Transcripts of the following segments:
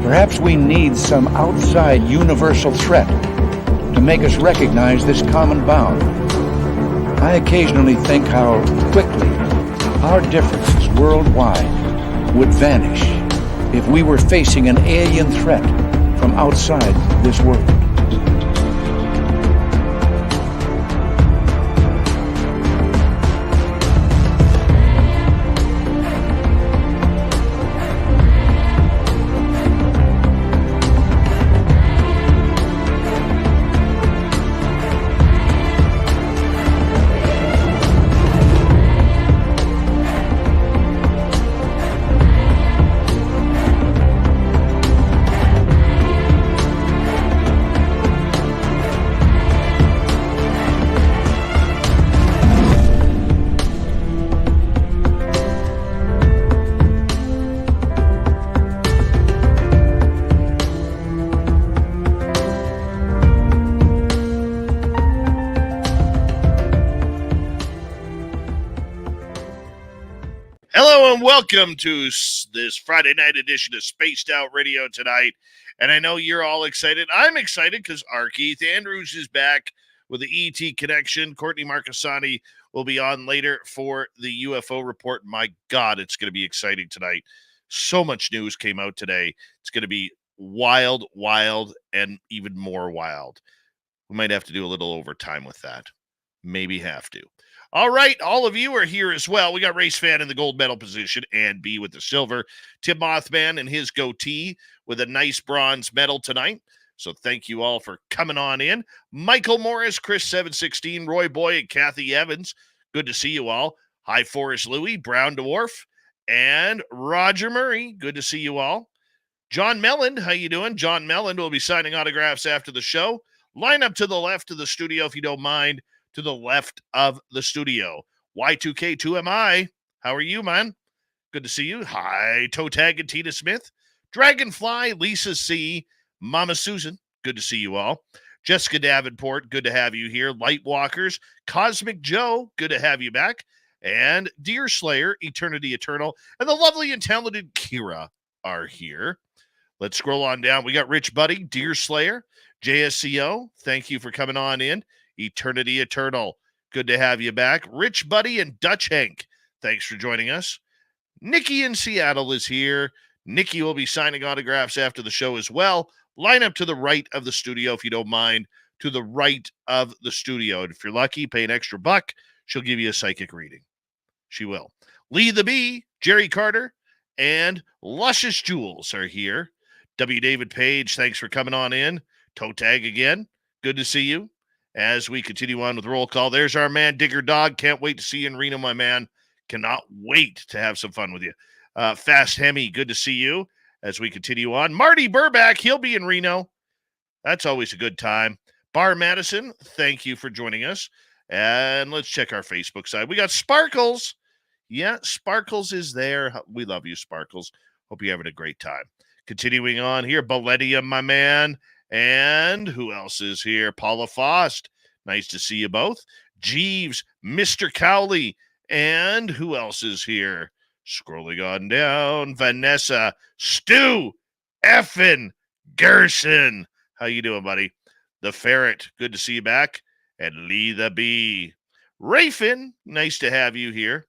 Perhaps we need some outside universal threat to make us recognize this common bound. I occasionally think how quickly our differences worldwide would vanish if we were facing an alien threat from outside this world. Welcome to this Friday night edition of Spaced Out Radio tonight. And I know you're all excited. I'm excited because R Keith Andrews is back with the ET Connection. Courtney Marcassani will be on later for the UFO report. My God, it's going to be exciting tonight. So much news came out today. It's going to be wild, and even more wild. We might have to do a little overtime with that. Maybe have to. All right, all of you are here as well. We got Race Fan in the gold medal position and B with the silver. Tim Mothman and his goatee with a nice bronze medal tonight. So thank you all for coming on in. Michael Morris, Chris 716, Roy Boy, and Kathy Evans. Good to see you all. Hi, Forrest Louie, Brown Dwarf, and Roger Murray. Good to see you all. John Melland, how you doing? John Melland will be signing autographs after the show. Line up to the left of the studio if you don't mind. To the left of the studio. Y2K2MI, how are you, man? Good to see you. Hi, Toe Tag and Tina Smith. Dragonfly, Lisa C. Mama Susan, good to see you all. Jessica Davenport, good to have you here. Lightwalkers, Cosmic Joe, good to have you back. And Deer Slayer, Eternity Eternal, and the lovely and talented Kira are here. Let's scroll on down. We got Rich Buddy, Deer Slayer, JSCO, thank you for coming on in. Eternity Eternal, good to have you back. Rich Buddy and Dutch Hank, thanks for joining us. Nikki in Seattle is here. Nikki will be signing autographs after the show as well. Line up to the right of the studio if you don't mind. To the right of the studio. And if you're lucky, pay an extra buck. She'll give you a psychic reading. She will. Lee the Bee, Jerry Carter, and Luscious Jewels are here. W. David Page, thanks for coming on in. Toe Tag again. Good to see you. As we continue on with roll call, there's our man, Digger Dog. Can't wait to see you in Reno, my man. Cannot wait to have some fun with you. Fast Hemi, good to see you as we continue on. Marty Burback, he'll be in Reno. That's always a good time. Bar Madison, thank you for joining us. And let's check our Facebook side. We got Sparkles. Yeah, Sparkles is there. We love you, Sparkles. Hope you're having a great time. Continuing on here, Balletia, my man. And who else is here? Paula Fost. Nice to see you both. Jeeves, Mr. Cowley. And who else is here? Scrolling on down. Vanessa, Stu, Effin, Gerson. How you doing, buddy? The Ferret, good to see you back. And Lee the Bee. Rafin, nice to have you here.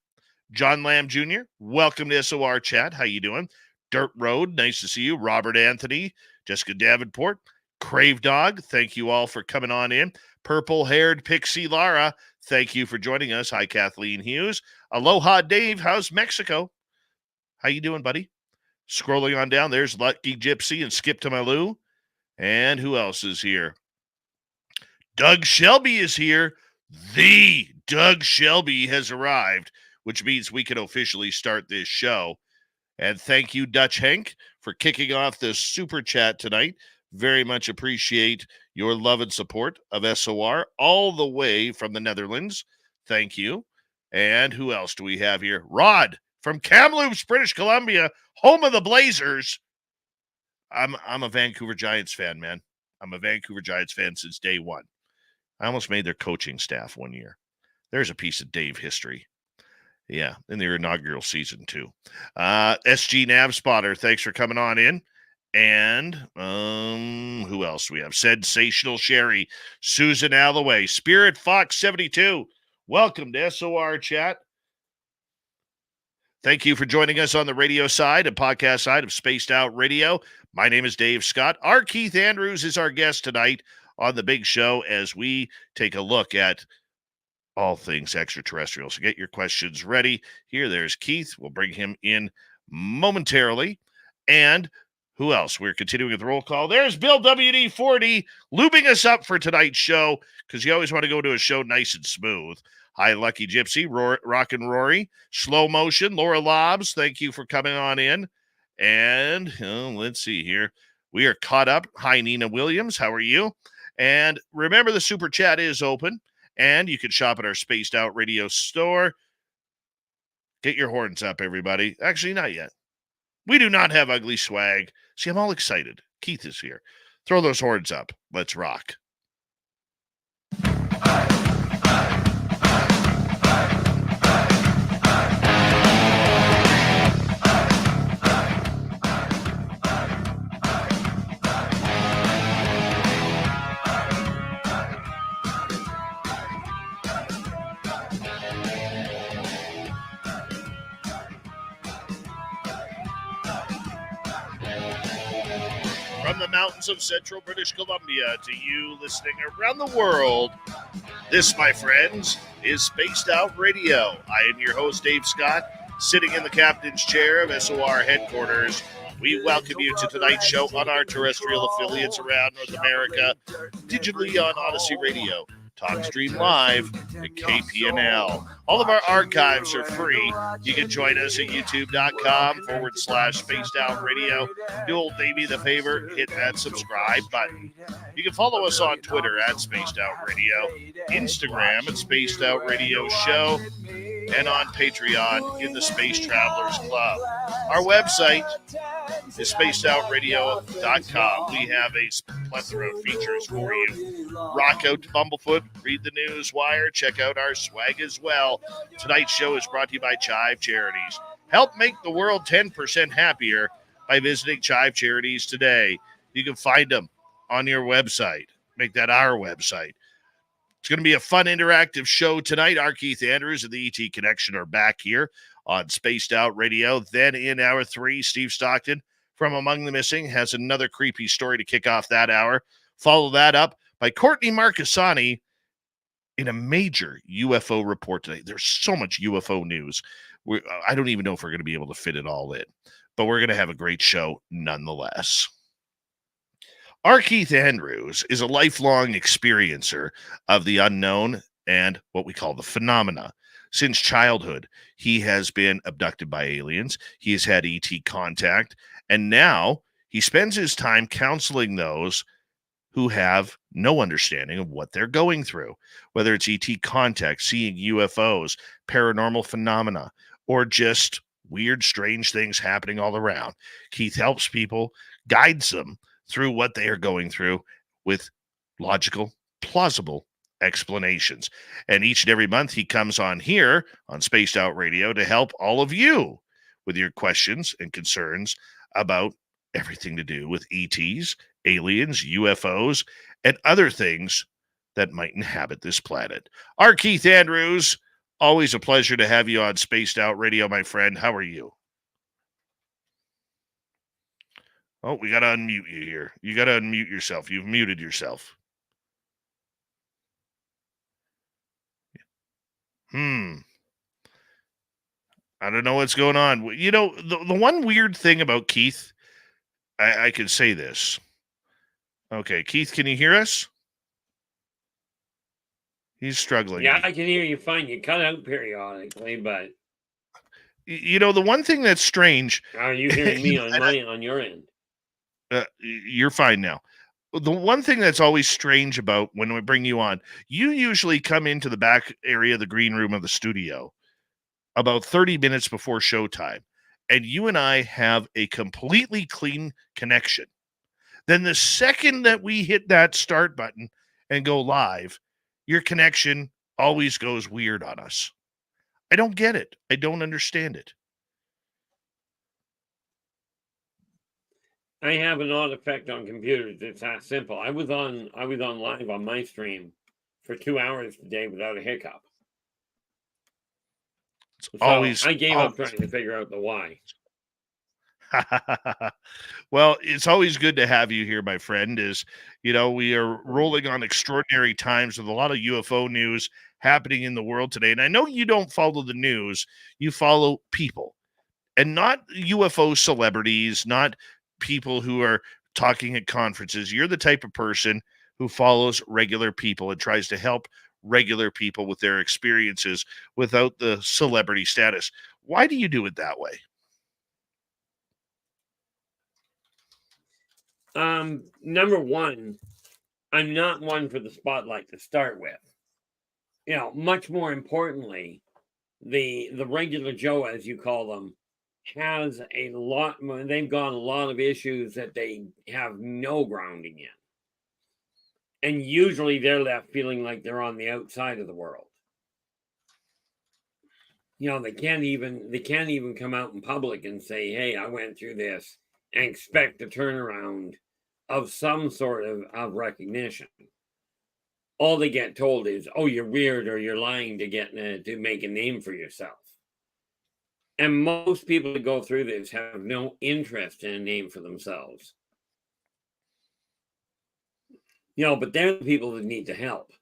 John Lamb Jr., welcome to SOR Chat. How you doing? Dirt Road, nice to see you. Robert Anthony, Jessica Davenport. Crave Dog, thank you all for coming on in. Purple-haired Pixie Lara, thank you for joining us. Hi, Kathleen Hughes. Aloha, Dave. How's Mexico? How you doing, buddy? Scrolling on down, there's Lucky Gypsy and Skip to My Lou. And who else is here? Doug Shelby is here. The Doug Shelby has arrived, which means we can officially start this show. And thank you, Dutch Hank, for kicking off this super chat tonight. Very much appreciate your love and support of SOR all the way from the Netherlands. Thank you. And who else do we have here? Rod from Kamloops, British Columbia, home of the Blazers. I'm a Vancouver Giants fan, man. I'm a Vancouver Giants fan since day one. I almost made their coaching staff one year. There's a piece of Dave history. Yeah, in their inaugural season, too. SG Nav Spotter, thanks for coming on in. And who else we have? Sensational Sherry, Susan Alloway, Spirit Fox 72. Welcome to SOR Chat. Thank you for joining us on the radio side and podcast side of Spaced Out Radio. My name is Dave Scott. R Keith Andrews is our guest tonight on the big show as we take a look at all things extraterrestrial. So get your questions ready. There's Keith. We'll bring him in momentarily. And who else? We're continuing with the roll call. There's Bill WD-40 lubing us up for tonight's show because you always want to go to a show nice and smooth. Hi, Lucky Gypsy, Rock and Rory, Slow Motion, Laura Lobbs. Thank you for coming on in. And let's see here. We are caught up. Hi, Nina Williams. How are you? And remember, the super chat is open. And you can shop at our Spaced Out Radio store. Get your horns up, everybody. Actually, not yet. We do not have ugly swag. See, I'm all excited. Keith is here. Throw those horns up. Let's rock. From the mountains of central British Columbia to you listening around the world, this, my friends, is Spaced Out Radio. I am your host, Dave Scott, sitting in the captain's chair of SOR headquarters. We welcome you to tonight's show on our terrestrial affiliates around North America, digitally on Odyssey Radio, TalkStream Live, and KPNL. All of our archives are free. You can join us at youtube.com/Spaced Out Radio. Do old baby the favor, hit that subscribe button. You can follow us on Twitter at Spaced Out Radio, Instagram at Spaced Out Radio Show, and on Patreon in the Space Travelers Club. Our website is spacedoutradio.com. We have a plethora of features for you. Rock out to Bumblefoot, read the news wire, check out our swag as well. Tonight's show is brought to you by Chive Charities. Help make the world 10% happier by visiting Chive Charities today. You can find them on your website. Make that our website. It's going to be a fun, interactive show tonight. R Keith Andrews and the ET Connection are back here on Spaced Out Radio. Then in hour 3, Steve Stockton from Among the Missing has another creepy story to kick off that hour. Follow that up by Courtney Marcassani in a major UFO report today. There's so much UFO news. I don't even know if we're going to be able to fit it all in, but we're going to have a great show nonetheless. R. Keith Andrews is a lifelong experiencer of the unknown and what we call the phenomena. Since childhood, he has been abducted by aliens. He has had ET contact, and now he spends his time counseling those who have no understanding of what they're going through, whether it's ET contact, seeing UFOs, paranormal phenomena, or just weird, strange things happening all around. Keith helps people, guides them through what they are going through with logical, plausible explanations. And each and every month he comes on here on Spaced Out Radio to help all of you with your questions and concerns about everything to do with ETs, aliens, UFOs, and other things that might inhabit this planet. R. Keith Andrews, always a pleasure to have you on Spaced Out Radio, my friend. How are you? Oh, we got to unmute you here. You got to unmute yourself. You've muted yourself. I don't know what's going on. You know, the one weird thing about Keith, I can say this. Okay, Keith, can you hear us? He's struggling. Yeah, I can hear you fine. You cut out periodically, but... You know, the one thing that's strange... Are you hearing me on your end? You're fine now. The one thing that's always strange about when we bring you on, you usually come into the back area of the green room of the studio about 30 minutes before showtime, and you and I have a completely clean connection. Then the second that we hit that start button and go live, your connection always goes weird on us. I don't get it. I don't understand it. I have an odd effect on computers. It's that simple. I was on live on my stream for 2 hours today without a hiccup. It's So always, I gave up always. trying to figure out the why. Well, it's always good to have you here, my friend. We are rolling on extraordinary times with a lot of UFO news happening in the world today. And I know you don't follow the news, you follow people, and not UFO celebrities, not people who are talking at conferences. You're the type of person who follows regular people and tries to help regular people with their experiences without the celebrity status. Why do you do it that way? Number one, I'm not one for the spotlight to start with. Much more importantly, the regular Joe, as you call them, has a lot. They've got a lot of issues that they have no grounding in, and usually they're left feeling like they're on the outside of the world. They can't even come out in public and say, "Hey, I went through this," and expect a turnaround of some sort of recognition. All they get told is, "Oh, you're weird," or "You're lying to make a name for yourself." And most people that go through this have no interest in a name for themselves. But they're the people that need to help.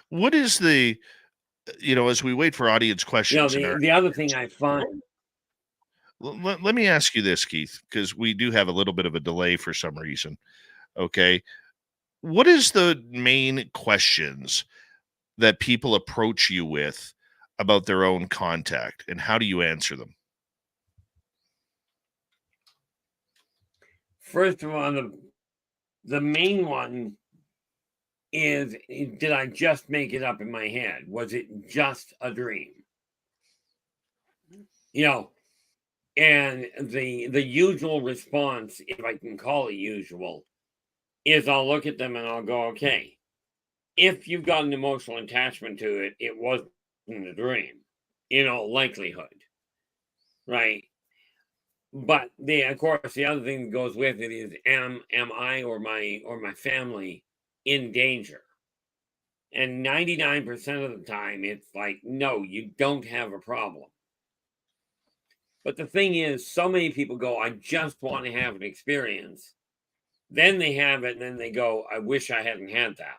What is as we wait for audience questions, The other thing I find. Let me ask you this, Keith, because we do have a little bit of a delay for some reason. Okay. What is the main questions that people approach you with about their own contact, and how do you answer them? First of all, the main one is, did I just make it up in my head? Was it just a dream? And the usual response, if I can call it usual, is I'll look at them and I'll go, okay, if you've got an emotional attachment to it, it wasn't a dream, likelihood, right? But of course, the other thing that goes with it is, am I or my family in danger? And 99% of the time, it's like, no, you don't have a problem. But the thing is, so many people go, I just want to have an experience. Then they have it, and then they go, I wish I hadn't had that.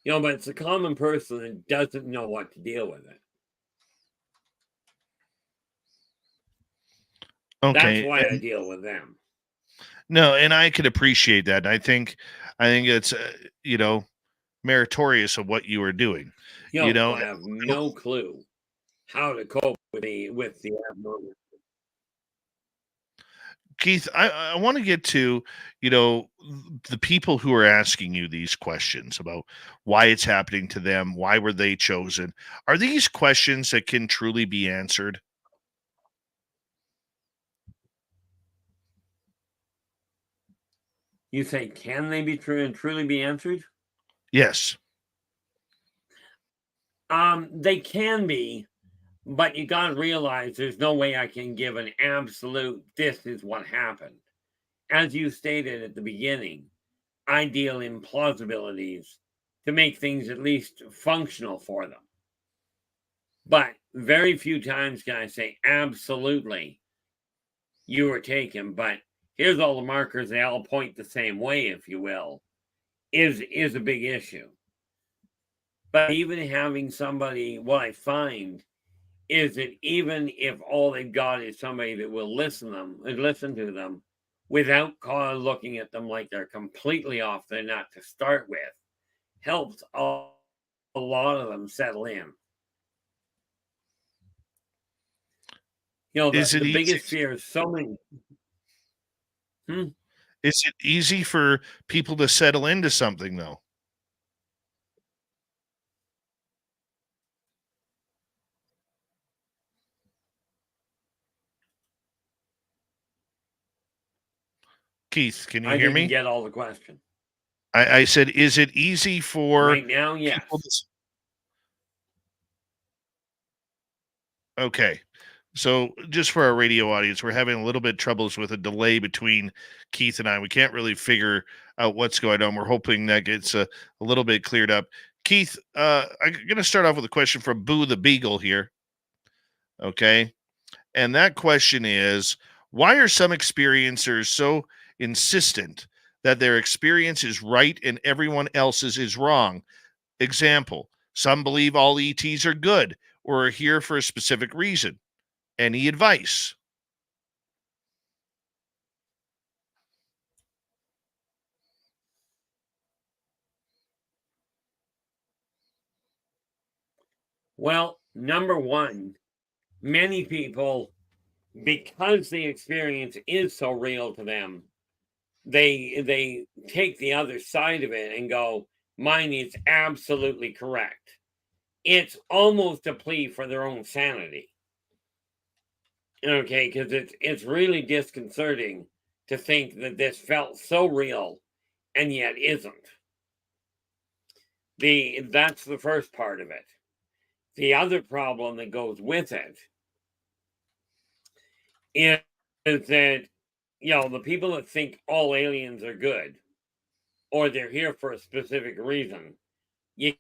But it's a common person that doesn't know what to deal with it. Okay. That's why I deal with them. No, and I could appreciate that. I think it's meritorious of what you are doing. I have no clue how to cope with the abnormal. Keith, I want to get to, the people who are asking you these questions about why it's happening to them, why were they chosen? Are these questions that can truly be answered? You say, can they be true and truly be answered? Yes. They can be, but you got to realize there's no way I can give an absolute, this is what happened. As you stated at the beginning, I deal in plausibilities to make things at least functional for them. But very few times can I say, absolutely, you were taken, but here's all the markers, they all point the same way, if you will, is a big issue. But even having somebody, what I find is that even if all they've got is somebody that will listen to them without looking at them like they're completely off their nut to start with, helps a lot of them settle in. The biggest fear is so many. Is it easy for people to settle into something, though? Keith, can you hear me? I didn't get all the question. I said, is it easy for right now? Yes. Okay. So just for our radio audience, we're having a little bit troubles with a delay between Keith and I. We can't really figure out what's going on. We're hoping that gets a little bit cleared up. Keith, I'm going to start off with a question from Boo the Beagle here. Okay. And that question is, why are some experiencers so insistent that their experience is right and everyone else's is wrong? Example, some believe all ETs are good or are here for a specific reason. Any advice? Well, number one, many people, because the experience is so real to them, they take the other side of it and go, mine is absolutely correct. It's almost a plea for their own sanity. Okay, because it's really disconcerting to think that this felt so real and yet isn't. That's the first part of it. The other problem that goes with it is that, the people that think all aliens are good or they're here for a specific reason, you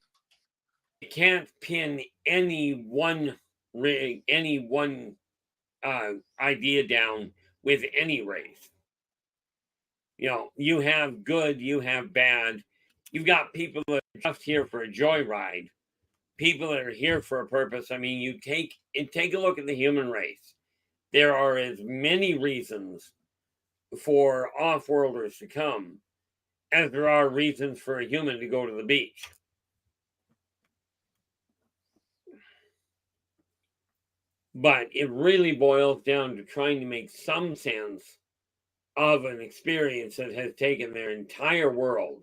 can't pin any one idea down with any race. You have good, you have bad. You've got people that are just here for a joyride, people that are here for a purpose. I mean, you take a look at the human race. There are as many reasons for off-worlders to come as there are reasons for a human to go to the beach. But it really boils down to trying to make some sense of an experience that has taken their entire world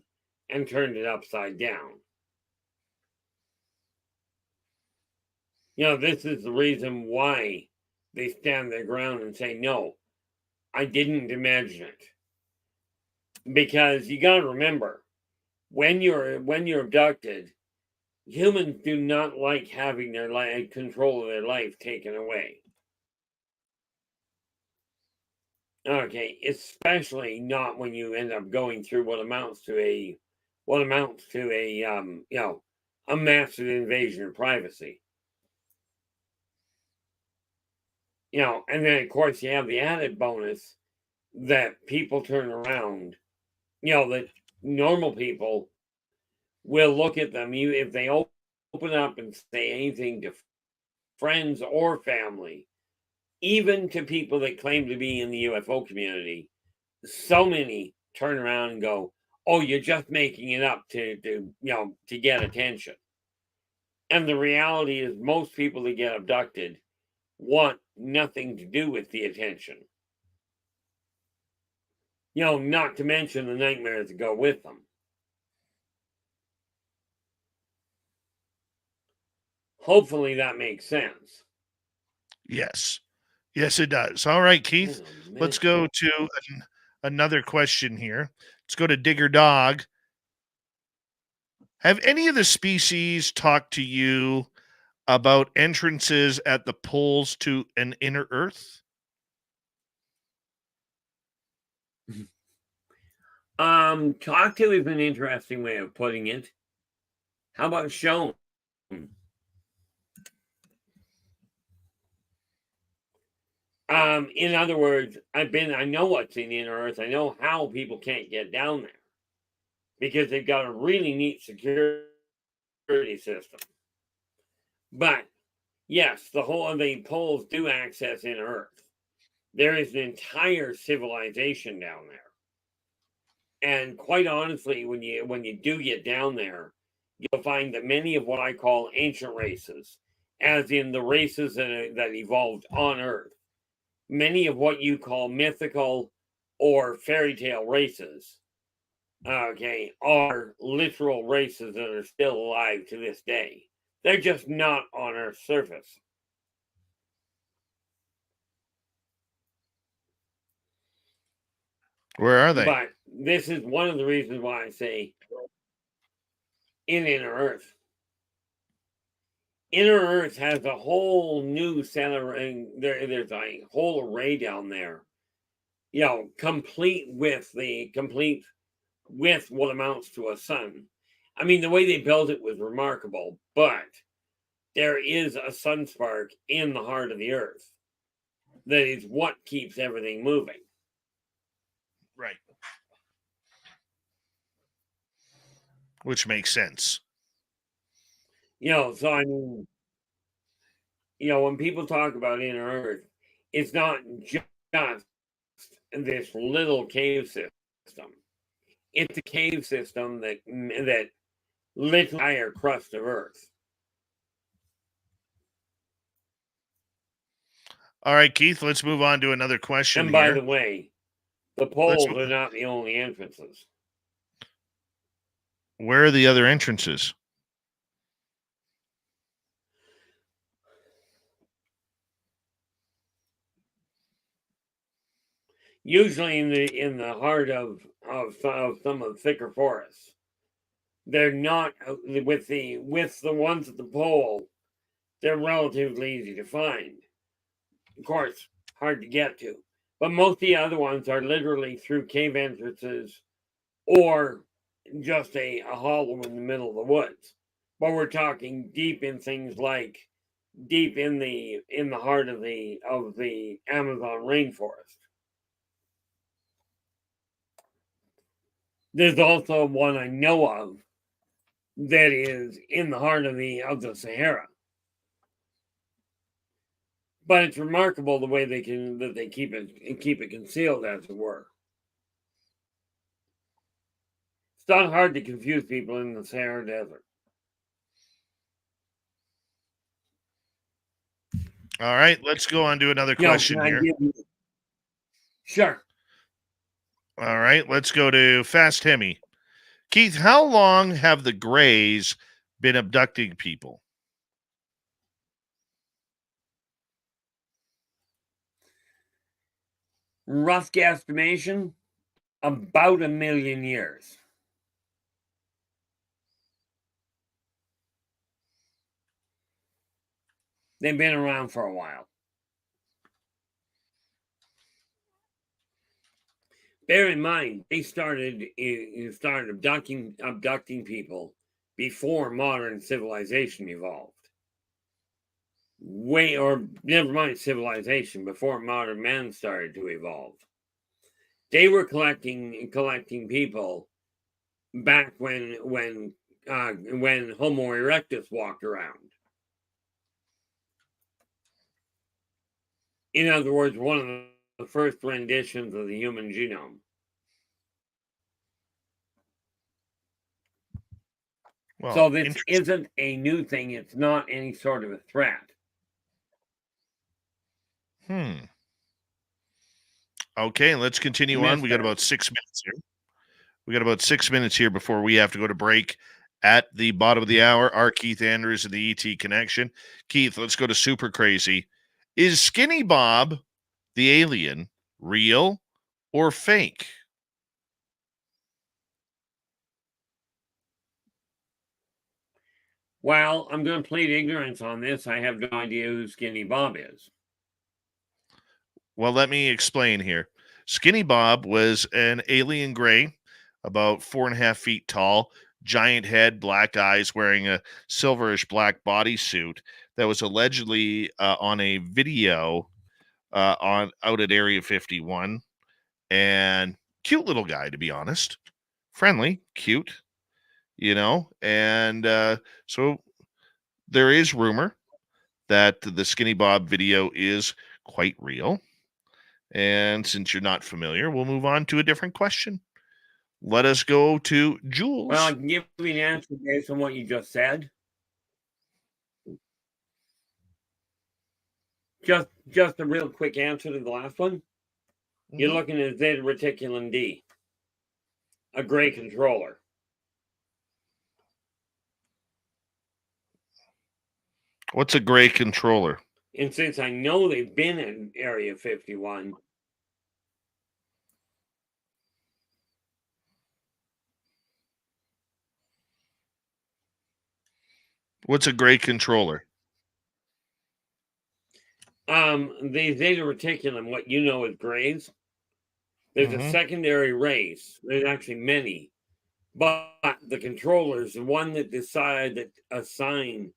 and turned it upside down. This is the reason why they stand their ground and say, no, I didn't imagine it. Because you got to remember, when you're abducted, humans do not like having their control of their life taken away. Okay, especially not when you end up going through what amounts to a a massive invasion of privacy. And then of course you have the added bonus that people turn around, that normal people will look at them, if they open up and say anything to friends or family, even to people that claim to be in the UFO community. So many turn around and go, oh, you're just making it up to get attention. And the reality is most people that get abducted want nothing to do with the attention. Not to mention the nightmares that go with them. Hopefully that makes sense. Yes. Yes, it does. All right, Keith, let's go to another question here. Let's go to Digger Dog. Have any of the species talked to you about entrances at the poles to an inner Earth? Talk to is an interesting way of putting it. How about shown? In other words, I know what's in inner Earth. I know how people can't get down there because they've got a really neat security system. But yes, the poles do access inner Earth. There is an entire civilization down there. And quite honestly, when you do get down there, you'll find that many of what I call ancient races, as in the races that evolved on Earth, many of what you call mythical or fairy tale races, okay, are literal races that are still alive to this day. They're just not on Earth's surface. Where are they? But this is one of the reasons why I say in inner Earth. Inner Earth has a whole new set of, there's a whole array down there, complete with what amounts to a sun. I mean, the way they built it was remarkable, but there is a sun spark in the heart of the Earth that is what keeps everything moving. Right. Which makes sense. So I mean, when people talk about inner Earth, it's not just this little cave system. It's a cave system that lit the entire crust of Earth. All right, Keith, let's move on to another question And by here. the way, the poles are not the only entrances. Where are the other entrances? Usually in the heart of some of the thicker forests. They're not with the ones at the pole. They're relatively easy to find. Of course, hard to get to. But most of the other ones are literally through cave entrances or just a hollow in the middle of the woods. But we're talking deep in things like deep in the heart of the Amazon rainforest. There's also one I know of that is in the heart of the Sahara. But it's remarkable the way they keep it concealed, as it were. It's not hard to confuse people in the Sahara Desert. All right, let's go on to another question here. Sure. All right, let's go to Fast Hemi. Keith, how long have the Greys been abducting people? Rough guesstimation, about 1 million years. They've been around for a while. Bear in mind, they started abducting people before modern civilization evolved. Never mind civilization, before modern man started to evolve. They were collecting people back when Homo erectus walked around. In other words, one of the first renditions of the human genome. Well, so this isn't a new thing. It's not any sort of a threat. Okay, let's continue on. We got about 6 minutes here. We got about 6 minutes here before we have to go to break. At the bottom of the hour, R Keith Andrews and the ET Connection. Keith, let's go to Super Crazy. Is Skinny Bob, the alien, real or fake? Well, I'm going to plead ignorance on this. I have no idea who Skinny Bob is. Well, let me explain here. Skinny Bob was an alien gray, about 4.5 feet tall, giant head, black eyes, wearing a silverish black bodysuit that was allegedly on a video out at Area 51. And cute little guy, to be honest. Friendly, cute, and so there is rumor that the Skinny Bob video is quite real. And since you're not familiar, we'll move on to a different question. Let us go to Jules. Well, I can give you an answer based on what you just said. Just a real quick answer to the last one. Mm-hmm. You're looking at Zeta Reticulum D, a gray controller. What's a gray controller? And since I know they've been in Area 51, what's a gray controller? The Zeta Reticulum, what you know as grays, there's a secondary race. There's actually many. But the controllers, the one that decide that assign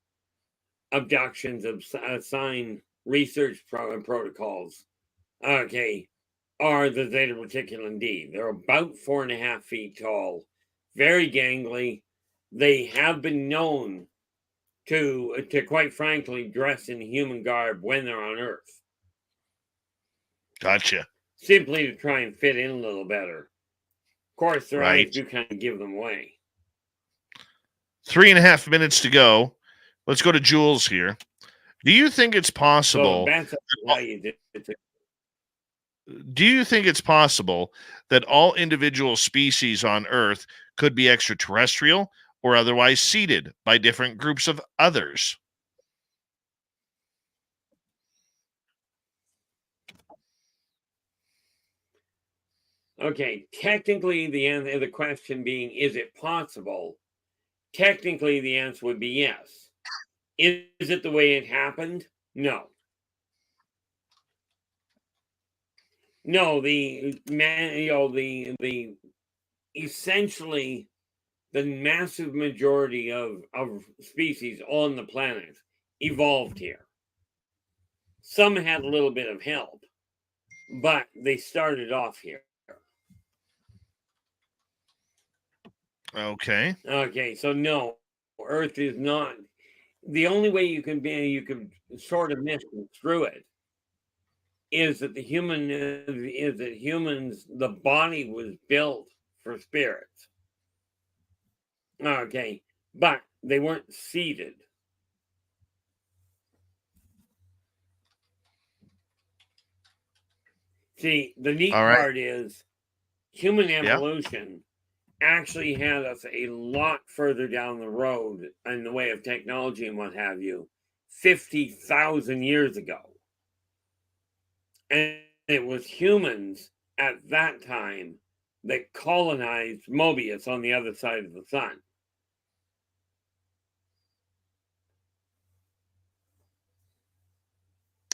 abductions, assign research protocols, okay, are the Zeta Reticulum D. They're about 4.5 feet tall, very gangly. They have been known to quite frankly dress in human garb when they're on Earth. Gotcha. Simply to try and fit in a little better. Of course, their Right. eyes do kind of give them away. 3.5 minutes to go. Let's go to Jules here. Do you think it's So possible? that's how you did it. Do you think it's possible that all individual species on Earth could be extraterrestrial or otherwise seeded by different groups of others? Okay, technically the question being, is it possible? Technically, the answer would be yes. Is it the way it happened? No. No, the essentially the massive majority of species on the planet evolved here. Some had a little bit of help, but they started off here. Okay. Okay, so no, Earth is not. The only way you can sort of misconstrue it is that humans, the body was built for spirits. Okay, but they weren't seeded. See, the neat All right. part is human evolution actually had us a lot further down the road in the way of technology and what have you, 50,000 years ago. And it was humans at that time that colonized Mobius on the other side of the sun.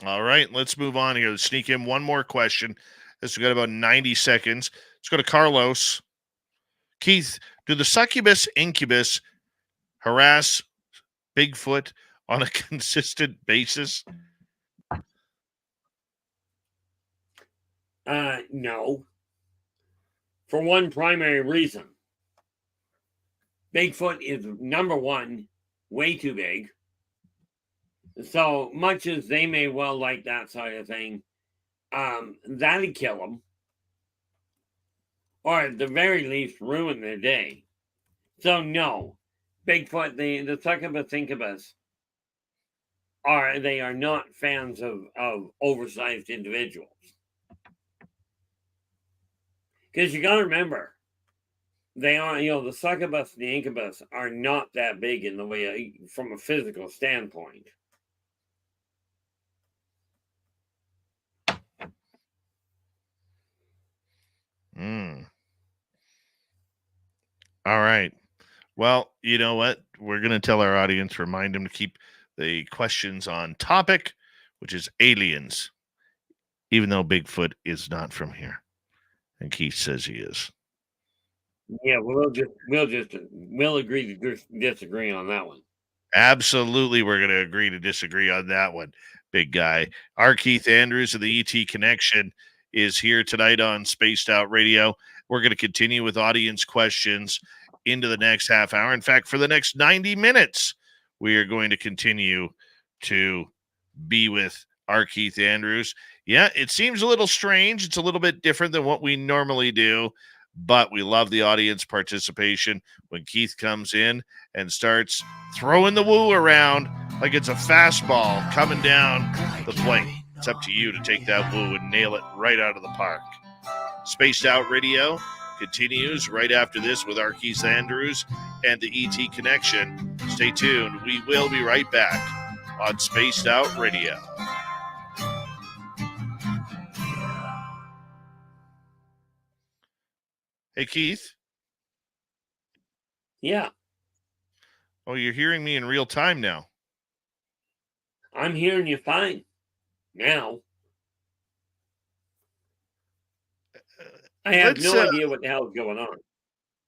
All right, let's move on here. Let's sneak in one more question. This we got about 90 seconds. Let's go to Carlos. Keith, do the succubus incubus harass Bigfoot on a consistent basis? No. For one primary reason. Bigfoot is, number one, way too big. So much as they may well like that side of thing, that'd kill them. Or at the very least, ruin their day. So no. Bigfoot, the succubus incubus, they are not fans of oversized individuals. Because you got to remember, they are, the succubus and the incubus are not that big in the way from a physical standpoint. All right. Well, you know what? We're going to tell our audience, remind them to keep the questions on topic, which is aliens, even though Bigfoot is not from here. And Keith says he is. Yeah, we'll agree to disagree on that one. Absolutely, we're going to agree to disagree on that one, big guy. R Keith Andrews of the ET Connection is here tonight on Spaced Out Radio. We're going to continue with audience questions into the next half hour. In fact, for the next 90 minutes, we are going to continue to be with R Keith Andrews. Yeah, it seems a little strange. It's a little bit different than what we normally do, but we love the audience participation when Keith comes in and starts throwing the woo around like it's a fastball coming down the plate. It's up to you to take that woo and nail it right out of the park. Spaced Out Radio continues right after this with R Keith Andrews and the ET Connection. Stay tuned. We will be right back on Spaced Out Radio. Hey, Keith. Yeah. Oh, you're hearing me in real time now. I'm hearing you fine. now. I have Let's, no idea what the hell is going on.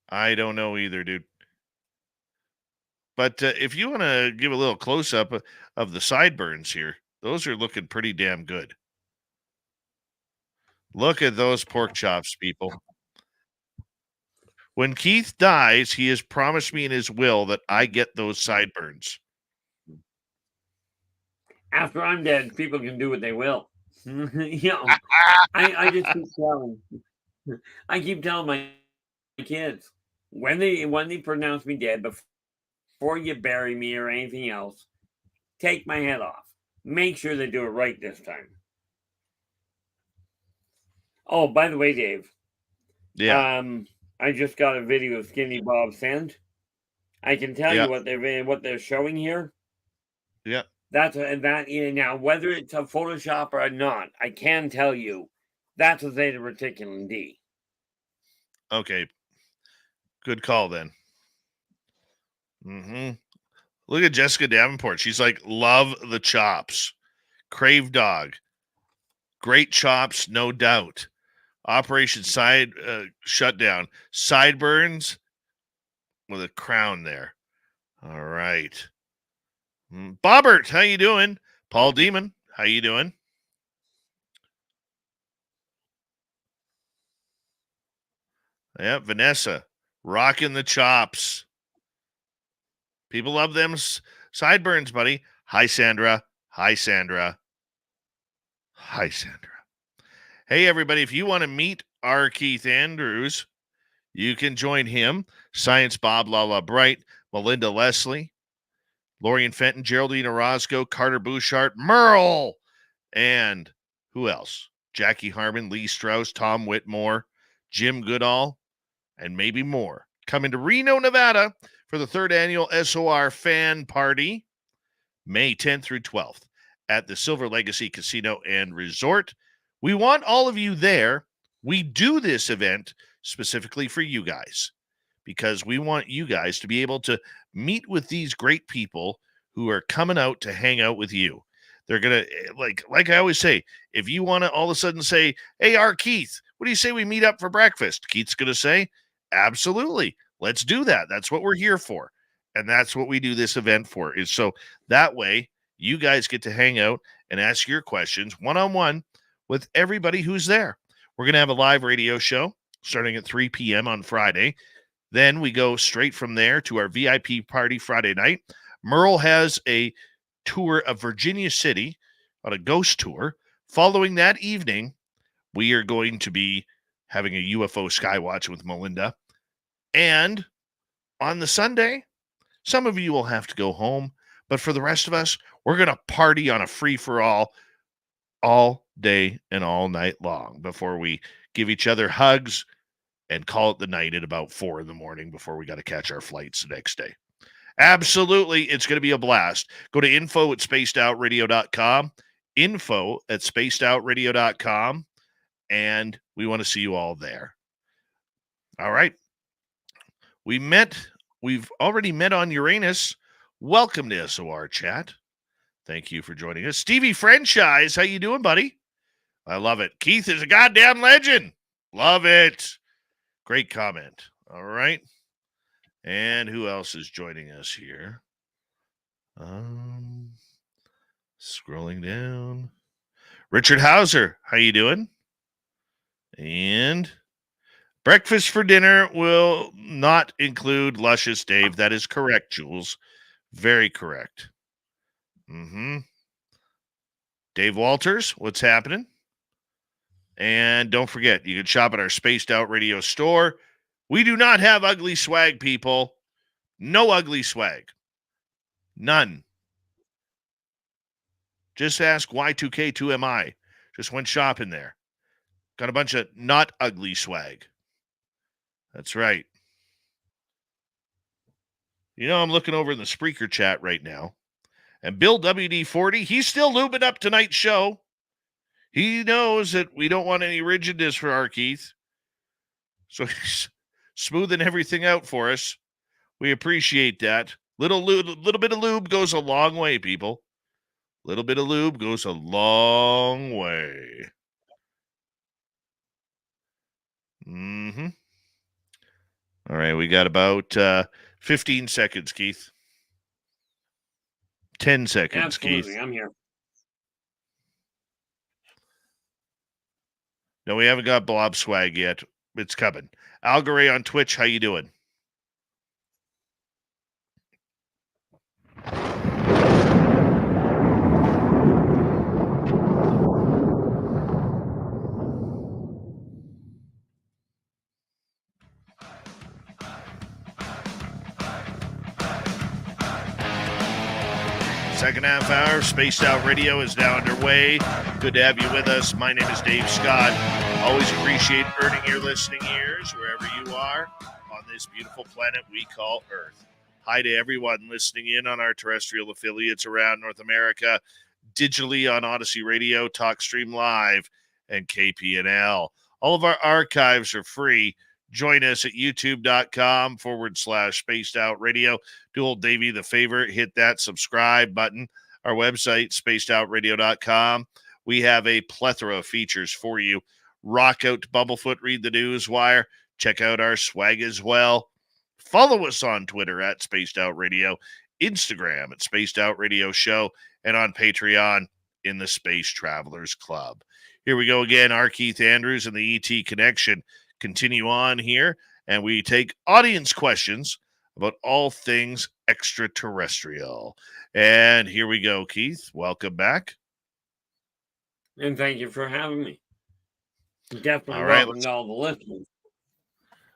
I don't know either, dude. But if you want to give a little close-up of the sideburns here, those are looking pretty damn good. Look at those pork chops, people. When Keith dies, he has promised me in his will that I get those sideburns. After I'm dead, people can do what they will. I just keep telling. I keep telling my kids when they pronounce me dead, before you bury me or anything else, take my head off. Make sure they do it right this time. Oh, by the way, Dave. Yeah. I just got a video of Skinny Bob sent. I can tell you what they're showing here. Yeah. That's now whether it's a Photoshop or not, I can tell you that's a Zeta Reticulum D. Okay. Good call then. Look at Jessica Davenport. She's like, love the chops. Crave dog. Great chops, no doubt. Operation Side Shutdown. Sideburns with a crown there. All right. Bobbert, how you doing? Paul Demon, how you doing? Yeah, Vanessa, rocking the chops. People love them sideburns, buddy. Hi, Sandra. Hi, Sandra. Hi, Sandra. Hey, everybody, if you want to meet R Keith Andrews, you can join him. Science Bob Lala Bright, Melinda Leslie, Lorian Fenton, Geraldine Orozco, Carter Bouchard, Merle, and who else? Jackie Harmon, Lee Strauss, Tom Whitmore, Jim Goodall, and maybe more. Coming to Reno, Nevada for the 3rd annual SOR Fan Party, May 10th through 12th at the Silver Legacy Casino and Resort. We want all of you there. We do this event specifically for you guys because we want you guys to be able to meet with these great people who are coming out to hang out with you. They're going to, like I always say, if you want to all of a sudden say, hey, R Keith, what do you say we meet up for breakfast? Keith's going to say, absolutely. Let's do that. That's what we're here for. And that's what we do this event for, is so that way you guys get to hang out and ask your questions one-on-one with everybody who's there. We're going to have a live radio show starting at 3 p.m. on Friday. Then we go straight from there to our VIP party Friday night. Merle has a tour of Virginia City on a ghost tour. Following that evening, we are going to be having a UFO skywatch with Melinda. And on the Sunday, some of you will have to go home. But for the rest of us, we're going to party on a free-for-all all day and all night long before we give each other hugs and call it the night at about 4 a.m. before we got to catch our flights the next day. Absolutely, it's going to be a blast. Go to info@spacedoutradio.com, info@spacedoutradio.com, and we want to see you all there. All right. We've already met on Uranus. Welcome to SOR Chat. Thank you for joining us. Stevie Franchise, how you doing, buddy? I love it. Keith is a goddamn legend. Love it. Great comment. All right. And who else is joining us here? Scrolling down. Richard Hauser, how you doing? And breakfast for dinner will not include Luscious Dave. That is correct, Jules. Very correct. Dave Walters, what's happening? And don't forget, you can shop at our Spaced Out Radio store. We do not have ugly swag, people. No ugly swag. None. Just ask Y2K2MI. Just went shopping there. Got a bunch of not ugly swag. That's right. You know, I'm looking over in the Spreaker chat right now. And Bill WD-40, he's still lubing up tonight's show. He knows that we don't want any rigidness for our Keith. So he's smoothing everything out for us. We appreciate that. Little bit of lube goes a long way, people. Little bit of lube goes a long way. Mm-hmm. All right, we got about 15 seconds, Keith. 10 seconds, Absolutely, Keith. I'm here. No, we haven't got Blob Swag yet. It's coming. Algaray on Twitch, how you doing? Second half hour, Spaced Out Radio is now underway. Good to have you with us. My name is Dave Scott. Always appreciate earning your listening ears wherever you are on this beautiful planet we call Earth. Hi to everyone listening in on our terrestrial affiliates around North America, digitally on Odyssey Radio, TalkStream Live, and KPNL. All of our archives are free. Join us at youtube.com/Spaced Out Radio. Do old Davey the favor, hit that subscribe button. Our website, spacedoutradio.com. We have a plethora of features for you. Rock out to Bumblefoot, read the news wire. Check out our swag as well. Follow us on Twitter at Spaced Out Radio, Instagram at Spaced Out Radio Show, and on Patreon in the Space Travelers Club. Here we go again. R Keith Andrews and the ET Connection continue on here, and we take audience questions about all things extraterrestrial. And here we go, Keith. Welcome back. And thank you for having me. Definitely All right, welcome to all the listeners.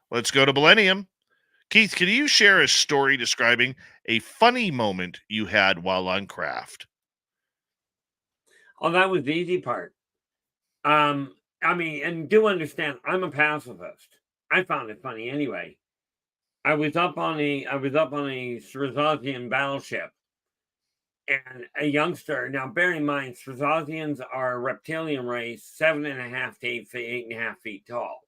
Let's go to Millennium. Keith, can you share a story describing a funny moment you had while on craft? Oh, that was the easy part. I mean, and do understand, I'm a pacifist. I found it funny anyway. I was up on a Srizothian battleship, and a youngster. Now, bear in mind, Srizothians are a reptilian race, 7.5 to 8.5 feet tall.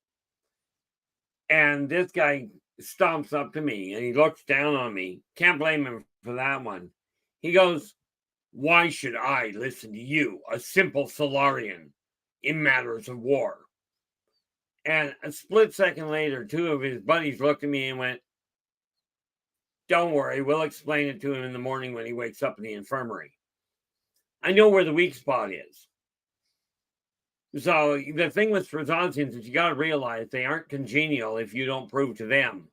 And this guy stomps up to me, and he looks down on me. Can't blame him for that one. He goes, "Why should I listen to you, a simple Solarian, in matters of war?" And a split second later, two of his buddies looked at me and went, "Don't worry, we'll explain it to him in the morning when he wakes up in the infirmary." I know where the weak spot is. So the thing with Srizothians is you got to realize they aren't congenial if you don't prove to them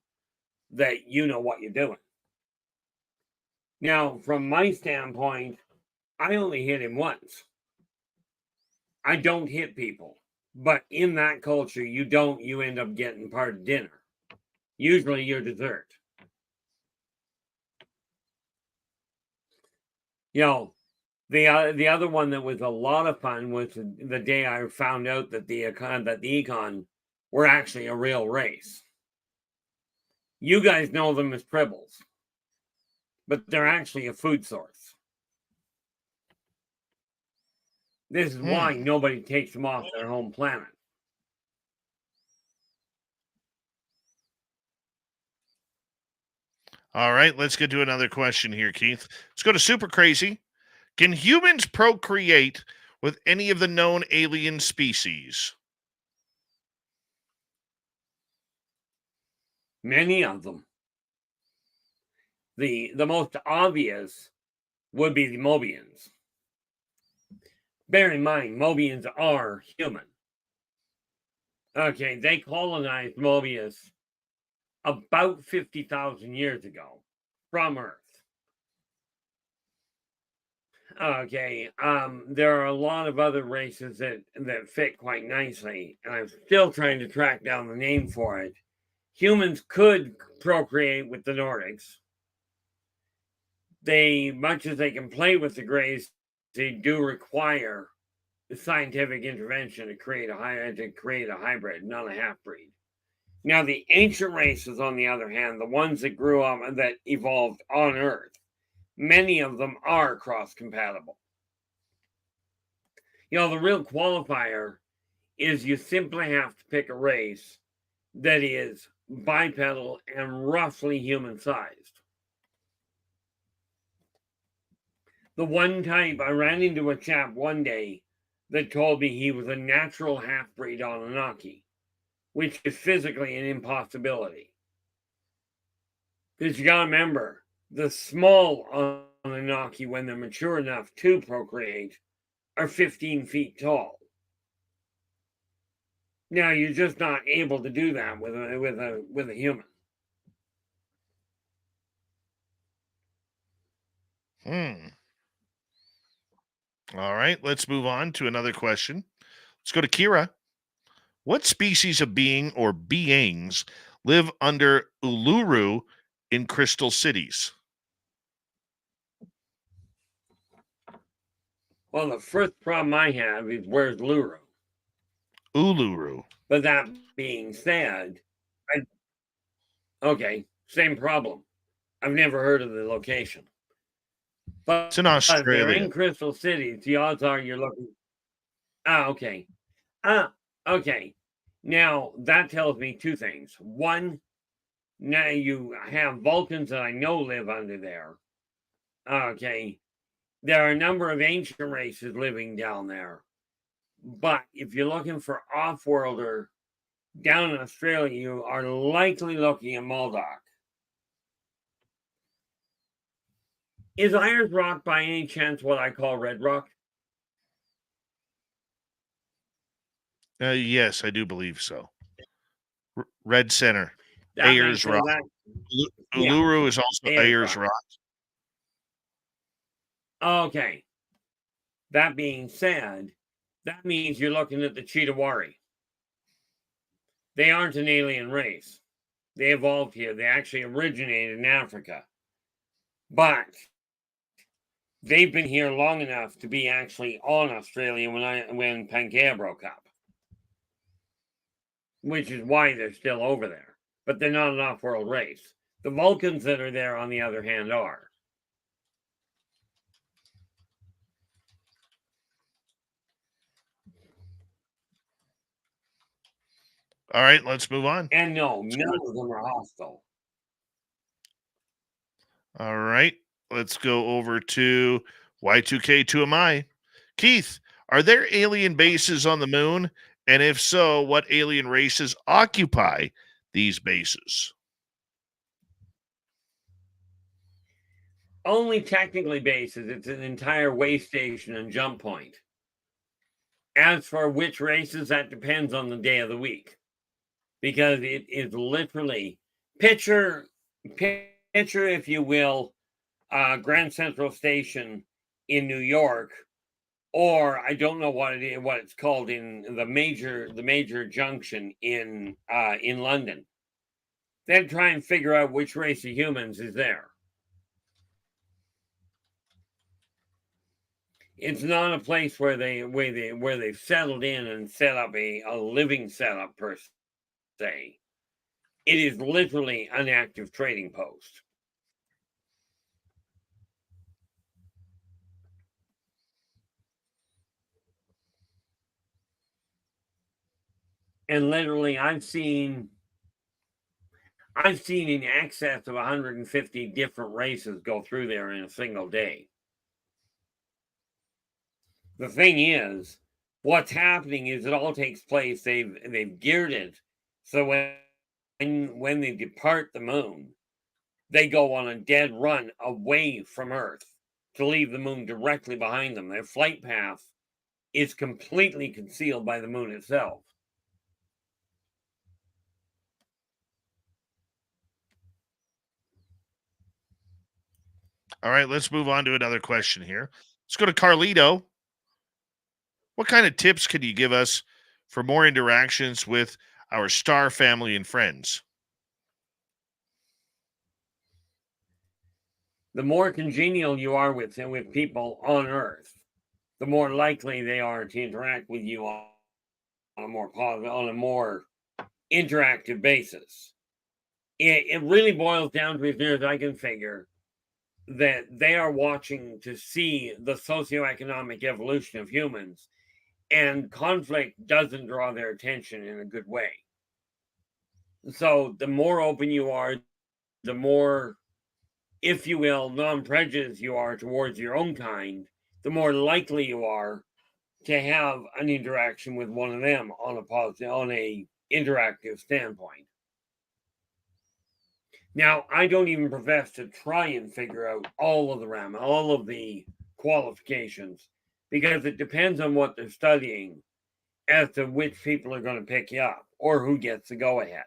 that you know what you're doing. Now, from my standpoint, I only hit him once. I don't hit people. But in that culture, you end up getting part of dinner. Usually your dessert. You know, the other one that was a lot of fun was the day I found out that the Econ were actually a real race. You guys know them as Pribbles, but they're actually a food source. This is why nobody takes them off their home planet. All right, let's get to another question here, Keith. Let's go to Super Crazy. Can humans procreate with any of the known alien species? Many of them. The most obvious would be the Mobians. Bear in mind, Mobians are human. Okay, they colonized Mobius about 50,000 years ago from Earth. Okay, there are a lot of other races that fit quite nicely, and I'm still trying to track down the name for it. Humans could procreate with the Nordics. They, much as they can play with the Greys, they do require the scientific intervention to create a hybrid, not a half-breed. Now, the ancient races, on the other hand, the ones that grew up and that evolved on Earth, many of them are cross-compatible. You know, the real qualifier is you simply have to pick a race that is bipedal and roughly human-sized. The one type, I ran into a chap one day that told me he was a natural half-breed Anunnaki, which is physically an impossibility. Because you got to remember, the small Anunnaki, when they're mature enough to procreate, are 15 feet tall. Now, you're just not able to do that with a human. All right, let's move on to another question. Let's go to Kira. What species of being or beings live under Uluru in crystal cities? Well, the first problem I have is where's Luru? Uluru. But that being said, okay, same problem. I've never heard of the location. But It's in if they're Australia. in crystal cities, the odds are you're looking. Okay. Okay. Now, that tells me two things. One, now you have Vulcans that I know live under there. Okay. There are a number of ancient races living down there. But if you're looking for off-worlder down in Australia, you are likely looking at Muldock. Is Ayers Rock by any chance what I call Red Rock? Yes, I do believe so. Red Center. That Ayers Rock. Uluru is also Ayers Rock. Okay. That being said, that means you're looking at the Cheetawari. They aren't an alien race. They evolved here. They actually originated in Africa. But they've been here long enough to be actually on Australia when Pangea broke up. Which is why they're still over there. But they're not an off-world race. The Vulcans that are there, on the other hand, are. All right, let's move on. And no, none of them are hostile. All right, let's go over to Y2K2MI. Keith, are there alien bases on the moon? And if so, what alien races occupy these bases? Only technically bases. It's an entire way station and jump point. As for which races, that depends on the day of the week. Because it is literally picture, if you will, Grand Central Station in New York, or I don't know what it's called in the major junction in London. Then try and figure out which race of humans is there. It's not a place where they've settled in and set up a living setup per se. It is literally an active trading post. And literally, I've seen in excess of 150 different races go through there in a single day. The thing is, what's happening is it all takes place. They've geared it so when they depart the moon, they go on a dead run away from Earth to leave the moon directly behind them. Their flight path is completely concealed by the moon itself. All right, let's move on to another question here. Let's go to Carlito. What kind of tips could you give us for more interactions with our star family and friends? The more congenial you are with people on Earth, the more likely they are to interact with you on a more positive, on a more interactive basis. It really boils down to, as near as I can figure, that they are watching to see the socioeconomic evolution of humans, and conflict doesn't draw their attention in a good way. So the more open you are, the more if you will, non-prejudiced you are towards your own kind, the more likely you are to have an interaction with one of them on a interactive standpoint. Now, I don't even profess to try and figure out all of the qualifications, because it depends on what they're studying as to which people are going to pick you up or who gets the go ahead.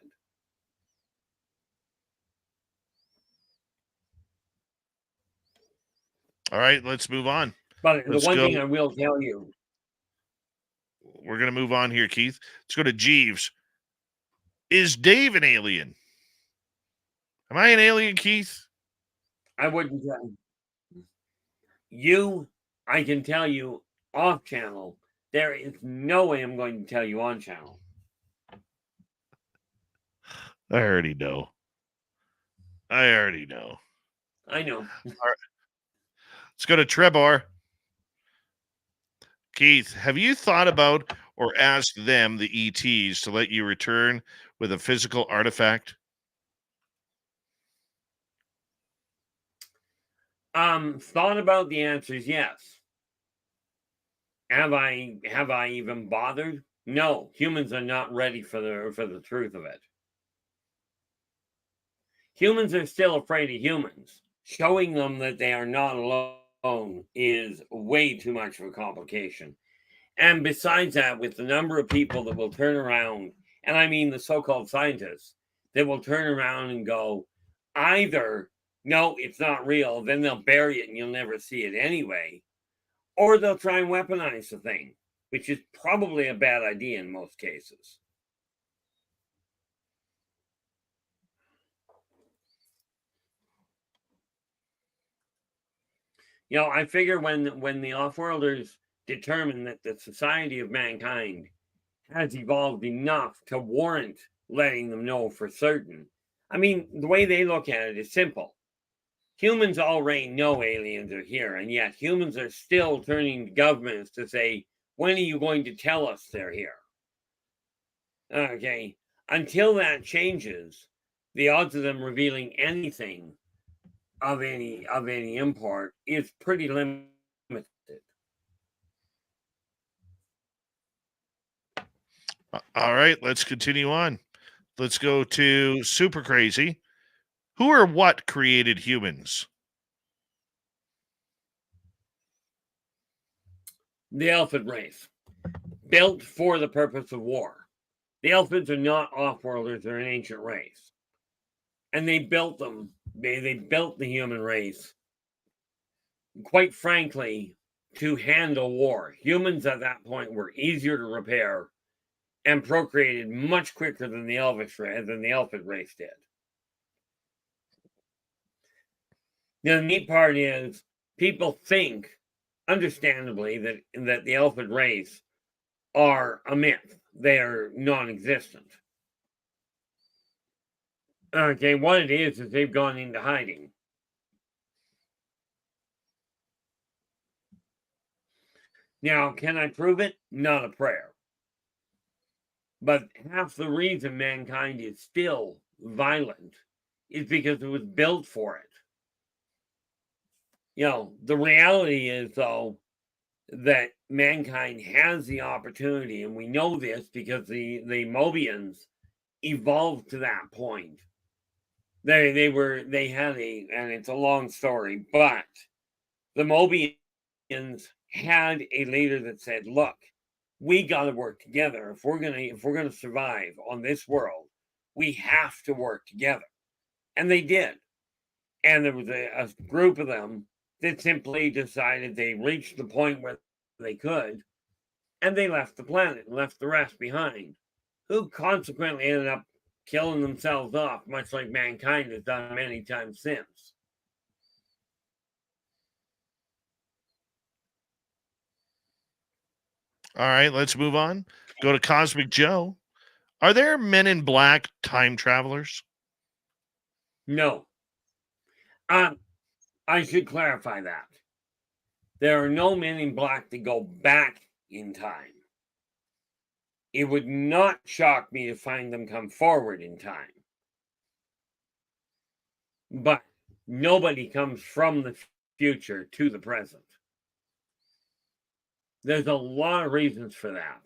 All right, let's move on. But Let's the one go. thing I will tell you, We're going to move on here, Keith. Let's go to Jeeves. Is Dave an alien? Am I an alien, Keith? I wouldn't tell you. I can tell you off channel. There is no way I'm going to tell you on channel. I already know. I know. I know. All right. Let's go to Trebor. Keith, have you thought about or asked them, the ETs, to let you return with a physical artifact? Thought about the answers, yes. Have I even bothered? No, humans are not ready for the truth of it. Humans are still afraid of humans. Showing them that they are not alone is way too much of a complication. And besides that, with the number of people that will turn around, and I mean the so-called scientists, that will turn around and go, either, no, it's not real, then they'll bury it and you'll never see it anyway, or they'll try and weaponize the thing, which is probably a bad idea in most cases. You know, I figure when the off-worlders determine that the society of mankind has evolved enough to warrant letting them know for certain. I mean, the way they look at it is simple. Humans already know aliens are here, and yet humans are still turning to governments to say, when are you going to tell us they're here? Okay, until that changes, the odds of them revealing anything of any import is pretty limited. All right, let's continue on. Let's go to Super Crazy. Who or what created humans? The Elfid race, built for the purpose of war. The Elfids are not off-worlders, they're an ancient race. And they built them. They built the human race, quite frankly, to handle war. Humans at that point were easier to repair and procreated much quicker than the Elfid race did. Now, the neat part is people think, understandably, that the Elfid race are a myth. They are non-existent. Okay, what it is they've gone into hiding. Now, can I prove it? Not a prayer. But half the reason mankind is still violent is because it was built for it. You know, the reality is, though, that mankind has the opportunity, and we know this because the Mobians evolved to that point. They had and it's a long story, but the Mobians had a leader that said, look, we got to work together. If we're gonna survive on this world, we have to work together. And they did. And there was a group of them that simply decided they reached the point where they could, and they left the planet and left the rest behind, who consequently ended up killing themselves off, much like mankind has done many times since. All right, let's move on. Go to Cosmic Joe. Are there men in black time travelers? No. I should clarify that. There are no men in black that go back in time. It would not shock me to find them come forward in time. But nobody comes from the future to the present. There's a lot of reasons for that,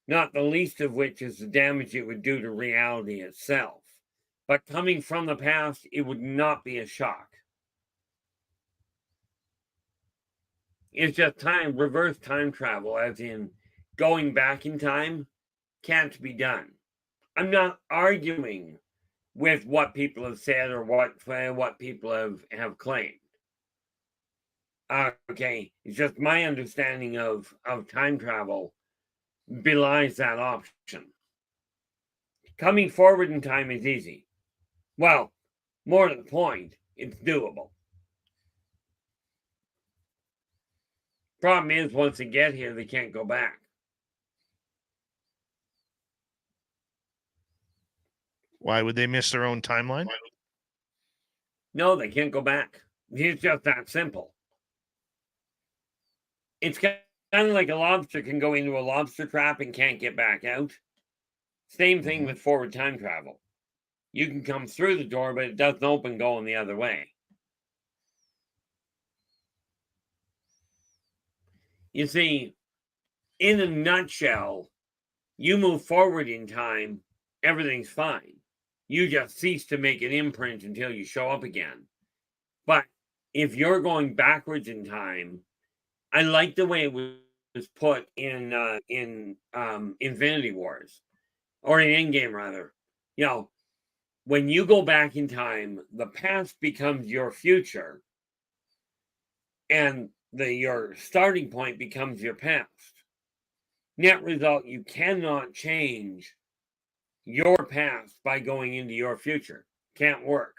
not the least of which is the damage it would do to reality itself. But coming from the past, it would not be a shock. It's just reverse time travel, as in going back in time, can't be done. I'm not arguing with what people have said or what people have claimed. Okay, it's just my understanding of time travel belies that option. Coming forward in time is easy. Well, more to the point, it's doable. Problem is, once they get here, they can't go back. Why would they miss their own timeline? No, they can't go back. It's just that simple. It's kind of like a lobster can go into a lobster trap and can't get back out. Same thing with forward time travel. You can come through the door, but it doesn't open going the other way. You see, in a nutshell, you move forward in time, everything's fine. You just cease to make an imprint until you show up again. But if you're going backwards in time, I like the way it was put in Infinity Wars, or in Endgame rather. You know, when you go back in time, the past becomes your future, and your starting point becomes your past. Net result, you cannot change your past by going into your future. Can't work.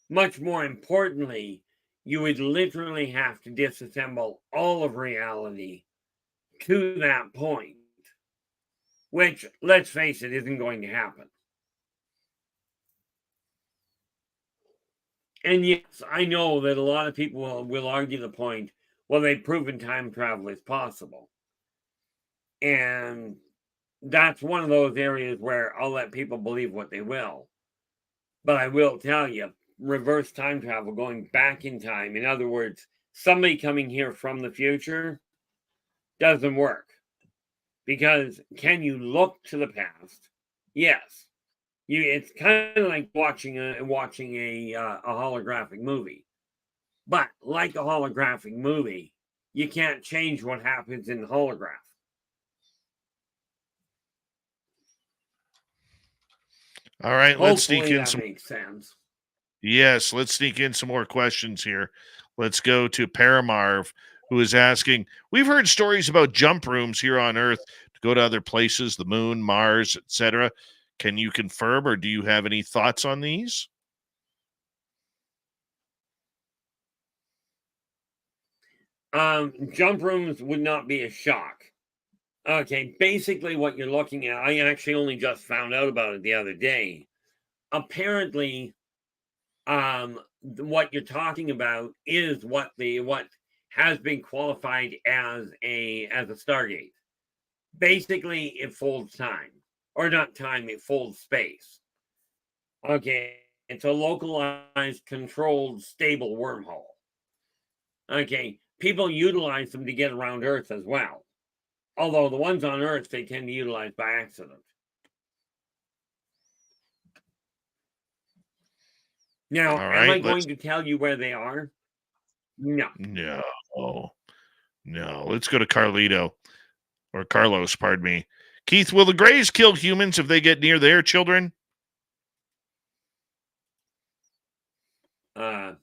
Much more importantly, you would literally have to disassemble all of reality to that point, which, let's face it, isn't going to happen. And yes, I know that a lot of people will argue the point, well, they've proven time travel is possible. And that's one of those areas where I'll let people believe what they will. But I will tell you, reverse time travel, going back in time, in other words, somebody coming here from the future, doesn't work. Because can you look to the past? Yes. It's kind of like watching a holographic movie. But like a holographic movie, you can't change what happens in the holograph. All right, let's sneak Hopefully in that some. makes sense. Yes, let's sneak in some more questions here. Let's go to Paramarv, who is asking, we've heard stories about jump rooms here on Earth to go to other places, the moon, Mars, etc. Can you confirm, or do you have any thoughts on these? Jump rooms would not be a shock. Okay, basically what you're looking at, I actually only just found out about it the other day. Apparently, what you're talking about is what has been qualified as a Stargate. Basically, it folds time, or not time, it folds space. Okay, it's a localized, controlled, stable wormhole. Okay, people utilize them to get around Earth as well. Although the ones on Earth, they tend to utilize by accident. Now, am I going to tell you where they are? No. No. Let's go to Carlito, or Carlos, pardon me. Keith, will the Greys kill humans if they get near their children? Not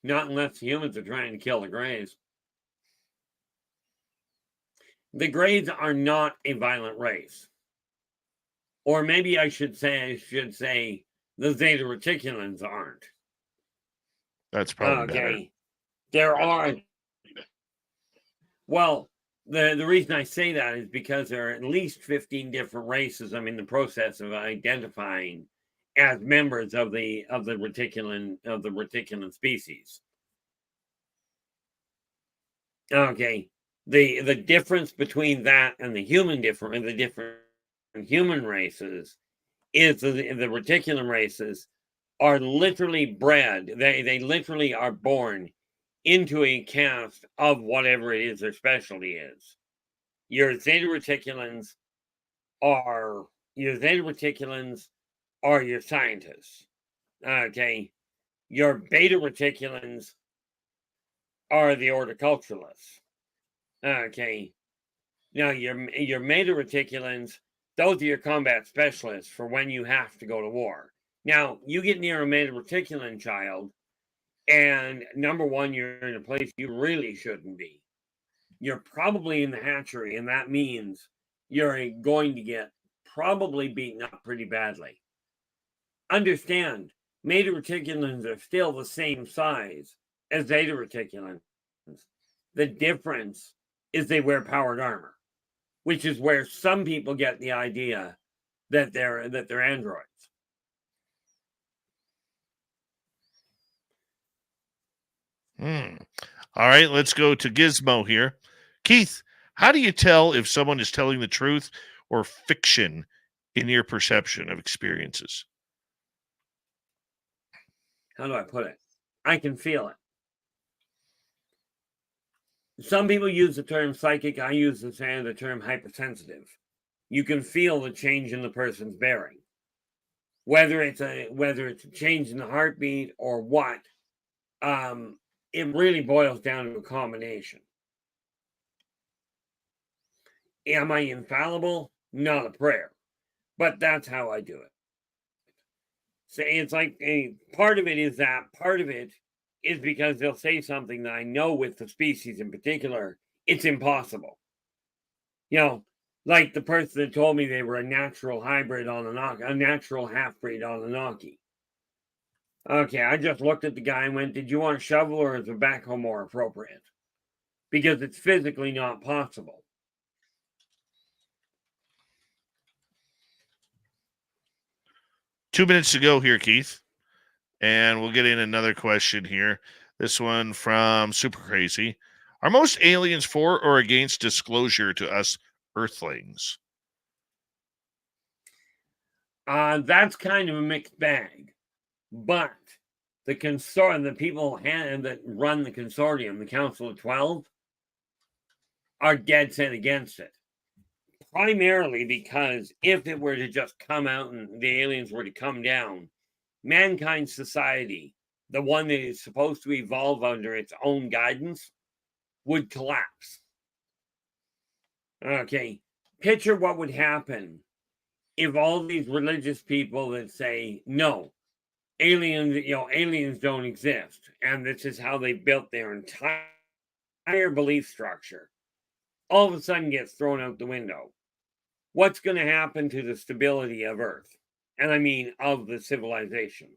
unless humans are trying to kill the Greys. The Greys are not a violent race. Or maybe I should say the Zeta Reticulans aren't. That's probably better. There are. Well, the reason I say that is because there are at least 15 different races I'm in the process of identifying as members of the reticulan species. Okay. The difference between that and the different human races is the reticulan races are literally bred. They literally are born into a caste of whatever it is their specialty is. Your Zeta Reticulans are your scientists. Okay. Your Beta Reticulans are the horticulturalists. Okay. Now your Meta Reticulans, those are your combat specialists for when you have to go to war. Now, you get near a Meta Reticulan child, and number one, you're in a place you really shouldn't be. You're probably in the hatchery, and that means you're going to get probably beaten up pretty badly. Understand, Meta Reticulans are still the same size as Zeta Reticulans. The difference is they wear powered armor, which is where some people get the idea that they're androids. All right, let's go to Gizmo here. Keith, how do you tell if someone is telling the truth or fiction in your perception of experiences? How do I put it? I can feel it. Some people use the term psychic. I use the term hypersensitive. You can feel the change in the person's bearing, whether it's a change in the heartbeat or what. It really boils down to a combination. Am I infallible? Not a prayer, but that's how I do it. So it's like part of it is that, part of it is because they'll say something that I know with the species in particular, it's impossible. You know, like the person that told me they were a natural hybrid on a natural half-breed on Anunnaki. Okay, I just looked at the guy and went, did you want a shovel or is a backhoe more appropriate? Because it's physically not possible. Two minutes to go here, Keith. And we'll get in another question here. This one from Super Crazy. Are most aliens for or against disclosure to us Earthlings? That's kind of a mixed bag. But the people that run the consortium, the Council of 12, are dead set against it. Primarily because if it were to just come out and the aliens were to come down, mankind society, the one that is supposed to evolve under its own guidance, would collapse. Okay, picture what would happen if all these religious people that say, no, aliens don't exist, and this is how they built their entire belief structure, all of a sudden gets thrown out the window. What's going to happen to the stability of Earth? And I mean of the civilization.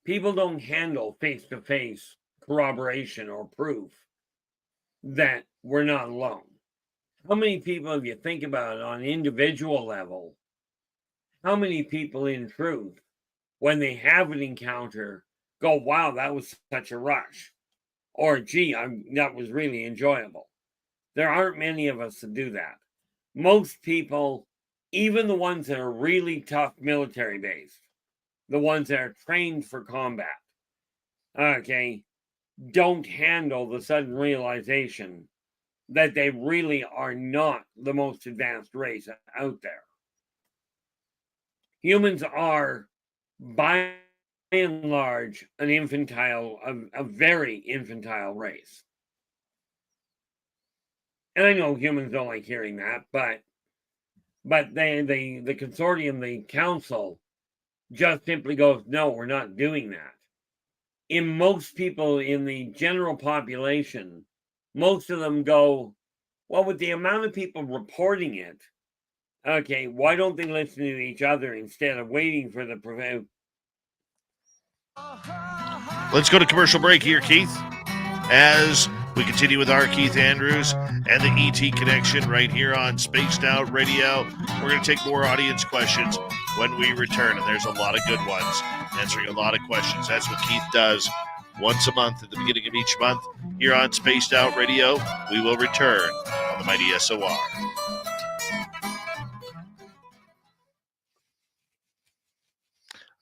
People don't handle face-to-face corroboration or proof that we're not alone. How many people, if you think about it on an individual level, how many people in truth, when they have an encounter, go, wow, that was such a rush. Or, gee, that was really enjoyable. There aren't many of us that do that. Most people, even the ones that are really tough military-based, the ones that are trained for combat, okay, don't handle the sudden realization that they really are not the most advanced race out there. Humans are, by and large, a very infantile race. And I know humans don't like hearing that, but the consortium, the council, just simply goes, no, we're not doing that. In most people in the general population, most of them go, well, with the amount of people reporting it, okay, why don't they listen to each other instead of waiting for the prevent? Let's go to commercial break here, Keith, as we continue with R Keith Andrews and the ET Connection right here on Spaced Out Radio. We're going to take more audience questions when we return, and there's a lot of good ones, answering a lot of questions. That's what Keith does once a month at the beginning of each month here on Spaced Out Radio. We will return on the mighty SOR.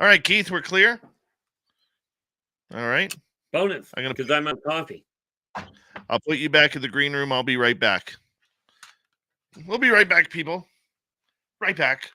All right, Keith, we're clear. All right. Bonus, I'm gonna because I'm on coffee. I'll put you back in the green room. I'll be right back. We'll be right back, people. Right back.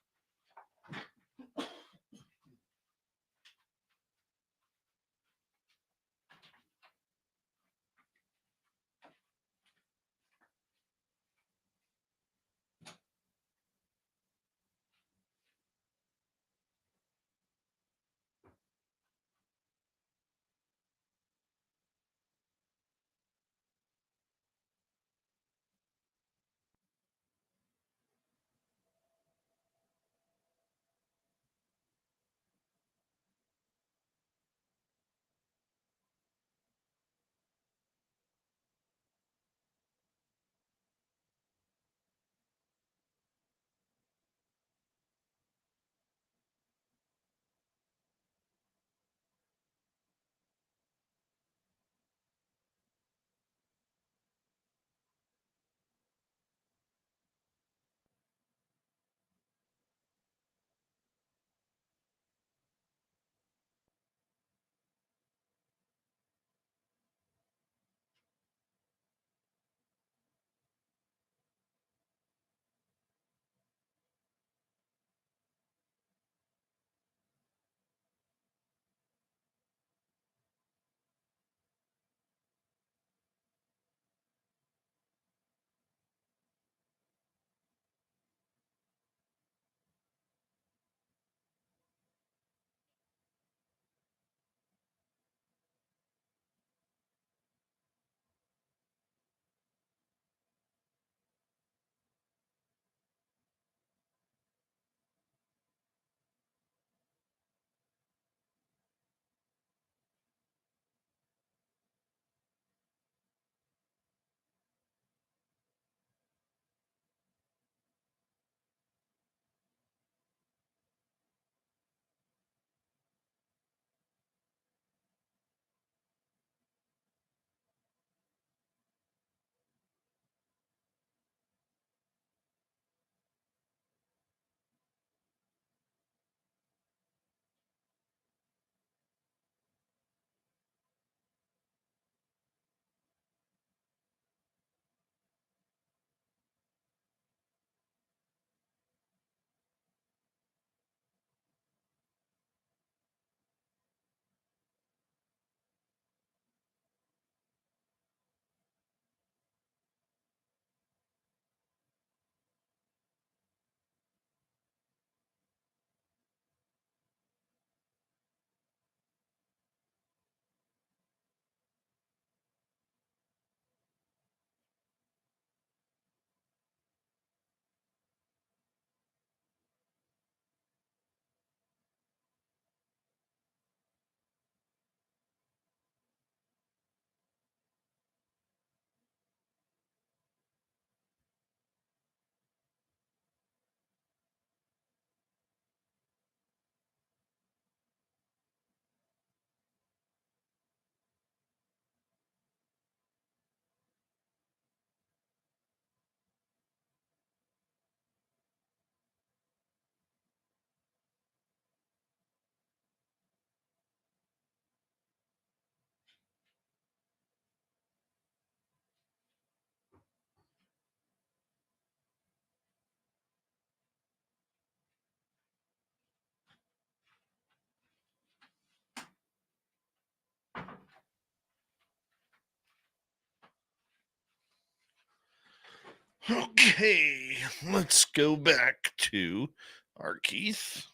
Okay, let's go back to R Keith.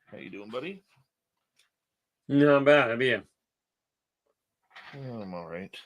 How you doing, buddy? Not bad. How about you? I'm all right.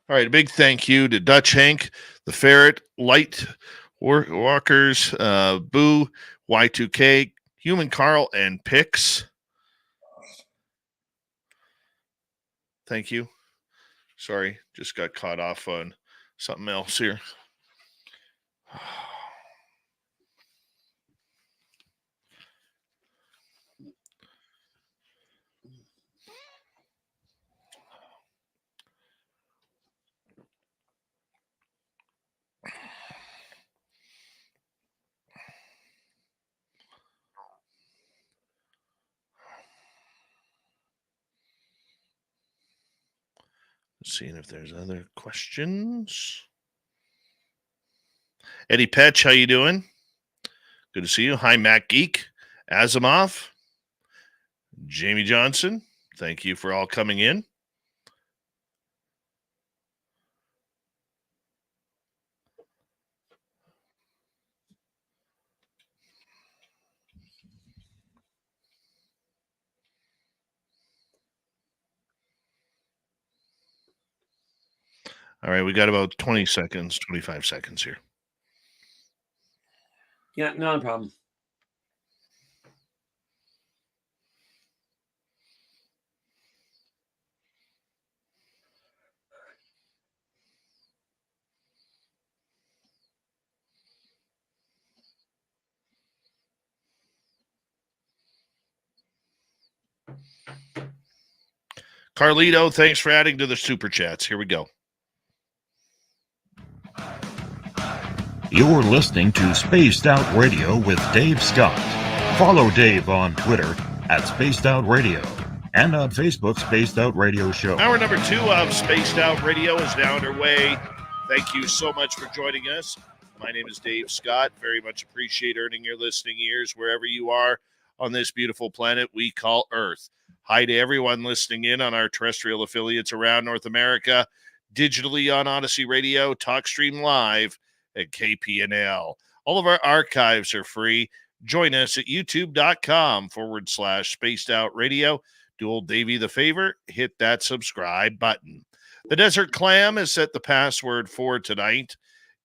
All right, a big thank you to Dutch Hank, the Ferret, Light Walkers, Boo, Y2K, Human Carl, and Pix. Thank you. Sorry, just got caught off on something else here. Seeing if there's other questions. Eddie Petch, how you doing? Good to see you. Hi, Matt Geek, Asimov, Jamie Johnson. Thank you for all coming in. All right, we got about 20 seconds, 25 seconds here. Yeah, no problem. Carlito, thanks for adding to the super chats. Here we go. You're listening to Spaced Out Radio with Dave Scott. Follow Dave on Twitter at Spaced Out Radio and on Facebook, Spaced Out Radio Show. Hour number 2 of Spaced Out Radio is now underway. Thank you so much for joining us. My name is Dave Scott. Very much appreciate earning your listening ears wherever you are on this beautiful planet we call Earth. Hi to everyone listening in on our terrestrial affiliates around North America, digitally on Odyssey Radio, TalkStream Live at KPNL. All of our archives are free. Join us at youtube.com/Spaced Out Radio. Do old Davey the favor, hit that subscribe button. The Desert Clam has set the password for tonight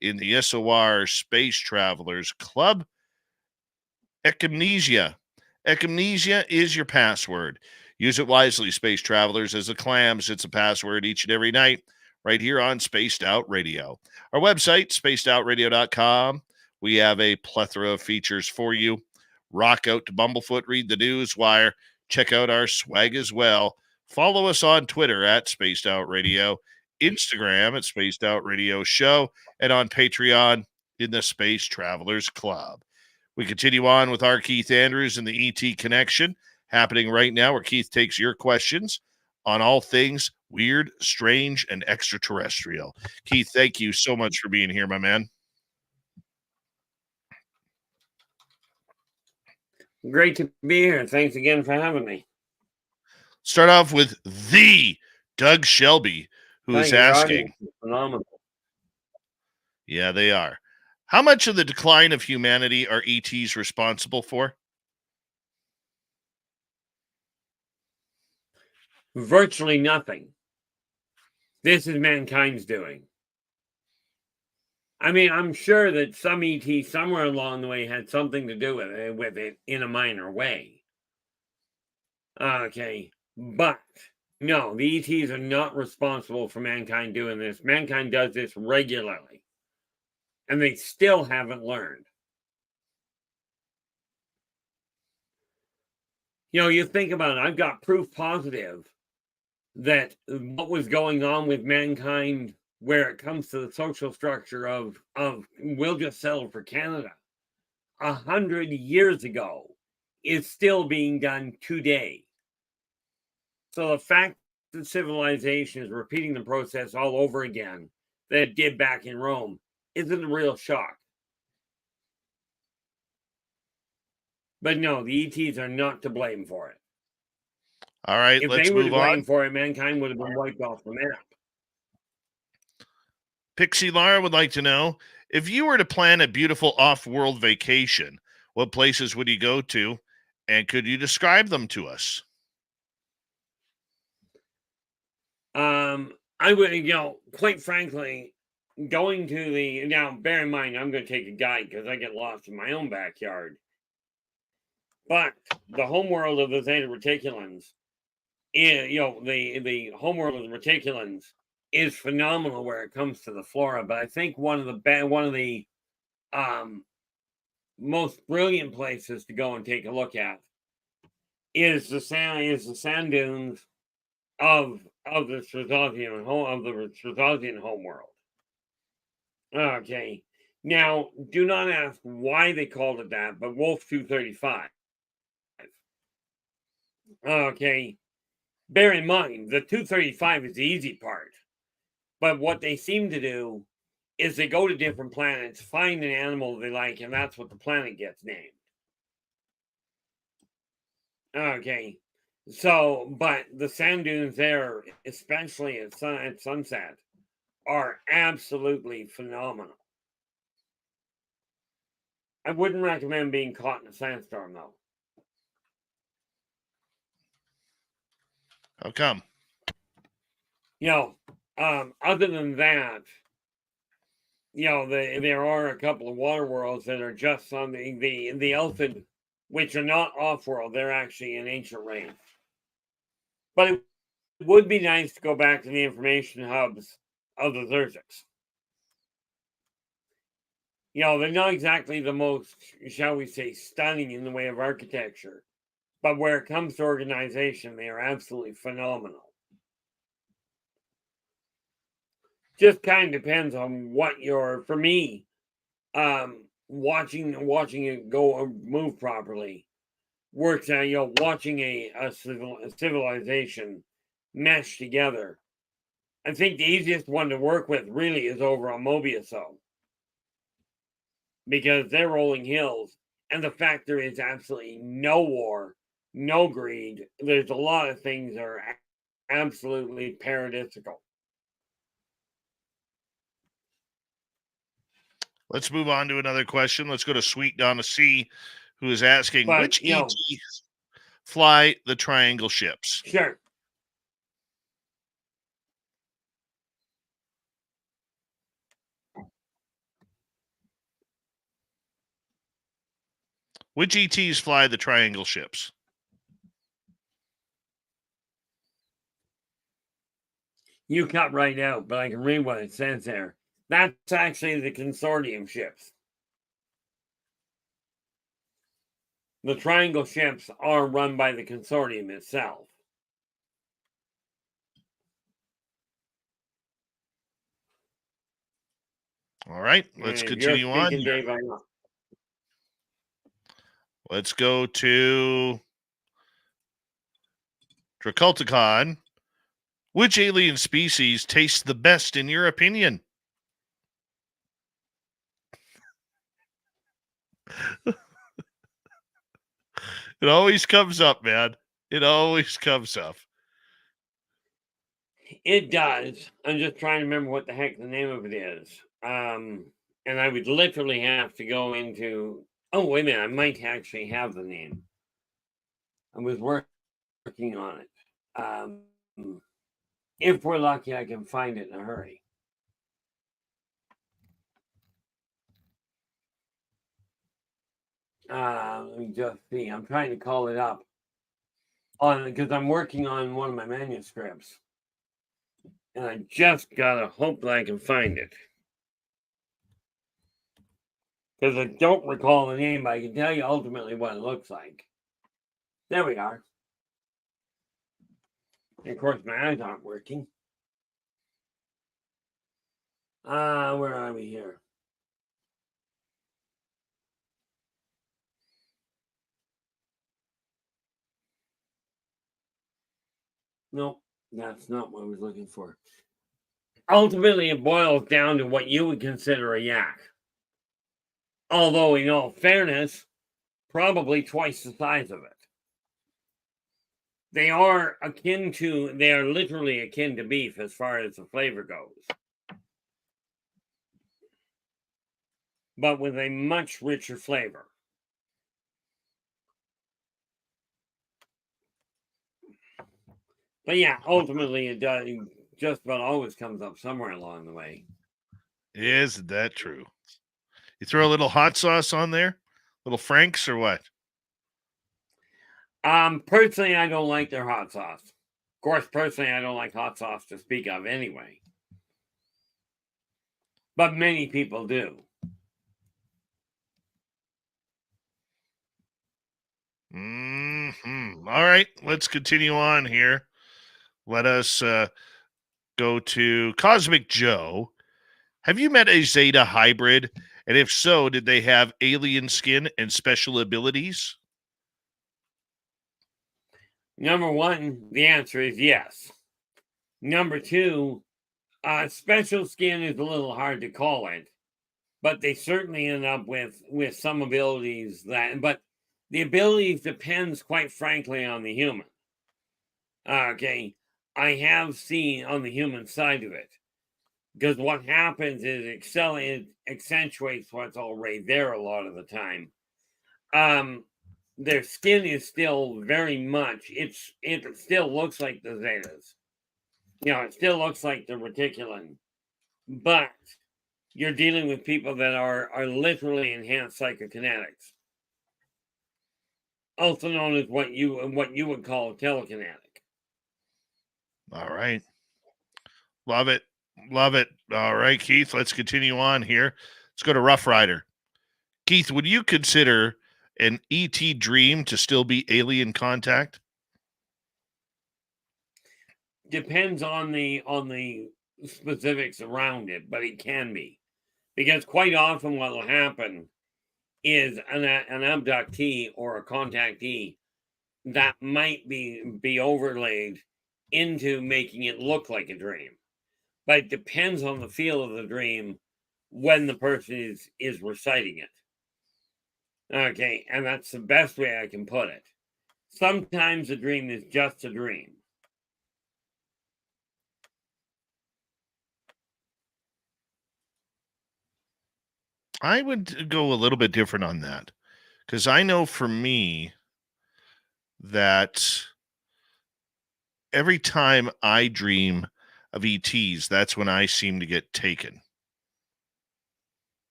in the SOR Space Travelers Club. Echinacea. Echinacea is your password. Use it wisely, Space Travelers, as the Clam sets a password each and every night right here on Spaced Out Radio. Our website, spacedoutradio.com. We have a plethora of features for you. Rock out to Bumblefoot, read the news wire, check out our swag as well. Follow us on Twitter at Spaced Out Radio, Instagram at Spaced Out Radio Show, and on Patreon in the Space Travelers Club. We continue on with R Keith Andrews and the ET Connection, happening right now, where Keith takes your questions on all things weird, strange, and extraterrestrial. Keith, thank you so much for being here, my man. Great to be here. Thanks again for having me. Start off with the Doug Shelby, who is asking. Phenomenal. Yeah, they are. How much of the decline of humanity are ETs responsible for? Virtually nothing. This is mankind's doing. I mean, I'm sure that some ET somewhere along the way had something to do with it in a minor way. Okay, but no, the ETs are not responsible for mankind doing this. Mankind does this regularly, and they still haven't learned. You know, you think about it, I've got proof positive that what was going on with mankind where it comes to the social structure of we'll just settle for Canada 100 years ago is still being done today. So the fact that civilization is repeating the process all over again that it did back in Rome isn't a real shock. But no, the ETs are not to blame for it. All right, if let's they were move to blame on. for it, mankind would have been wiped off the map. Pixie Lara would like to know, if you were to plan a beautiful off-world vacation, what places would you go to, and could you describe them to us? I would, quite frankly, going to now, bear in mind, I'm going to take a guide because I get lost in my own backyard. But the homeworld of the Theta Reticulans, the homeworld of the Reticulans is phenomenal where it comes to the flora. But I think one of the most brilliant places to go and take a look at is the sand dunes of the Strazosian homeworld. Okay. Now, do not ask why they called it that, but Wolf 235. Okay. Bear in mind, the 235 is the easy part. But what they seem to do is they go to different planets, find an animal they like, and that's what the planet gets named. Okay. So, but the sand dunes there, especially at sunset, are absolutely phenomenal. I wouldn't recommend being caught in a sandstorm, though. How come? Other than that, there are a couple of water worlds that are just on the Elfid, which are not off-world. They're actually in ancient rain. But it would be nice to go back to the information hubs of the Thursics. They're not exactly the most, shall we say, stunning in the way of architecture. But where it comes to organization, they are absolutely phenomenal. Just kind of depends on what for me, watching it go or move properly works out, watching a civilization mesh together. I think the easiest one to work with really is over on Mobiuso, because they're rolling hills, and the fact there is absolutely no war, no greed. There's a lot of things that are absolutely paradisical. Let's move on to another question. Let's go to Sweet Donna C, who is asking, which ETs fly the triangle ships? Sure. Which ETs fly the triangle ships? You cut right out, but I can read what it says there. That's actually the consortium ships. The triangle ships are run by the consortium itself. All right, let's continue on. Dave, let's go to Draculticon. Which alien species tastes the best in your opinion? It always comes up, man. It always comes up. It does. I'm just trying to remember what the heck the name of it is. And I would literally have to go into... Oh, wait a minute. I might actually have the name. I was working on it. If we're lucky, I can find it in a hurry. Let me just see. I'm trying to call it up because I'm working on one of my manuscripts. And I just gotta hope that I can find it. Because I don't recall the name, but I can tell you ultimately what it looks like. There we are. And of course, my eyes aren't working. Where are we here? Nope, that's not what I was looking for. Ultimately, it boils down to what you would consider a yak. Although, in all fairness, probably twice the size of it. They are literally akin to beef as far as the flavor goes. But with a much richer flavor. But yeah, ultimately it does just about always comes up somewhere along the way. Isn't that true? You throw a little hot sauce on there? Little Frank's or what? Personally, I don't like their hot sauce. Of course, personally, I don't like hot sauce to speak of anyway. but many people do. All right, let's continue on here. Let us go to Cosmic Joe. Have you met a Zeta hybrid? And if so, did they have alien skin and special abilities? Number one, the answer is yes. Number two, special skin is a little hard to call it, but they certainly end up with some abilities but the abilities depends, quite frankly, on the human. Okay, I have seen on the human side of it, because what happens is it accentuates what's already there a lot of the time. Their skin is still very much, it still looks like the Zetas. It still looks like the reticulum, but you're dealing with people that are literally enhanced psychokinetics, also known as what you would call telekinetic. All right. Love it. Love it. All right, Keith, let's continue on here. Let's go to Rough Rider. Keith, would you consider an ET dream to still be alien contact? Depends on the specifics around it, but it can be. Because quite often what will happen is an abductee or a contactee that might be overlaid into making it look like a dream. But it depends on the feel of the dream when the person is reciting it. Okay, and that's the best way I can put it. Sometimes a dream is just a dream. I would go a little bit different on that, because I know for me that every time I dream of ETs, that's when I seem to get taken.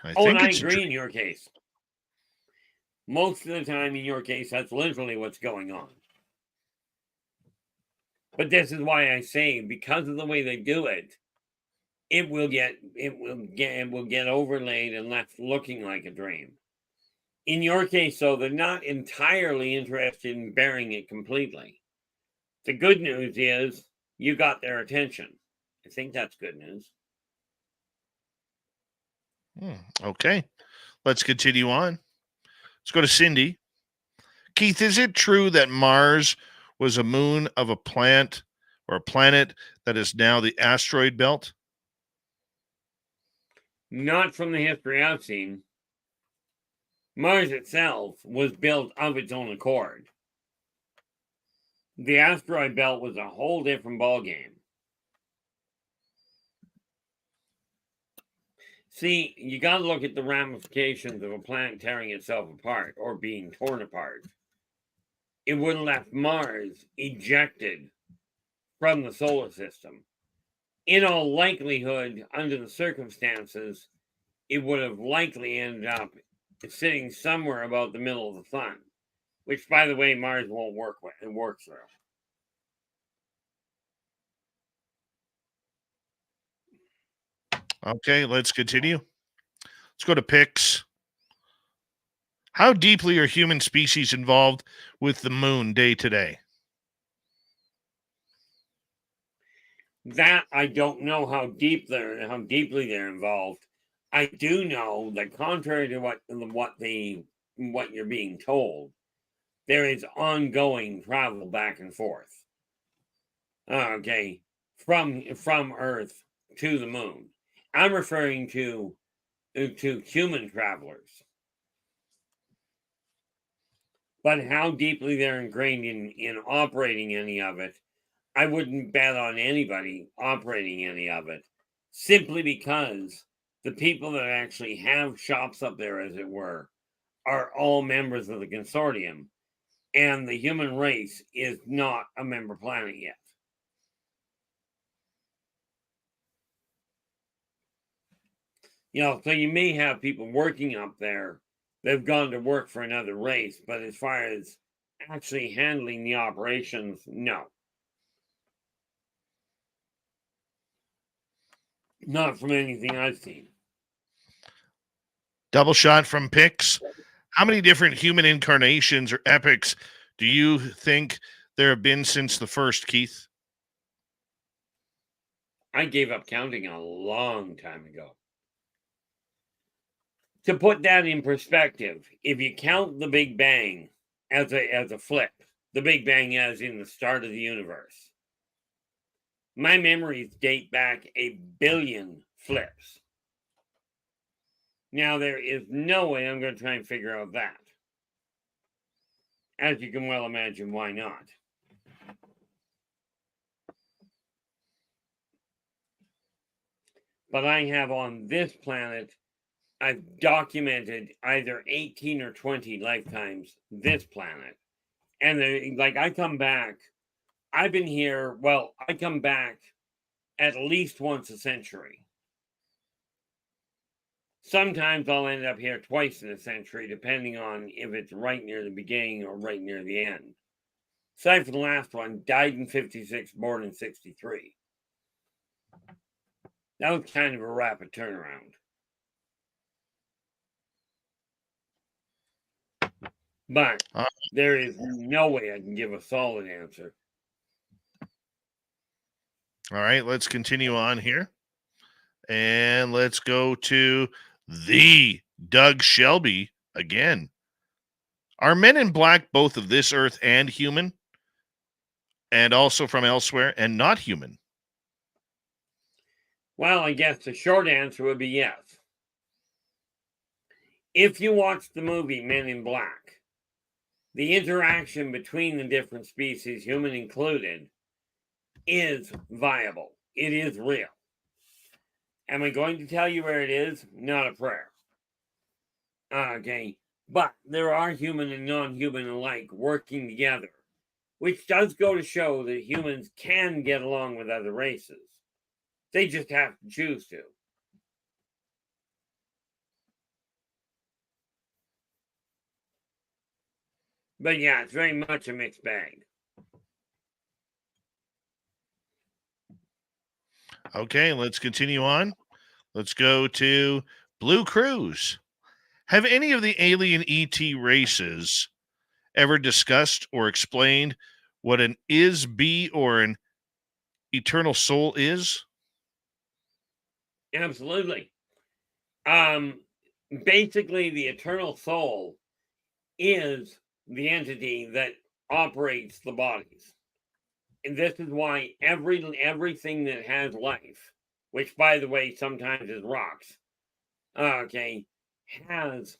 I agree in your case. Most of the time in your case, that's literally what's going on. But this is why I say, because of the way they do it, it will get overlaid and left looking like a dream. In your case, though, they're not entirely interested in burying it completely. The good news is you got their attention. I think that's good news. Okay, let's continue on. Let's go to Cindy. Keith, is it true that Mars was a moon of a planet that is now the asteroid belt? Not from the history I've seen. Mars itself was built of its own accord. The asteroid belt was a whole different ballgame. See, you got to look at the ramifications of a planet tearing itself apart or being torn apart. It would have left Mars ejected from the solar system. In all likelihood, under the circumstances, it would have likely ended up sitting somewhere about the middle of the sun, which, by the way, Mars won't work with and work through. Okay, let's continue. Let's go to Pix. How deeply are human species involved with the moon day to day? That I don't know how deeply they're involved. I do know that contrary to what you're being told, there is ongoing travel back and forth. Okay, from Earth to the moon. I'm referring to human travelers. But how deeply they're ingrained in operating any of it, I wouldn't bet on anybody operating any of it, simply because the people that actually have shops up there, as it were, are all members of the consortium, and the human race is not a member planet yet. So you may have people working up there. They've gone to work for another race, but as far as actually handling the operations, no. Not from anything I've seen. Double shot from Pix. How many different human incarnations or epics do you think there have been since the first, Keith? I gave up counting a long time ago. To put that in perspective, if you count the Big Bang as a flip, the Big Bang as in the start of the universe, my memories date back 1 billion flips. Now, there is no way I'm going to try and figure out that. As you can well imagine, why not? But I have on this planet, I've documented either 18 or 20 lifetimes this planet. And like I come back, I've been here, well, I come back at least once a century. Sometimes I'll end up here twice in a century, depending on if it's right near the beginning or right near the end. Aside from the last one, died in 56, born in 63. That was kind of a rapid turnaround. But there is no way I can give a solid answer. All right, let's continue on here. And let's go to the Doug Shelby again. Are men in black both of this earth and human? And also from elsewhere and not human? Well, I guess the short answer would be yes. If you watch the movie Men in Black, the interaction between the different species, human included, is viable. It is real. Am I going to tell you where it is? Not a prayer. Okay. But there are human and non-human alike working together, which does go to show that humans can get along with other races. They just have to choose to. But yeah, it's very much a mixed bag. Okay, let's continue on. Let's go to Blue Cruise. Have any of the alien ET races ever discussed or explained what an is-be or an eternal soul is? Absolutely. Basically, the eternal soul is the entity that operates the bodies. And this is why everything that has life, which by the way sometimes is rocks, okay, has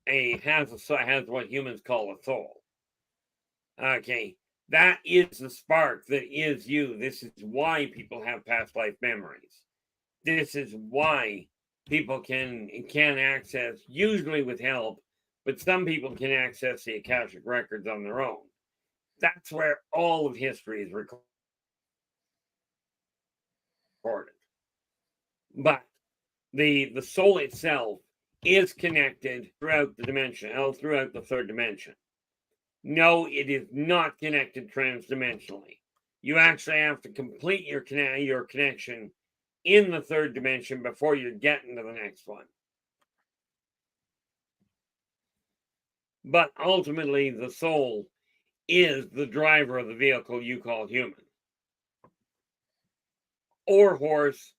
what humans call a soul. Okay, that is the spark that is you. This is why people have past life memories. This is why people can access, usually with help, but some people can access the Akashic records on their own. That's where all of history is recorded. But the soul itself is connected throughout the dimension, throughout the third dimension. No, it is not connected transdimensionally. You actually have to complete your connection in the third dimension before you're getting to the next one. But ultimately, the soul is the driver of the vehicle you call human, or horse,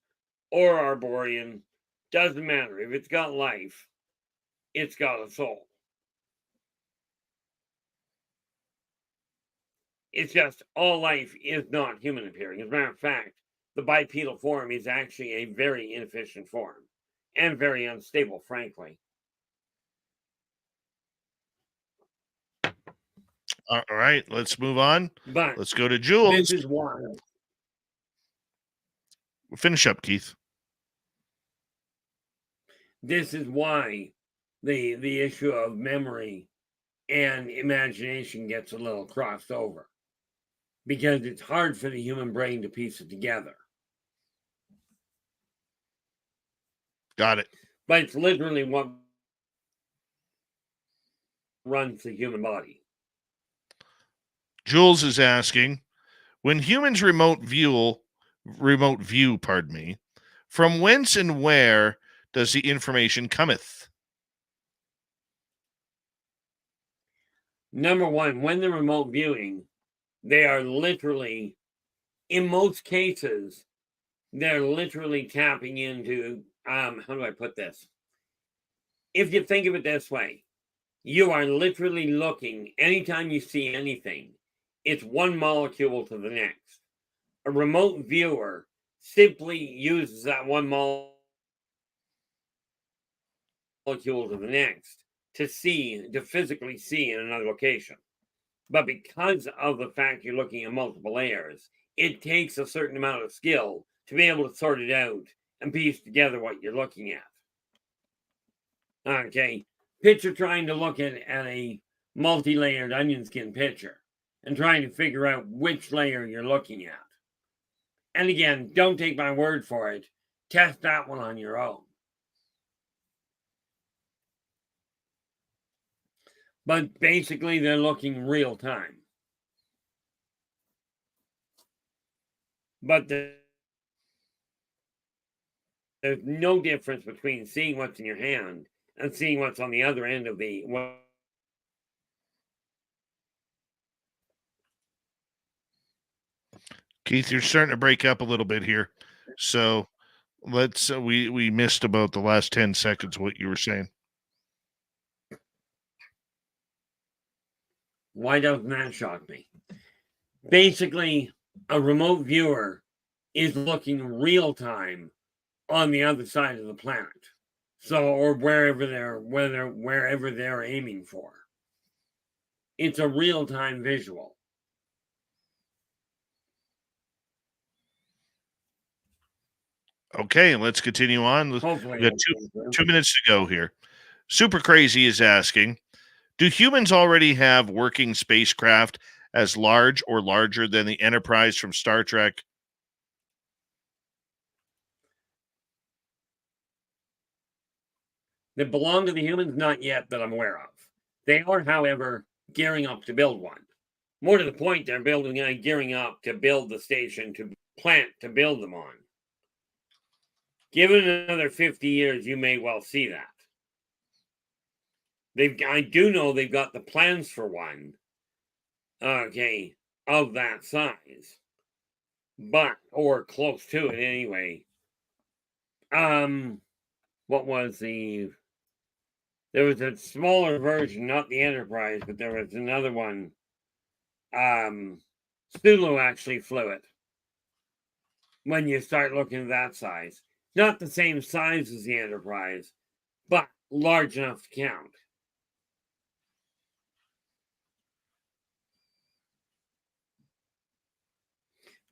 or arborean. Doesn't matter. If it's got life, it's got a soul. It's just all life is not human appearing. As a matter of fact, the bipedal form is actually a very inefficient form and very unstable, frankly. All right, let's move on. But let's go to Jules. This is why. Finish up, Keith. This is why the issue of memory and imagination gets a little crossed over, because it's hard for the human brain to piece it together. Got it. But it's literally what runs the human body. Jules is asking, when humans remote view, From whence and where does the information cometh? Number one, when they're remote viewing, they are literally, in most cases, they're literally tapping into, how do I put this? If you think of it this way, you are literally looking, anytime you see anything, it's one molecule to the next. A remote viewer simply uses that one molecule to the next to physically see in another location. But because of the fact you're looking at multiple layers, it takes a certain amount of skill to be able to sort it out and piece together what you're looking at. Okay, picture trying to look at a multi-layered onion skin picture and trying to figure out which layer you're looking at. And again, don't take my word for it. Test that one on your own. But basically, they're looking real time. But there's no difference between seeing what's in your hand and seeing what's on the other end of the... Keith, you're starting to break up a little bit here. So let's, we missed about the last 10 seconds what you were saying. Why doesn't that shock me? Basically, a remote viewer is looking real time on the other side of the planet. So, or wherever they're aiming for. It's a real time visual. Okay, let's continue on. Hopefully, we got 2 minutes to go here. Super Crazy is asking, do humans already have working spacecraft as large or larger than the Enterprise from Star Trek? That belong to the humans? Not yet that I'm aware of. They are, however, gearing up to build one. More to the point, they're gearing up to build the station to plant to build them on. Given another 50 years, you may well see that. I do know they've got the plans for one, okay, of that size, but, or close to it anyway. What was there was a smaller version, not the Enterprise, but there was another one. Sulu actually flew it. When you start looking at that size. Not the same size as the Enterprise, but large enough to count.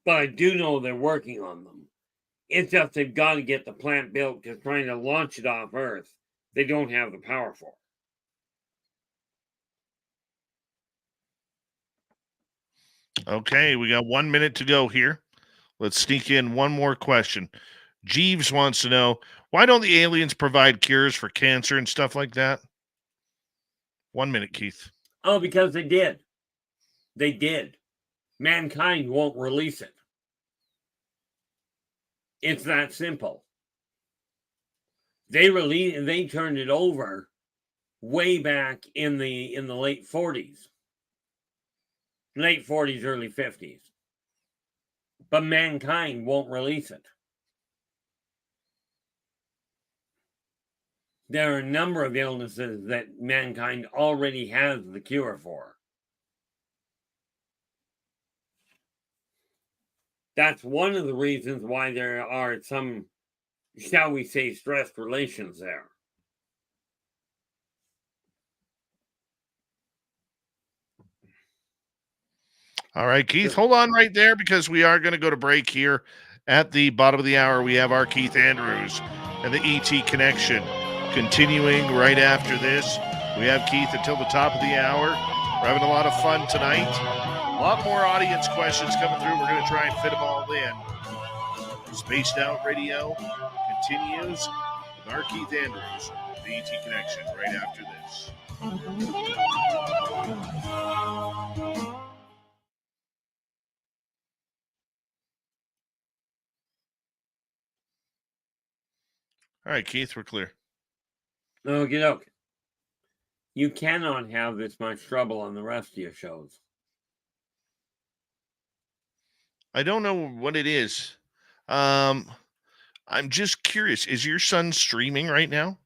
But I do know they're working on them. It's just they've got to get the plant built because trying to launch it off Earth, they don't have the power for. Okay, we got 1 minute to go here. Let's sneak in one more question. Jeeves wants to know, why don't the aliens provide cures for cancer and stuff like that? 1 minute, Keith. Oh, because they did. They did. Mankind won't release it. It's that simple. They turned it over way back in the late 40s. Late 40s, early 50s. But mankind won't release it. There are a number of illnesses that mankind already has the cure for. That's one of the reasons why there are some, shall we say, stressed relations there. All right, Keith, hold on right there because we are going to go to break here. At the bottom of the hour, we have R Keith Andrews and the ET Connection. Continuing right after this, we have Keith until the top of the hour. We're having a lot of fun tonight. A lot more audience questions coming through. We're going to try and fit them all in. Spaced Out Radio continues with R Keith Andrews, the ET Connection, right after this. All right, Keith, we're clear. Okie doke. You cannot have this much trouble on the rest of your shows. I don't know what it is. I'm just curious. Is your son streaming right now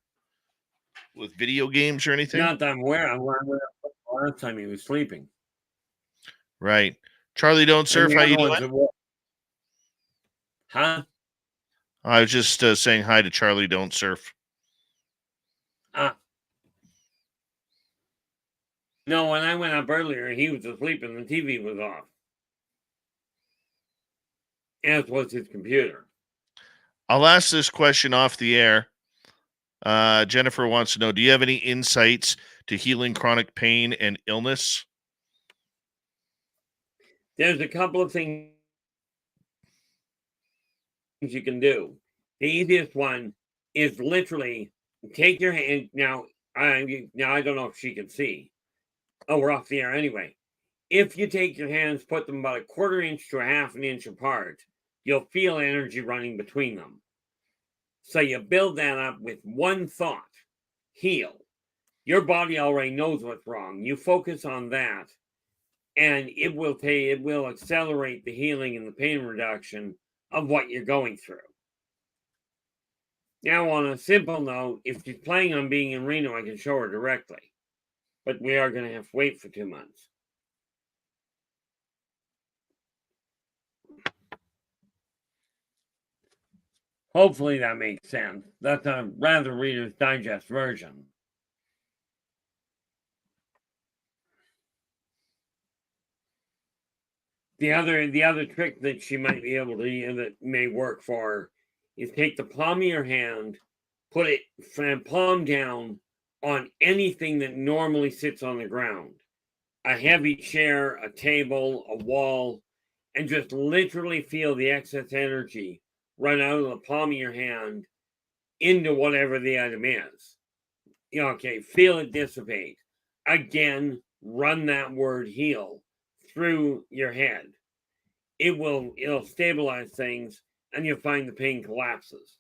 with video games or anything? Not that I'm aware. I went last time he was sleeping. Right. Charlie Don't Surf, how you doing? Huh? I was just saying hi to Charlie Don't Surf. No, when I went up earlier, he was asleep and the TV was off. As was his computer. I'll ask this question off the air. Jennifer wants to know, do you have any insights to healing chronic pain and illness? There's a couple of things you can do. The easiest one is literally take your hand. Now I don't know if she can see. Oh, we're off the air anyway. If you take your hands, put them about a 1/4 inch to a 1/2 inch apart, you'll feel energy running between them. So you build that up with one thought: heal. Your body already knows what's wrong. You focus on that, and it will accelerate the healing and the pain reduction of what you're going through. Now, on a simple note, if she's planning on being in Reno, I can show her directly. But we are going to have to wait for 2 months. Hopefully that makes sense. That's a rather Reader's Digest version. The other trick that she might be able to, that may work for her, is take the palm of your hand, put it palm down on anything that normally sits on the ground. A heavy chair, a table, a wall, and just literally feel the excess energy run out of the palm of your hand into whatever the item is. Okay, feel it dissipate. Again, run that word heal through your head. It'll stabilize things, and you'll find the pain collapses.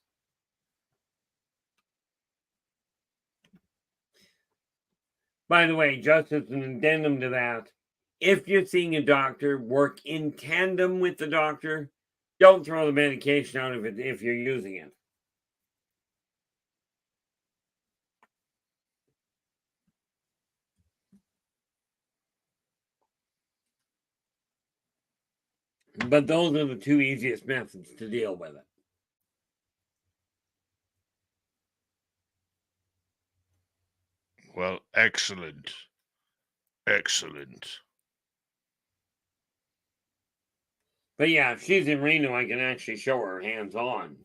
By the way, just as an addendum to that, if you're seeing a doctor, work in tandem with the doctor. Don't throw the medication out of it if you're using it. But those are the 2 easiest methods to deal with it. Well, excellent. Excellent. But yeah, if she's in Reno, I can actually show her hands-on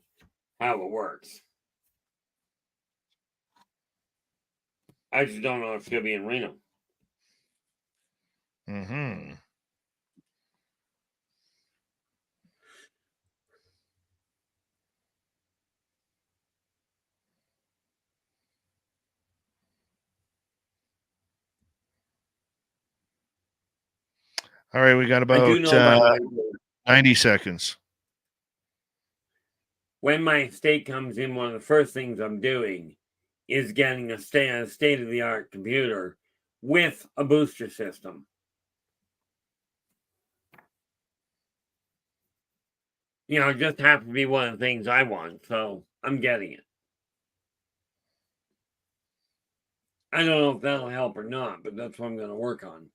how it works. I just don't know if she'll be in Reno. Mm-hmm. All right, we got about 90 seconds. When my estate comes in, one of the first things I'm doing is getting a state-of-the-art computer with a booster system. It just happens to be one of the things I want, so I'm getting it. I don't know if that'll help or not, but that's what I'm going to work on.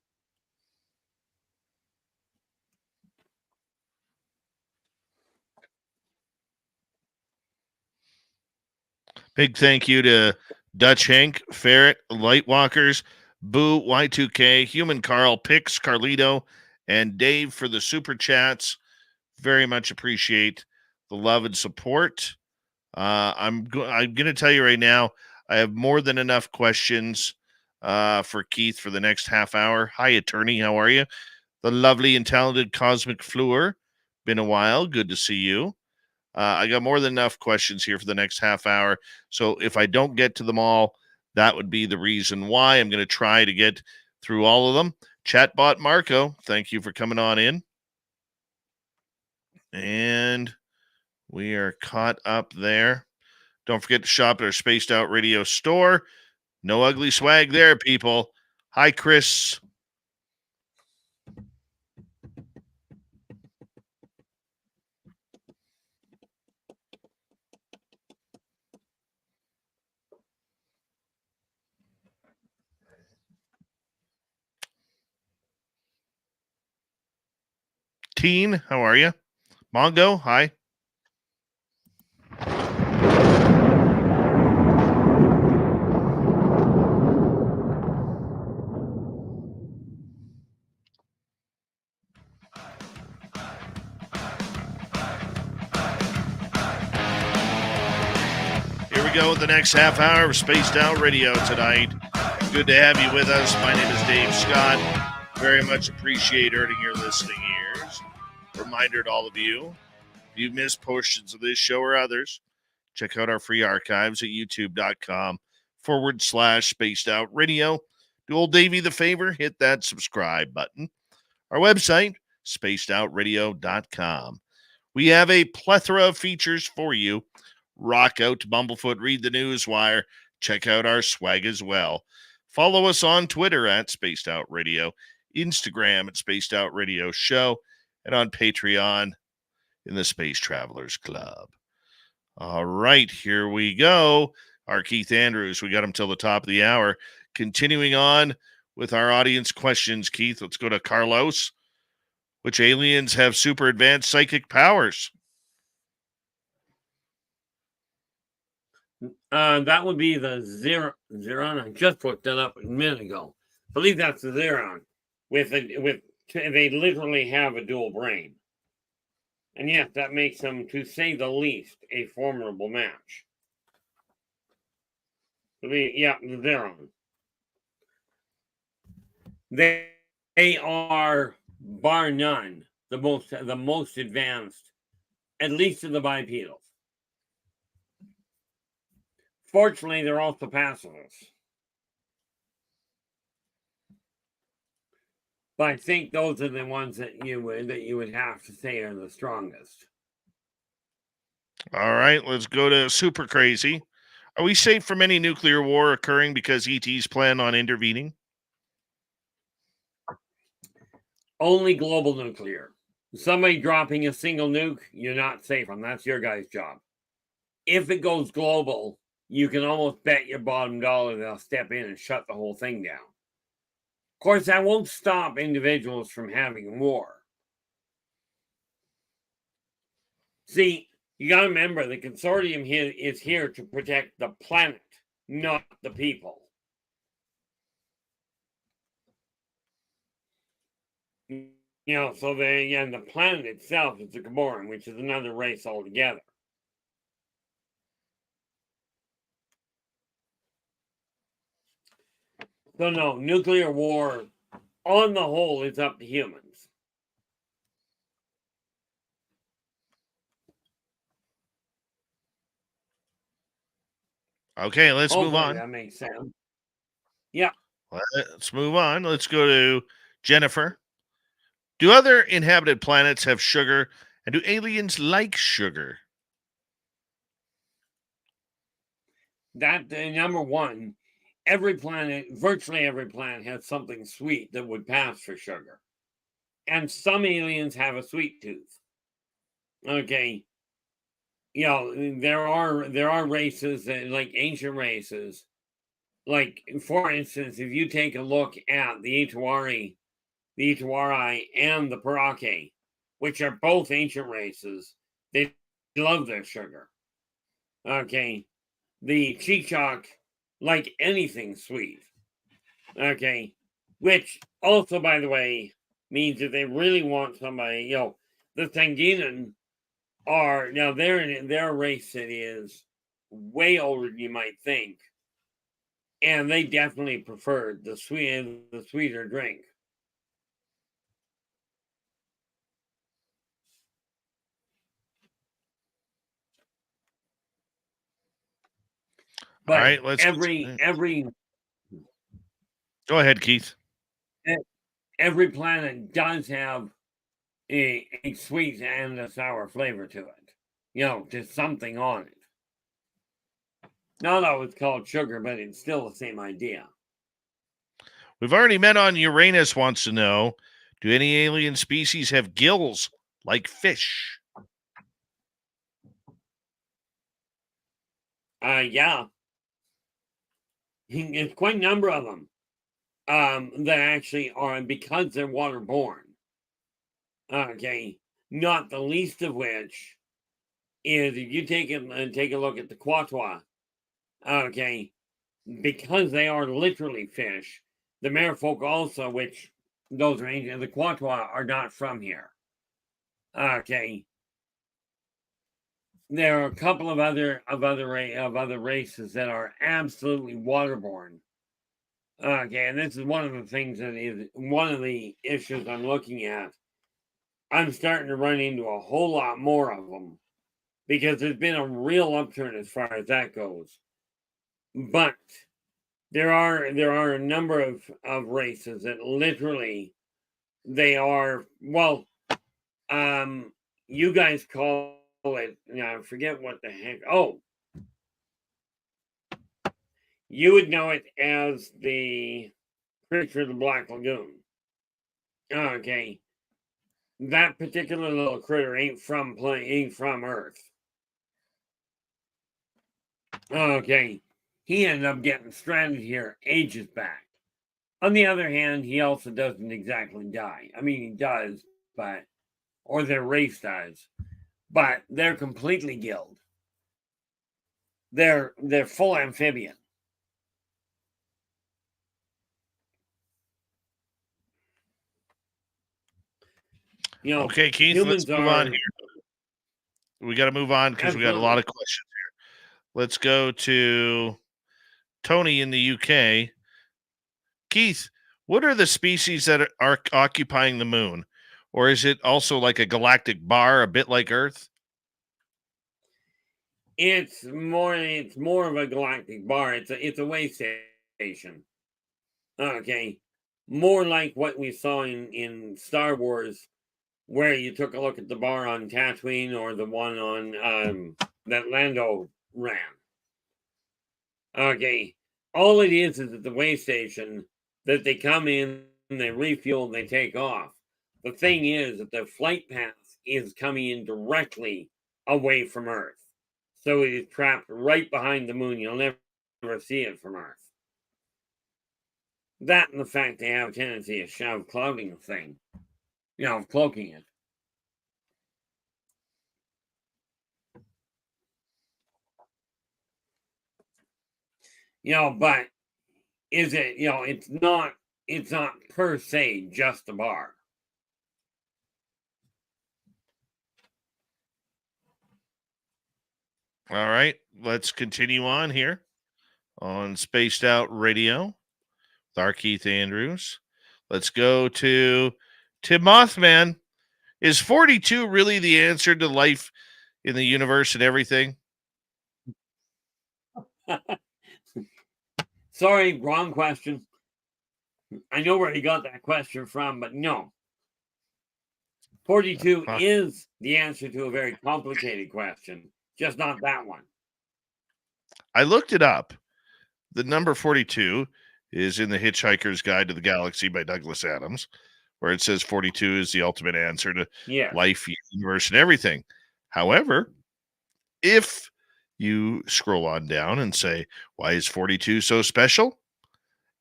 Big thank you to Dutch Hank, Ferret, Lightwalkers, Boo, Y2K, Human Carl, Pix, Carlito, and Dave for the super chats. Very much appreciate the love and support. I'm going to tell you right now, I have more than enough questions for Keith for the next half hour. Hi, attorney. How are you? The lovely and talented Cosmic Fleur. Been a while. Good to see you. I got more than enough questions here for the next half hour. So if I don't get to them all, that would be the reason why. I'm going to try to get through all of them. Chatbot Marco, thank you for coming on in. And we are caught up there. Don't forget to shop at our Spaced Out Radio store. No ugly swag there, people. Hi, Chris. Teen, how are you? Mongo, hi. Here we go with the next half hour of Spaced Out Radio tonight. Good to have you with us. My name is Dave Scott. Very much appreciate earning your listening ears. Reminder to all of you, if you missed portions of this show or others, check out our free archives at youtube.com/Spaced Out Radio. Do old Davey the favor, hit that subscribe button. Our website, spacedoutradio.com. We have a plethora of features for you. Rock out to Bumblefoot, read the Newswire, check out our swag as well. Follow us on Twitter at Spaced Out Radio, Instagram at Spaced Out Radio Show, and on Patreon in the Space Travelers Club. All right, here we go. R Keith Andrews, we got him till the top of the hour. Continuing on with our audience questions, Keith, let's go to Carlos. Which aliens have super advanced psychic powers? That would be the Zeron. I just looked that up a minute ago. I believe that's the Zeron. They literally have a dual brain. And yes, that makes them, to say the least, a formidable match. The Zeron. They are, bar none, the most advanced, at least in the bipedals. Fortunately, they're also pacifists. But I think those are the ones that you would have to say are the strongest. All right, let's go to Super Crazy. Are we safe from any nuclear war occurring because ETs plan on intervening? Only global nuclear. Somebody dropping a single nuke, you're not safe on. That's your guy's job. If it goes global, you can almost bet your bottom dollar they'll step in and shut the whole thing down. Of course, that won't stop individuals from having war. See, you got to remember the consortium here is here to protect the planet, not the people. So the planet itself is the Gamoran, which is another race altogether. So no, nuclear war, on the whole, is up to humans. Okay, let's move on. That makes sense. Yeah. Let's move on. Let's go to Jennifer. Do other inhabited planets have sugar, and do aliens like sugar? That, number one, virtually every planet has something sweet that would pass for sugar. And some aliens have a sweet tooth. Okay. There are races that, like ancient races, like, for instance, if you take a look at the Ituari and the Parake, which are both ancient races, they love their sugar. Okay. The Chichok like anything sweet. Okay. Which also, by the way, means that they really want somebody, the Tanginan are, now they're a race that is way older than you might think. And they definitely preferred the sweeter drink. But all right, let's every go ahead, Keith. Every planet does have a sweet and a sour flavor to it. Just something on it. Not always called sugar, but it's still the same idea. We've already met on Uranus wants to know, do any alien species have gills like fish? Yeah. It's quite a number of them that actually are, because they're waterborne. Okay. Not the least of which is if you take a look at the Quatwa, okay, because they are literally fish, the merfolk also, which those are ancient, the Quatwa are not from here. Okay. There are a couple of other races that are absolutely waterborne. Okay, and this is one of the things that is one of the issues I'm looking at. I'm starting to run into a whole lot more of them because there's been a real upturn as far as that goes. But there are a number of races that literally they are, well, you guys call it, I forget what the heck. Oh, you would know it as the creature of the Black Lagoon. Okay. That particular little critter ain't from Earth. Okay. He ended up getting stranded here ages back. On the other hand, he also doesn't exactly die. I mean, he does, but, or their race does, but they're completely gilled. They're full amphibian. You know, Okay, Keith, let's move on here. We got to move on because we got a lot of questions here. Let's go to Tony in the UK. Keith, what are the species that are occupying the moon? Or is it also like a galactic bar, a bit like Earth? It's more of a galactic bar. It's a way station. Okay. More like what we saw in Star Wars, where you took a look at the bar on Tatooine or the one on that Lando ran. Okay. All it is at the way station that they come in, they refuel, and they take off. The thing is that the flight path is coming in directly away from Earth. So it is trapped right behind the moon. You'll never see it from Earth. That and the fact they have a tendency of clouding the thing. Of cloaking it. But is it, it's not per se just a bar. All right, let's continue on here on Spaced Out Radio with R Keith Andrews. Let's go to Tim Mothman. Is 42 really the answer to life in the universe and everything? Sorry, wrong question. I know where he got that question from, but no. 42 is the answer to a very complicated question, just not that one. I looked it up. The number 42 is in the Hitchhiker's Guide to the Galaxy by Douglas Adams, where it says 42 is the ultimate answer to life, universe, and everything. However, if you scroll on down and say, why is 42 so special?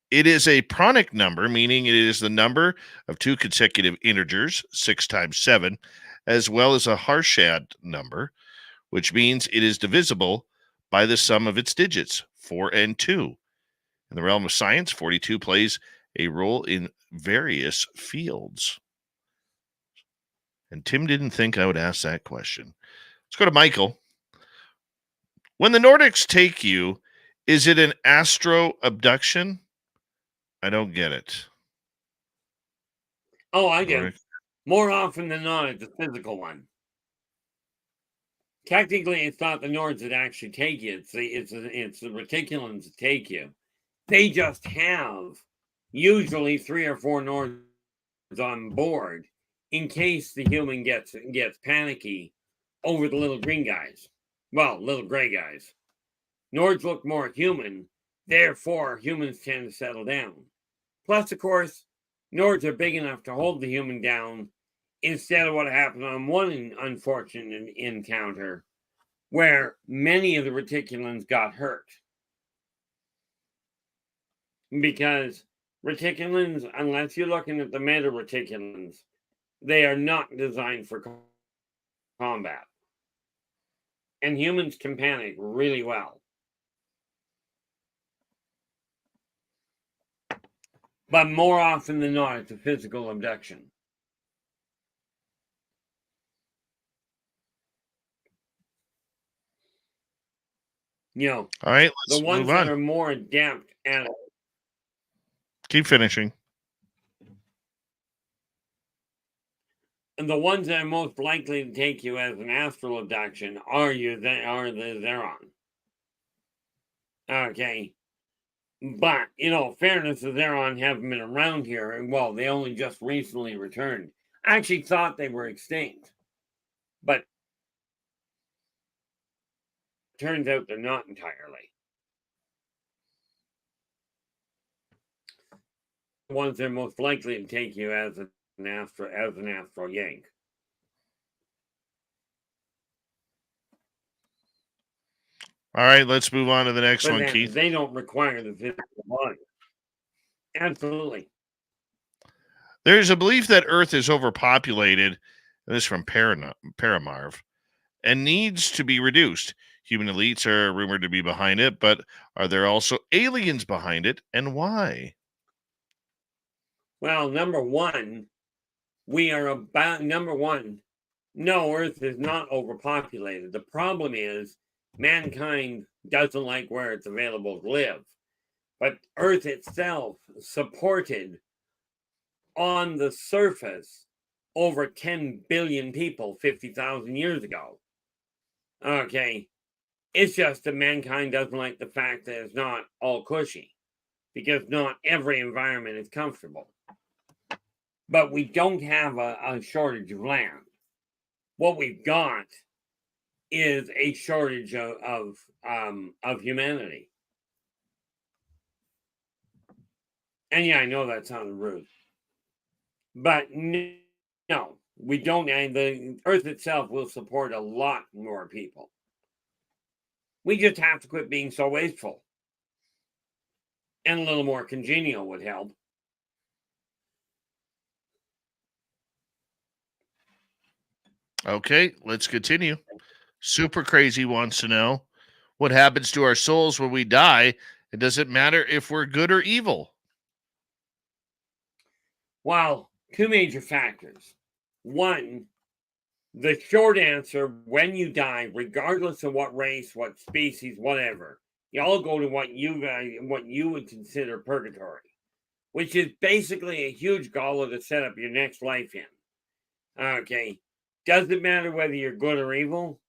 It is a pronic number, meaning it is the number of two consecutive integers, 6 times 7, as well as a Harshad number, which means it is divisible by the sum of its digits, 4 and 2. In the realm of science, 42 plays a role in various fields. And Tim didn't think I would ask that question. Let's go to Michael. When the Nordics take you, is it an astro abduction? I don't get it. Oh, I do. More often than not, it's a physical one. Technically, it's not the Nords that actually take you. It's the reticulans that take you. They just have usually 3 or 4 Nords on board in case the human gets panicky over the little green guys. Well, little gray guys. Nords look more human, therefore humans tend to settle down. Plus, of course, Nords are big enough to hold the human down instead of what happened on one unfortunate encounter where many of the reticulans got hurt. Because reticulans, unless you're looking at the meta reticulans, they are not designed for combat. And humans can panic really well. But more often than not, it's a physical abduction. You know, All right, the let's ones move that on. are more adept at it. Keep finishing. And the ones that are most likely to take you as an astral abduction are the Zeron. Okay. But, fairness, the Zeron haven't been around here. And, well, they only just recently returned. I actually thought they were extinct. But turns out they're not entirely. The ones that are most likely to take you as an astral yank. All right, let's move on to the next one, Keith. They don't require the physical body. Absolutely. There's a belief that Earth is overpopulated, and this is from Paramarv, and needs to be reduced. Human elites are rumored to be behind it, but are there also aliens behind it, and why? Well, number one, no, Earth is not overpopulated. The problem is mankind doesn't like where it's available to live. But Earth itself supported on the surface over 10 billion people 50,000 years ago. Okay. It's just that mankind doesn't like the fact that it's not all cushy, because not every environment is comfortable. But we don't have a shortage of land. What we've got is a shortage of humanity. And yeah, I know that sounded rude. But no, we don't. And the Earth itself will support a lot more people. We just have to quit being so wasteful. And a little more congenial would help. Okay, let's continue. Super Crazy wants to know what happens to our souls when we die, and does it matter if we're good or evil? Well, two major factors. One, the short answer, when you die, regardless of what race, what species, whatever, you all go to what you would consider purgatory, which is basically a huge gauntlet to set up your next life in. Okay. Does it matter whether you're good or evil?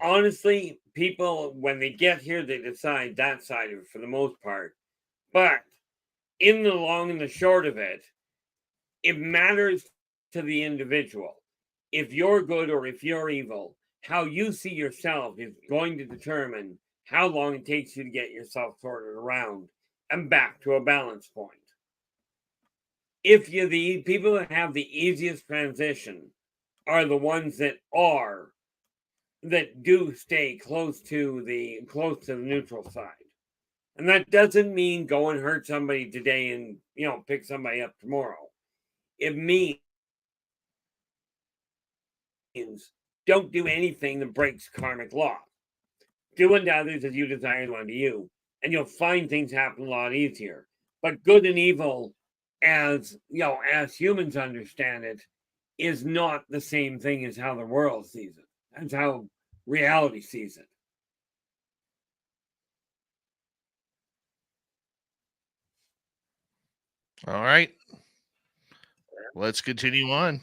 Honestly, people, when they get here, they decide that side of it for the most part. But in the long and the short of it, it matters to the individual. If you're good or if you're evil, how you see yourself is going to determine how long it takes you to get yourself sorted around and back to a balance point. If you're the people that have the easiest transition are the ones that do stay close to the neutral side. And that doesn't mean go and hurt somebody today and pick somebody up tomorrow. It means don't do anything that breaks karmic law. Do unto others as you desire unto you, and you'll find things happen a lot easier. But good and evil, as humans understand it, is not the same thing as how the world sees it. That's how reality sees it. All right. Let's continue on.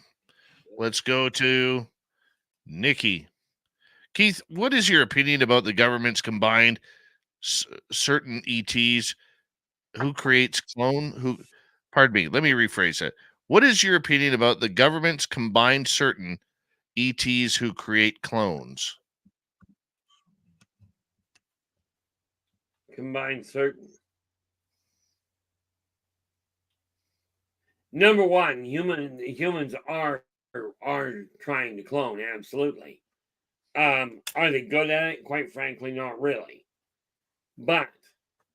Let's go to Nikki. Keith, what is your opinion about the government's combined certain ETs who creates pardon me, let me rephrase it. What is your opinion about the government's combined certain ETs who create clones? combine certain. Number one, humans are trying to clone, absolutely. Are they good at it? Quite frankly, not really. But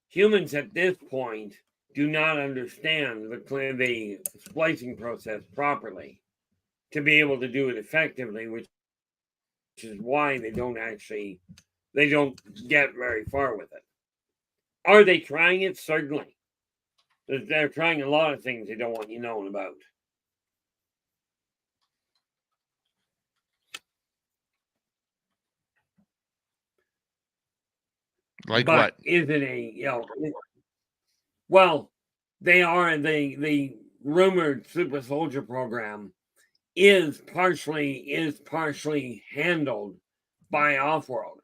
humans at this point do not understand the splicing process properly to be able to do it effectively, which is why they don't get very far with it. Are they trying it? Certainly. They're trying a lot of things they don't want you knowing about. Like but what? Is it a well, they are the rumored super soldier program is partially handled by off-worlders,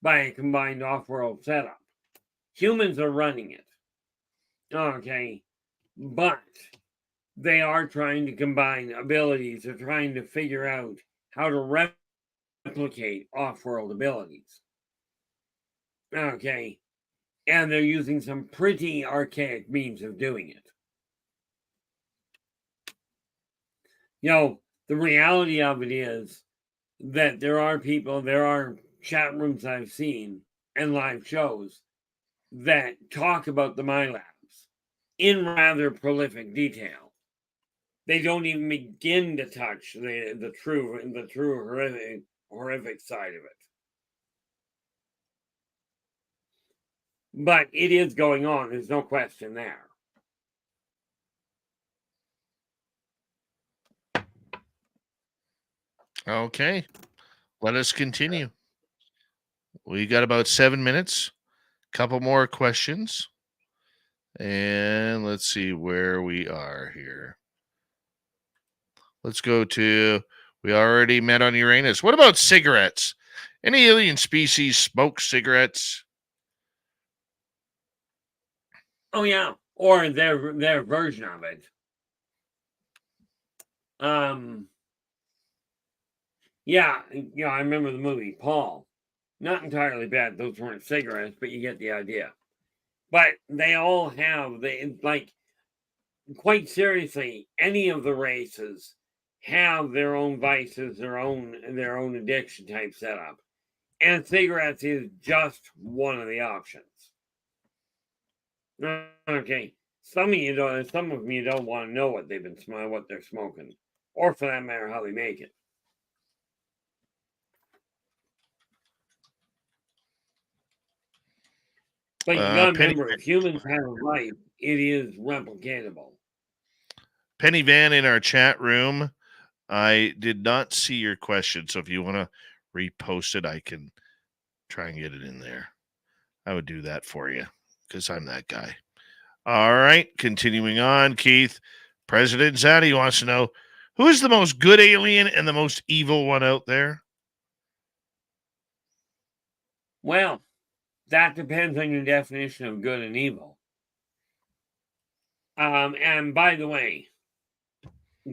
by a combined off-world setup. Humans are running it. Okay. But they are trying to combine abilities. They're trying to figure out how to replicate off-world abilities. Okay. And they're using some pretty archaic means of doing it. The reality of it is that there are chat rooms I've seen and live shows that talk about the MyLabs in rather prolific detail. They don't even begin to touch the true horrific side of it. But it is going on. There's no question there. Okay. Let us continue. We got about 7 minutes. Couple more questions. And let's see where we are here. Let's go to, we already met on Uranus. What about cigarettes? Any alien species smoke cigarettes? Oh yeah, or their version of it. Yeah, I remember the movie Paul. Not entirely bad. Those weren't cigarettes, but you get the idea. But they all have quite seriously, any of the races have their own vices, their own addiction type setup, and cigarettes is just one of the options. Okay, some of you don't want to know what they're smoking, or for that matter, how they make it. But you gotta remember, if humans have a life, it is replicatable. Penny Van in our chat room. I did not see your question, so if you want to repost it, I can try and get it in there. I would do that for you because I'm that guy. All right, continuing on, Keith. President Zaddy wants to know, who is the most good alien and the most evil one out there? Well, that depends on your definition of good and evil. And by the way,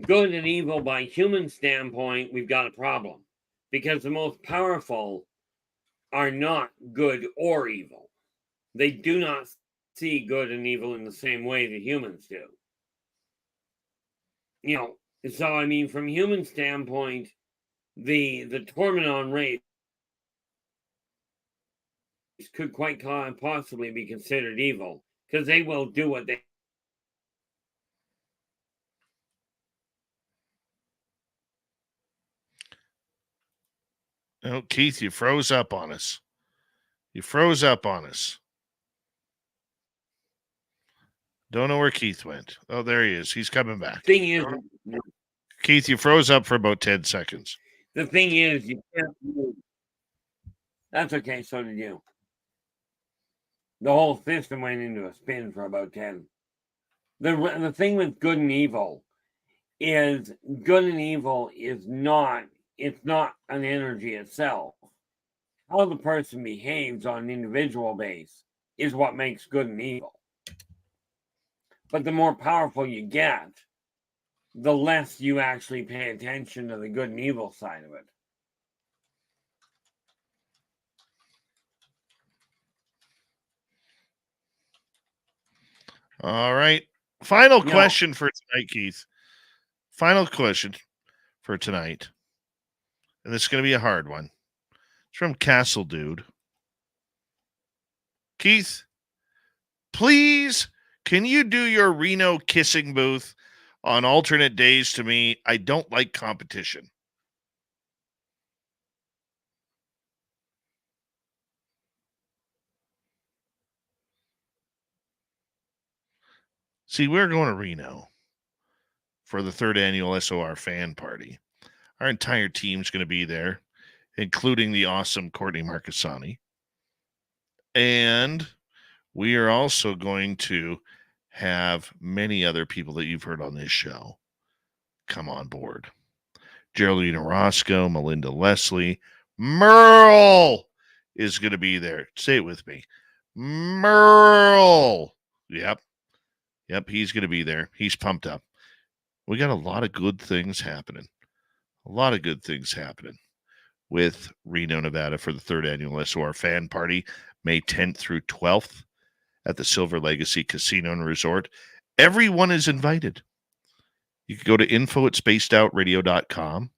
good and evil by human standpoint, we've got a problem. Because the most powerful are not good or evil. They do not see good and evil in the same way that humans do. So I mean, from human standpoint, the Tormenon race could quite possibly be considered evil because they will do what they. Oh, Keith, you froze up on us. Don't know where Keith went. Oh, there he is. He's coming back. Thing is, Keith, you froze up for about 10 seconds. The thing is, you can't move. That's okay, so did you. The whole system went into a spin for about 10. The thing with good and evil is good and evil is not, it's not an energy itself. How the person behaves on an individual base is what makes good and evil. But the more powerful you get, the less you actually pay attention to the good and evil side of it. All right. Final No. question for tonight, Keith. Final question for tonight. And this is going to be a hard one. It's from Castle Dude. Keith, please, can you do your Reno kissing booth on alternate days to me? I don't like competition. See, we're going to Reno for the 3rd annual SOR fan party. Our entire team's going to be there, including the awesome Courtney Marcassani. And we are also going to have many other people that you've heard on this show come on board. Geraldine Orozco, Melinda Leslie, Merle is going to be there. Say it with me. Merle. Yep, he's going to be there. He's pumped up. We got a lot of good things happening. With Reno, Nevada for the 3rd annual SOR fan party, May 10th through 12th at the Silver Legacy Casino and Resort. Everyone is invited. You can go to info@spacedoutradio.com,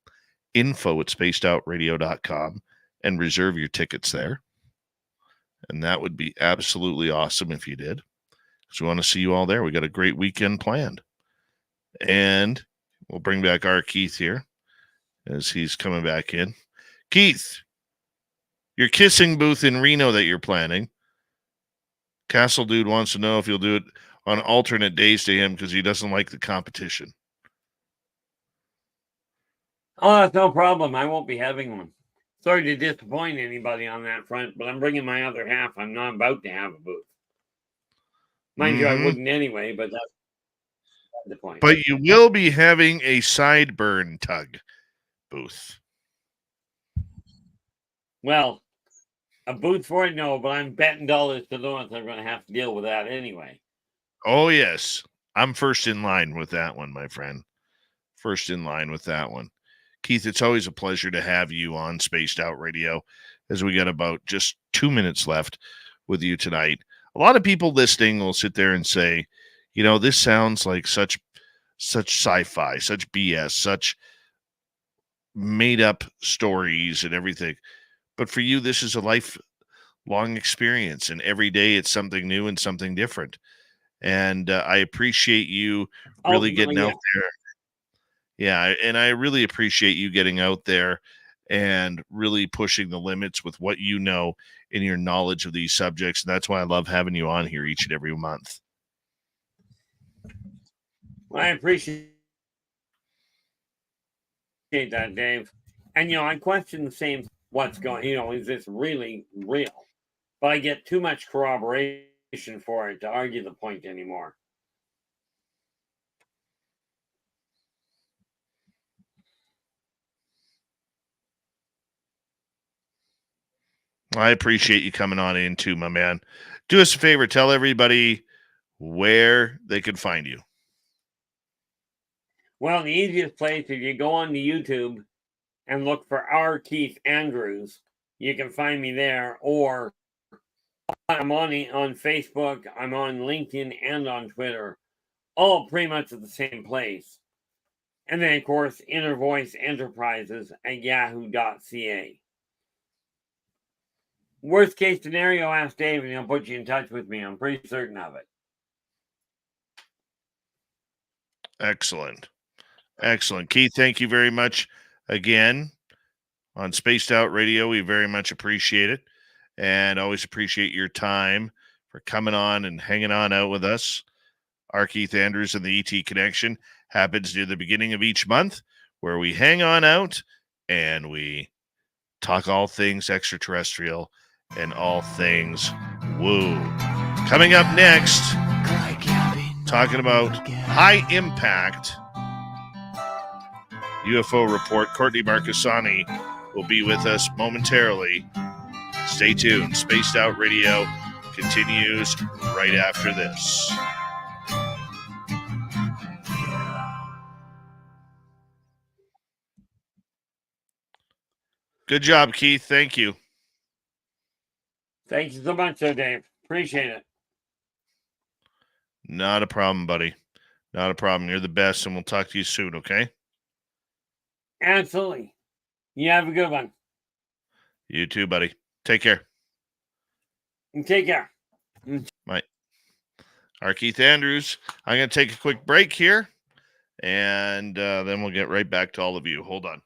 info@spacedoutradio.com, and reserve your tickets there. And that would be absolutely awesome if you did, because we want to see you all there. We got a great weekend planned. And we'll bring back R Keith here as he's coming back in. Keith, your kissing booth in Reno that you're planning. Castle Dude wants to know if you'll do it on alternate days to him because he doesn't like the competition. Oh, that's no problem. I won't be having one. Sorry to disappoint anybody on that front, but I'm bringing my other half. I'm not about to have a booth. Mind you, I wouldn't anyway, but that's the point. But you will be having a sideburn tug booth. Well, a booth for it, no, but I'm betting dollars to the ones I'm going to have to deal with that anyway. Oh, yes. I'm first in line with that one, my friend. First in line with that one. Keith, it's always a pleasure to have you on Spaced Out Radio as we got about just 2 minutes left with you tonight. A lot of people listening will sit there and say, you know, this sounds like such sci-fi, such BS, such made up stories and everything. But for you, this is a lifelong experience, and every day it's something new and something different. And I appreciate you really getting out there. Yeah, and I really appreciate you getting out there and really pushing the limits with what you know in your knowledge of these subjects. And that's why I love having you on here each and every month. Well, I appreciate that, Dave. And, I question the same, what's going, is this really real? But I get too much corroboration for it to argue the point anymore. I appreciate you coming on in too, my man. Do us a favor. Tell everybody where they can find you. Well, the easiest place, if you go on to YouTube and look for R Keith Andrews, you can find me there. Or I'm on Facebook, I'm on LinkedIn, and on Twitter, all pretty much at the same place. And then, of course, Inner Voice Enterprises at yahoo.ca. Worst case scenario, ask Dave and he'll put you in touch with me. I'm pretty certain of it. Excellent. Keith, thank you very much again on Spaced Out Radio. We very much appreciate it, and always appreciate your time for coming on and hanging on out with us. R Keith Andrews and the ET Connection happens near the beginning of each month, where we hang on out and we talk all things extraterrestrial and all things woo. Coming up next, talking about high impact UFO report. Courtney Marcassani will be with us momentarily. Stay tuned. Spaced Out Radio continues right after this. Good job, Keith. Thank you. Thank you so much, Dave. Appreciate it. Not a problem, buddy. Not a problem. You're the best, and we'll talk to you soon, okay? Absolutely. You have a good one. You too, buddy. Take care. Take care. Bye. R Keith Andrews. I'm going to take a quick break here, and then we'll get right back to all of you. Hold on.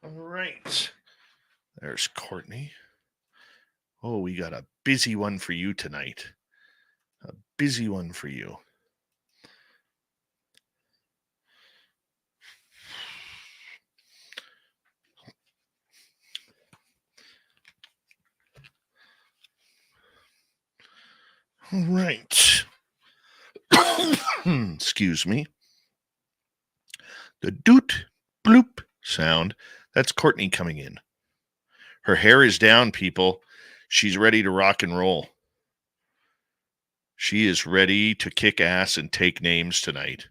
All right. There's Courtney. Oh, we got a busy one for you tonight. A busy one for you. All right. Excuse me. The doot, bloop sound, that's Courtney coming in. Her hair is down, people. She's ready to rock and roll. She is ready to kick ass and take names tonight.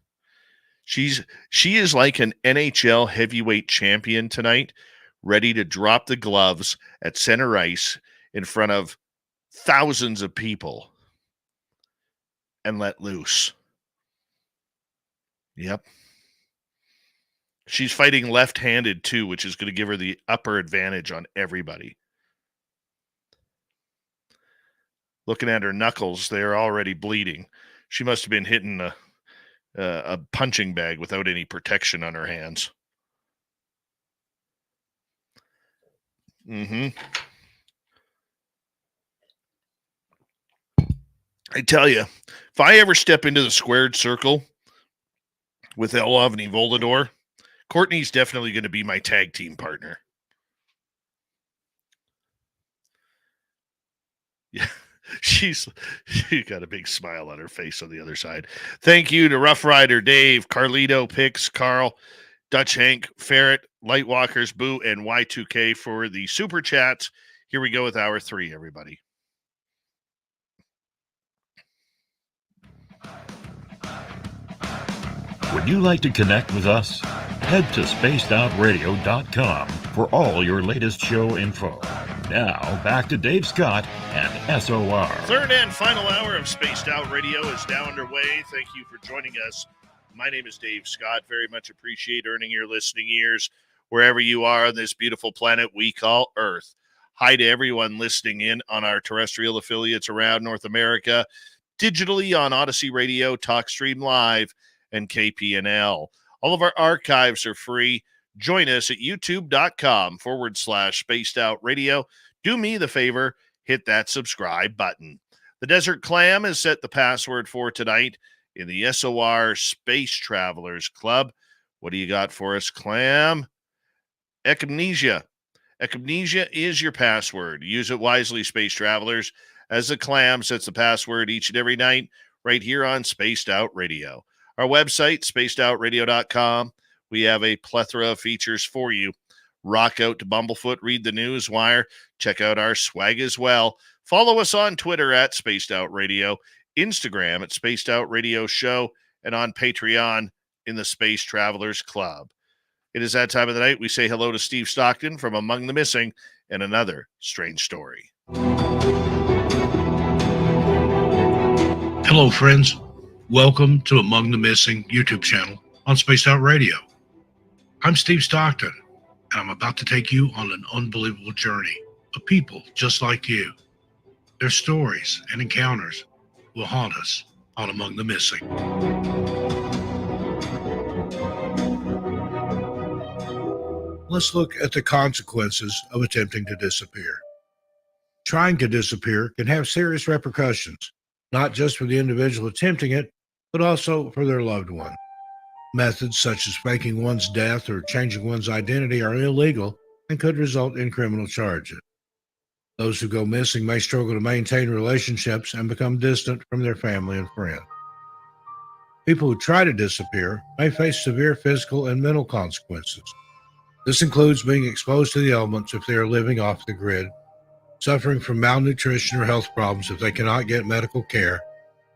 She is like an NHL heavyweight champion tonight, ready to drop the gloves at center ice in front of thousands of people and let loose. Yep. She's fighting left-handed too, which is going to give her the upper advantage on everybody. Looking at her knuckles, they're already bleeding. She must have been hitting a punching bag without any protection on her hands. I tell you, if I ever step into the squared circle with Elov and Evolador, Courtney's definitely going to be my tag team partner. Yeah, she got a big smile on her face on the other side. Thank you to Rough Rider, Dave, Carlito, Pix, Carl, Dutch Hank, Ferret, Lightwalkers, Boo, and Y2K for the super chats. Here we go with hour 3, everybody. Would you like to connect with us? Head to spacedoutradio.com for all your latest show info. Now, back to Dave Scott and SOR. Third and final hour of Spaced Out Radio is now underway. Thank you for joining us. My name is Dave Scott. Very much appreciate earning your listening ears wherever you are on this beautiful planet we call Earth. Hi to everyone listening in on our terrestrial affiliates around North America, digitally on Odyssey Radio, TalkStream Live, and KPNL. All of our archives are free. Join us at youtube.com/Spaced Out Radio. Do me the favor, hit that subscribe button. The Desert Clam has set the password for tonight in the SOR Space Travelers Club. What do you got for us, Clam? Echinacea. Echinacea is your password. Use it wisely, Space Travelers, as the Clam sets the password each and every night right here on Spaced Out Radio. Our website, spacedoutradio.com. We have a plethora of features for you. Rock out to Bumblefoot, read the news wire, check out our swag as well. Follow us on Twitter at Spaced Out Radio, Instagram at Spaced Out Radio Show, and on Patreon in the Space Travelers Club. It is that time of the night we say hello to Steve Stockton from Among the Missing and another strange story. Hello, friends. Welcome to Among the Missing YouTube channel on Spaced Out Radio. I'm Steve Stockton, and I'm about to take you on an unbelievable journey of people just like you. Their stories and encounters will haunt us on Among the Missing. Let's look at the consequences of attempting to disappear. Trying to disappear can have serious repercussions, not just for the individual attempting it, but also for their loved one. Methods such as faking one's death or changing one's identity are illegal and could result in criminal charges. Those who go missing may struggle to maintain relationships and become distant from their family and friends. People who try to disappear may face severe physical and mental consequences. This includes being exposed to the elements if they are living off the grid, suffering from malnutrition or health problems if they cannot get medical care,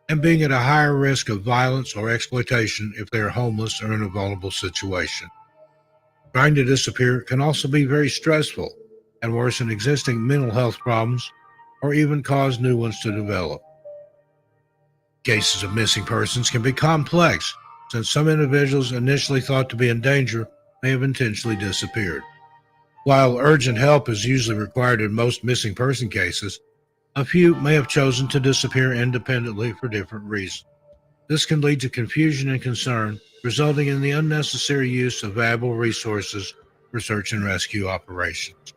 and being at a higher risk of violence or exploitation if they are homeless or in a vulnerable situation. Trying to disappear can also be very stressful and worsen existing mental health problems or even cause new ones to develop. Cases of missing persons can be complex, since some individuals initially thought to be in danger may have intentionally disappeared. While urgent help is usually required in most missing person cases, a few may have chosen to disappear independently for different reasons. This can lead to confusion and concern, resulting in the unnecessary use of valuable resources for search and rescue operations.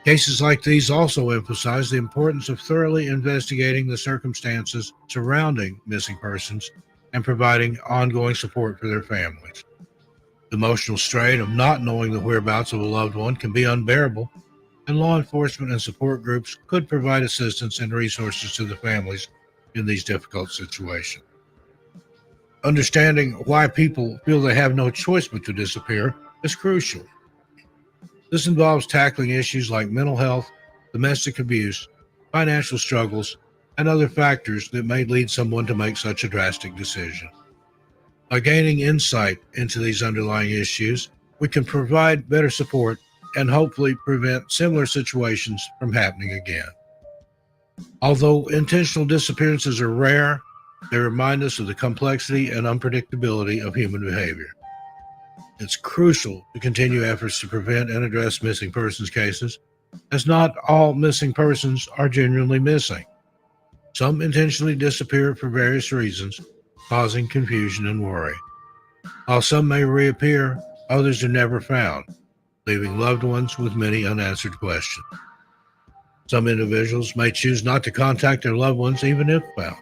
Cases like these also emphasize the importance of thoroughly investigating the circumstances surrounding missing persons and providing ongoing support for their families. The emotional strain of not knowing the whereabouts of a loved one can be unbearable, and law enforcement and support groups could provide assistance and resources to the families in these difficult situations. Understanding why people feel they have no choice but to disappear is crucial. This involves tackling issues like mental health, domestic abuse, financial struggles, and other factors that may lead someone to make such a drastic decision. By gaining insight into these underlying issues, we can provide better support and hopefully prevent similar situations from happening again. Although intentional disappearances are rare, they remind us of the complexity and unpredictability of human behavior. It's crucial to continue efforts to prevent and address missing persons cases, as not all missing persons are genuinely missing. Some intentionally disappear for various reasons, causing confusion and worry. While some may reappear, others are never found, leaving loved ones with many unanswered questions. Some individuals may choose not to contact their loved ones even if found.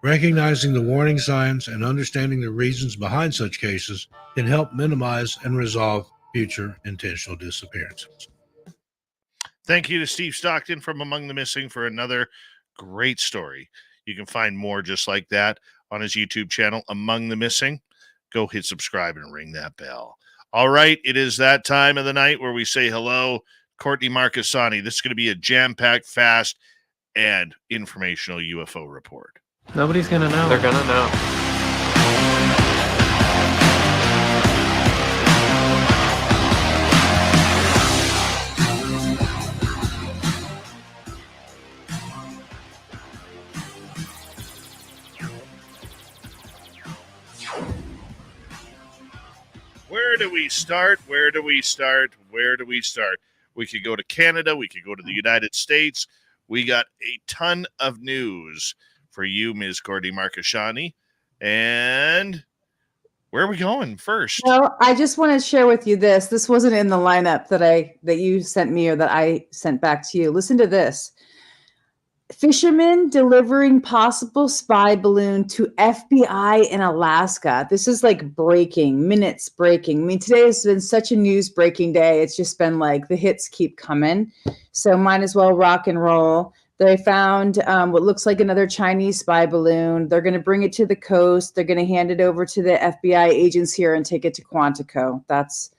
Recognizing the warning signs and understanding the reasons behind such cases can help minimize and resolve future intentional disappearances. Thank you to Steve Stockton from Among the Missing for another great story. You can find more just like that on his YouTube channel, Among the Missing. Go hit subscribe and ring that bell. All right, it is that time of the night where we say hello, Courtney Marcassani. This is going to be a jam-packed, fast, and informational UFO report. Nobody's gonna know. They're gonna know. Where do we start? Where do we start? Where do we start? We could go to Canada. We could go to the United States. We got a ton of news for you, Ms. Courtney Marcassani. And where are we going first? Well, I just want to share with you this. This wasn't in the lineup that you sent me or that I sent back to you. Listen to this. Fishermen delivering possible spy balloon to FBI in Alaska. This is like minutes breaking. I mean, today has been such a news breaking day. It's just been like the hits keep coming. So might as well rock and roll. They found what looks like another Chinese spy balloon. They're going to bring it to the coast. They're going to hand it over to the FBI agents here and take it to Quantico. That's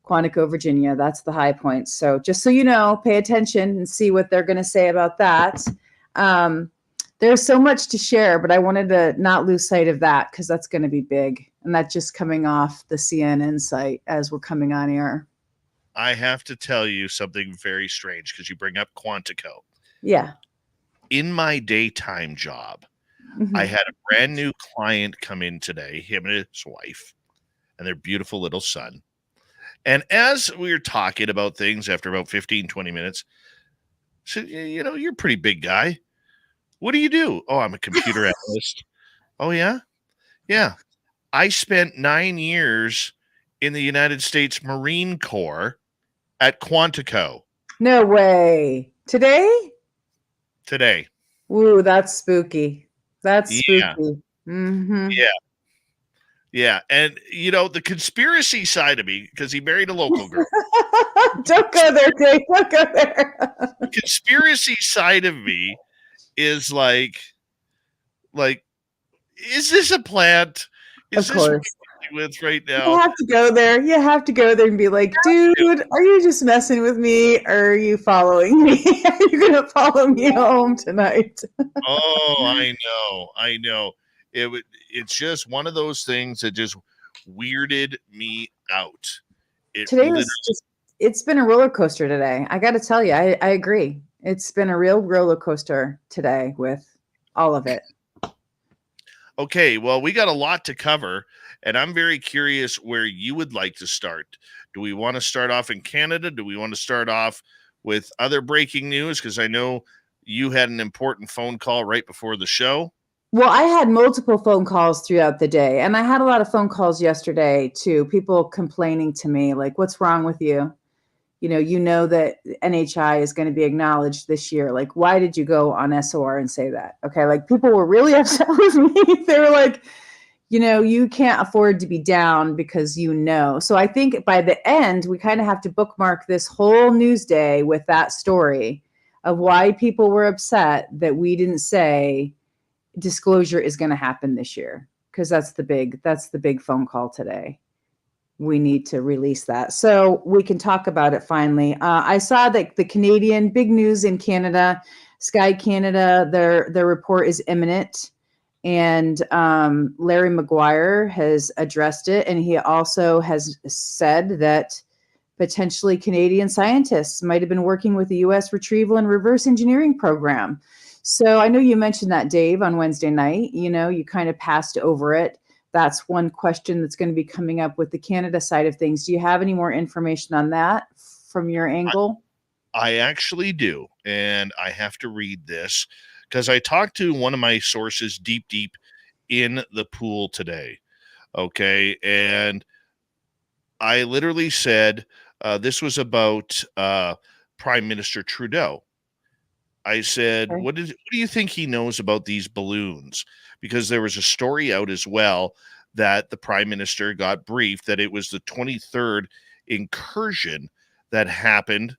Quantico, Virginia. That's the high point. So just so you know, pay attention and see what they're going to say about that. There's so much to share, but I wanted to not lose sight of that because that's going to be big. And that's just coming off the CNN site as we're coming on air. I have to tell you something very strange because you bring up Quantico. Yeah. In my daytime job, I had a brand new client come in today, him and his wife, and their beautiful little son. And as we were talking about things after about 15, 20 minutes, I said, you're a pretty big guy. What do you do? Oh, I'm a computer analyst. Oh, yeah? Yeah. I spent 9 years in the United States Marine Corps at Quantico. No way. Today? Today. Ooh, that's spooky. That's spooky. Yeah. Mm-hmm. Yeah. And, the conspiracy side of me, because he married a local girl. Don't go there, Dave. Don't go there. The conspiracy side of me is like, is this a plant? Is of course. This what we're dealing with right now? You have to go there. You have to go there and be like, dude, are you just messing with me or are you following me? Are you going to follow me home tonight? Oh, I know. It's just one of those things that just weirded me out. It's been a roller coaster today. I got to tell you, I agree. It's been a real roller coaster today with all of it. Okay, well, we got a lot to cover, and I'm very curious where you would like to start. Do we want to start off in Canada? Do we want to start off with other breaking news? Because I know you had an important phone call right before the show. Well, I had multiple phone calls throughout the day, and I had a lot of phone calls yesterday too. People complaining to me, like, what's wrong with you? You know that NHI is going to be acknowledged this year. Like, why did you go on SOR and say that? Okay, like people were really upset with me. They were like, you can't afford to be down because So I think by the end, we kind of have to bookmark this whole news day with that story of why people were upset that we didn't say disclosure is going to happen this year. because that's the big phone call today. We need to release that so we can talk about it finally. I saw that the Canadian big news in Canada, Sky Canada, their report is imminent, and Larry Maguire has addressed it, and he also has said that potentially Canadian scientists might have been working with the U.S. retrieval and reverse engineering program. So I know you mentioned that, Dave, on Wednesday night. You kind of passed over it. That's one question that's going to be coming up with the Canada side of things. Do you have any more information on that from your angle? I actually do, and I have to read this because I talked to one of my sources deep in the pool today. Okay, and I literally said this was about Prime Minister Trudeau. I said, Okay. what do you think he knows about these balloons? Because there was a story out as well that the Prime Minister got briefed that it was the 23rd incursion that happened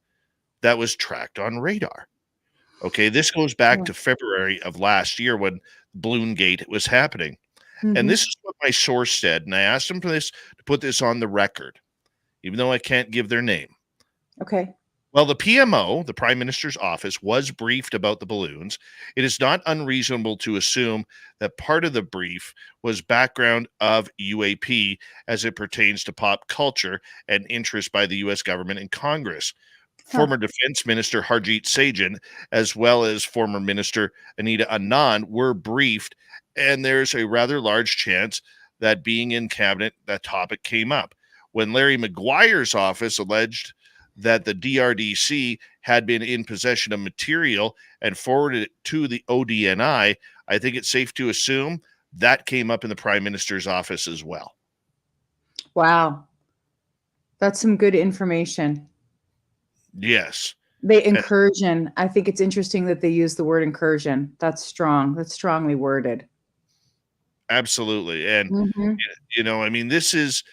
that was tracked on radar. Okay, this goes back to February of last year when Balloon Gate was happening. And this is what my source said. And I asked him for this to put this on the record, even though I can't give their name. Okay. Well, the PMO, the Prime Minister's office, was briefed about the balloons. It is not unreasonable to assume that part of the brief was background of UAP as it pertains to pop culture and interest by the U.S. government and Congress. Former Defense Minister Harjit Sajjan, as well as former Minister Anita Anand, were briefed, and there's a rather large chance that being in cabinet, that topic came up. When Larry Maguire's office alleged that the DRDC had been in possession of material and forwarded it to the ODNI, I think it's safe to assume that came up in the Prime Minister's office as well. Wow. That's some good information. Yes. Incursion. I think it's interesting that they use the word incursion. That's strong. That's strongly worded. Absolutely. And, I mean, this is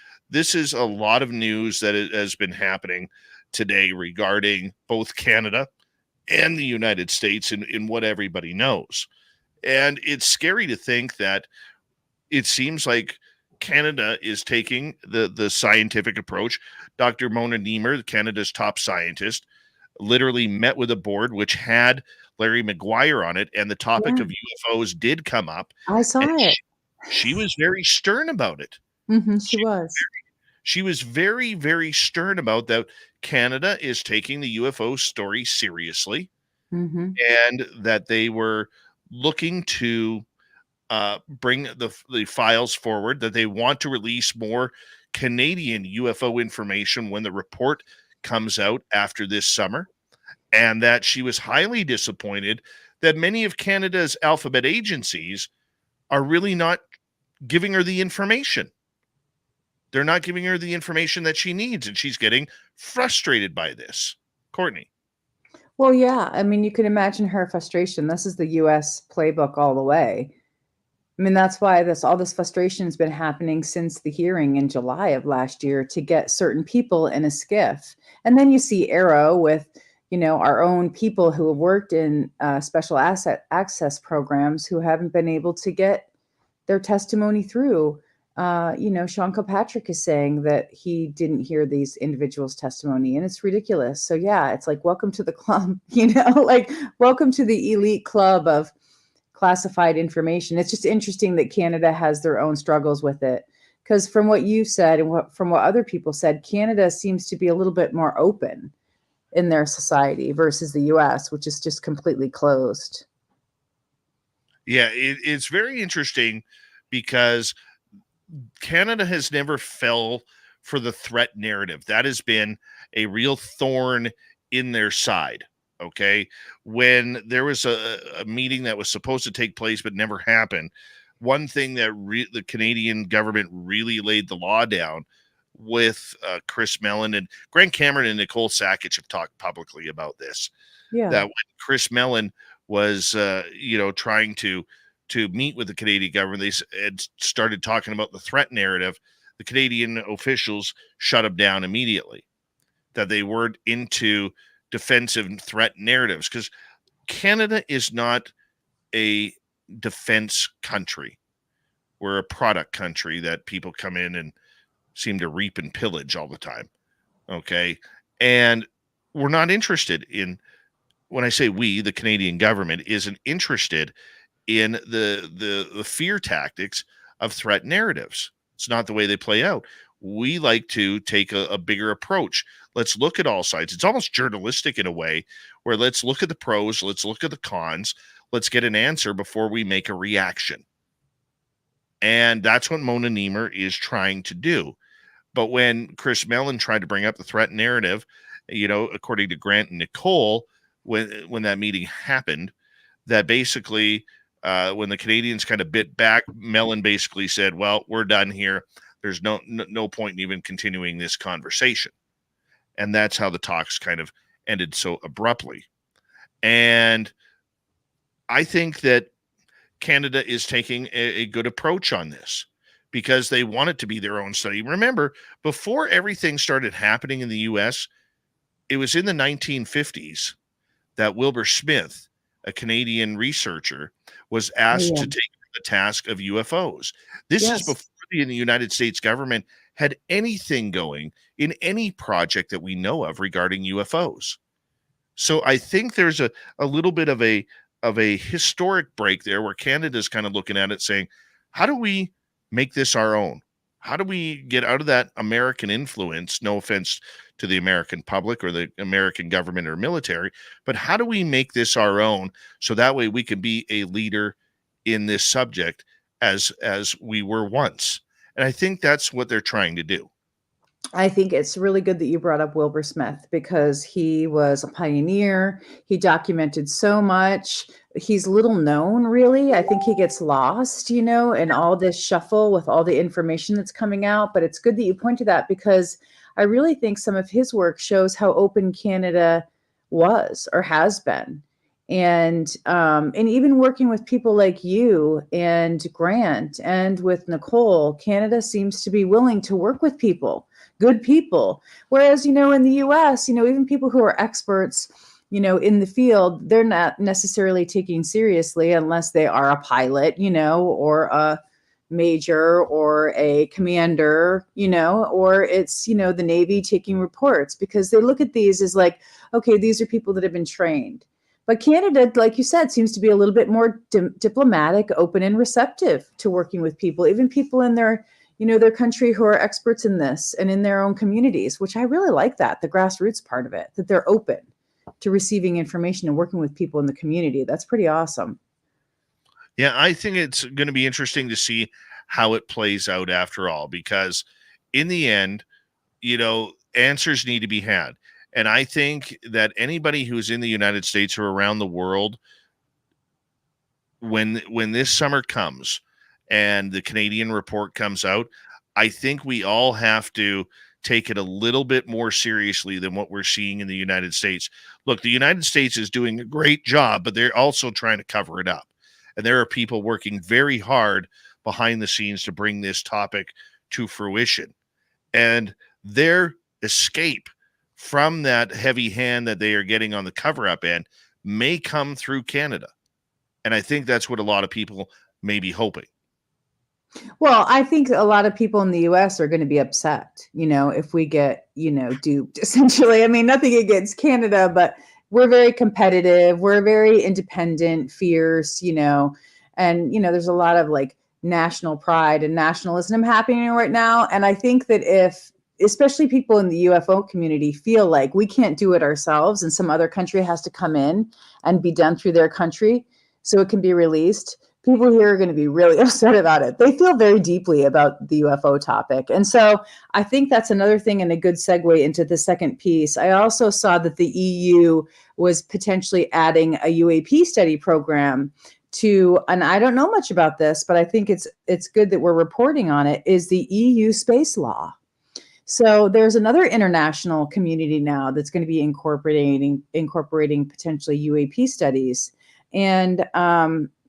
a lot of news that has been happening today regarding both Canada and the United States in what everybody knows. And it's scary to think that it seems like Canada is taking the scientific approach. Dr. Mona Nemer, Canada's top scientist, literally met with a board which had Larry Maguire on it, and the topic of UFOs did come up. I saw it. She was very stern about it. She was. She was very, very stern about that. Canada is taking the UFO story seriously, and that they were looking to bring the files forward, that they want to release more Canadian UFO information when the report comes out after this summer, and that she was highly disappointed that many of Canada's alphabet agencies are really not giving her the information. They're not giving her the information that she needs, and she's getting frustrated by this. Courtney. Well, yeah. I mean, you can imagine her frustration. This is the U.S. playbook all the way. I mean, that's why all this frustration has been happening since the hearing in July of last year to get certain people in a skiff. And then you see Arrow with, our own people who have worked in special asset access programs who haven't been able to get their testimony through. Sean Kilpatrick is saying that he didn't hear these individuals' testimony, and it's ridiculous. So yeah, it's like, welcome to the club, welcome to the elite club of classified information. It's just interesting that Canada has their own struggles with it. Because from what you said and from what other people said, Canada seems to be a little bit more open in their society versus the US, which is just completely closed. Yeah, it's very interesting because Canada has never fell for the threat narrative. That has been a real thorn in their side. Okay. When there was a meeting that was supposed to take place but never happened, one thing that the Canadian government really laid the law down with Chris Mellon, and Grant Cameron and Nicole Sackich have talked publicly about this. Yeah. That when Chris Mellon was, trying to meet with the Canadian government, they had started talking about the threat narrative. The Canadian officials shut him down immediately, that they weren't into defensive threat narratives, because Canada is not a defense country. we're a product country that people come in and seem to reap and pillage all the time. Okay. And we're not interested in, when I say we, the Canadian government isn't interested in the fear tactics of threat narratives. It's not the way they play out. We like to take a bigger approach. Let's look at all sides. It's almost journalistic in a way, where let's look at the pros, let's look at the cons, let's get an answer before we make a reaction. And that's what Mona Nemer is trying to do. But when Chris Mellon tried to bring up the threat narrative, according to Grant and Nicole, when that meeting happened, that basically when the Canadians kind of bit back, Mellon basically said, well, we're done here. There's no point in even continuing this conversation. And that's how the talks kind of ended so abruptly. And I think that Canada is taking a good approach on this, because they want it to be their own study. Remember, before everything started happening in the U.S., it was in the 1950s that Wilbur Smith, a Canadian researcher, was asked to take the task of UFOs. This is before the United States government had anything going in any project that we know of regarding UFOs. So I think there's a little bit of a historic break there, where Canada's kind of looking at it saying, how do we make this our own? How do we get out of that American influence? No offense to the American public or the American government or military, but how do we make this our own, so that way we can be a leader in this subject as we were once? And I think that's what they're trying to do. I think it's really good that you brought up Wilbur Smith, because he was a pioneer. He documented so much. He's little known, really. I think he gets lost, in all this shuffle with all the information that's coming out. But it's good that you point to that, because I really think some of his work shows how open Canada was or has been. And even working with people like you and Grant and with Nicole, Canada seems to be willing to work with people, good people. Whereas, in the US, even people who are experts, in the field, they're not necessarily taken seriously unless they are a pilot, or a major or a commander, or it's, the Navy taking reports, because they look at these as like, okay, these are people that have been trained. But Canada, like you said, seems to be a little bit more diplomatic, open, and receptive to working with people, even people in their, their country who are experts in this and in their own communities, which I really like that, the grassroots part of it, that they're open to receiving information and working with people in the community. That's pretty awesome. Yeah, I think it's going to be interesting to see how it plays out after all, because in the end, answers need to be had. And I think that anybody who's in the United States or around the world, when this summer comes and the Canadian report comes out, I think we all have to take it a little bit more seriously than what we're seeing in the United States. Look, the United States is doing a great job, but they're also trying to cover it up. And there are people working very hard behind the scenes to bring this topic to fruition. And their escape from that heavy hand that they are getting on the cover-up end may come through Canada. And I think that's what a lot of people may be hoping. Well, I think a lot of people in the US are going to be upset, if we get, duped, essentially. I mean, nothing against Canada, but we're very competitive. We're very independent, fierce, and, there's a lot of like national pride and nationalism happening right now. And I think that especially people in the UFO community feel like we can't do it ourselves and some other country has to come in and be done through their country so it can be released, people here are going to be really upset about it. They feel very deeply about the UFO topic. And so I think that's another thing and a good segue into the second piece. I also saw that the EU was potentially adding a UAP study program to, and I don't know much about this, but I think it's good that we're reporting on it, is the EU space law. So there's another international community now that's going to be incorporating potentially UAP studies. And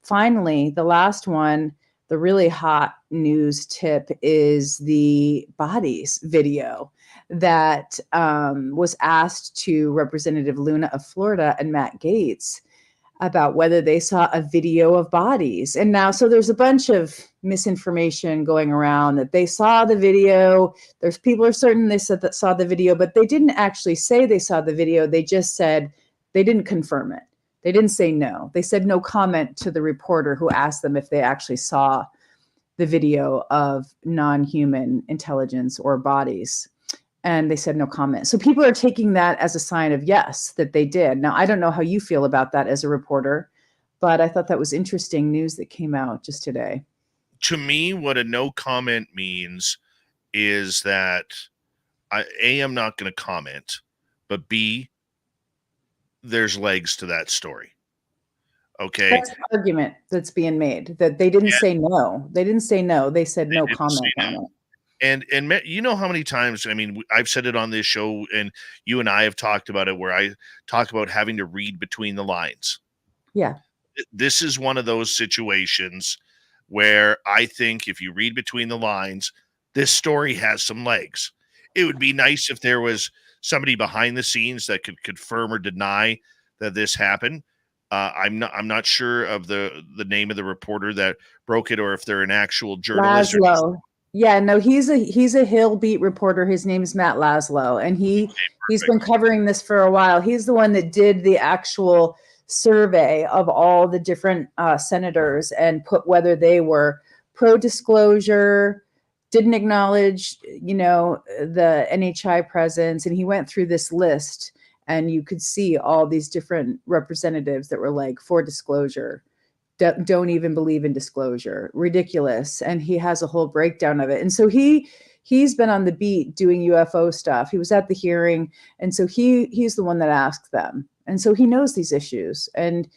finally, the last one, the really hot news tip, is the bodies video that was asked to Representative Luna of Florida and Matt Gaetz. about whether they saw a video of bodies. And now, so there's a bunch of misinformation going around that they saw the video. There's people are certain they said that saw the video, but they didn't actually say they saw the video. They just said they didn't confirm it. They didn't say no. They said no comment to the reporter who asked them if they actually saw the video of non-human intelligence or bodies. And they said no comment. So people are taking that as a sign of yes, that they did. Now, I don't know how you feel about that as a reporter, but I thought that was interesting news that came out just today. To me, what a no comment means is that I'm not going to comment, but B, there's legs to that story. Okay. That's the argument that's being made, that they didn't say no. They didn't say no. They said no comment on it. And you know how many times, I mean, I've said it on this show, and you and I have talked about it, where I talk about having to read between the lines. Yeah. This is one of those situations where I think if you read between the lines, this story has some legs. It would be nice if there was somebody behind the scenes that could confirm or deny that this happened. I'm not sure of the name of the reporter that broke it, or if they're an actual journalist. Laszlo. Yeah, no, he's a Hill beat reporter. His name is Matt Laszlo, and he's been covering this for a while. He's the one that did the actual survey of all the different senators and put whether they were pro-disclosure, didn't acknowledge, the NHI presence, and he went through this list, and you could see all these different representatives that were like, for disclosure, don't even believe in disclosure, ridiculous. And he has a whole breakdown of it. And so he's been on the beat doing UFO stuff. He was at the hearing, and so he's the one that asked them. And so he knows these issues, and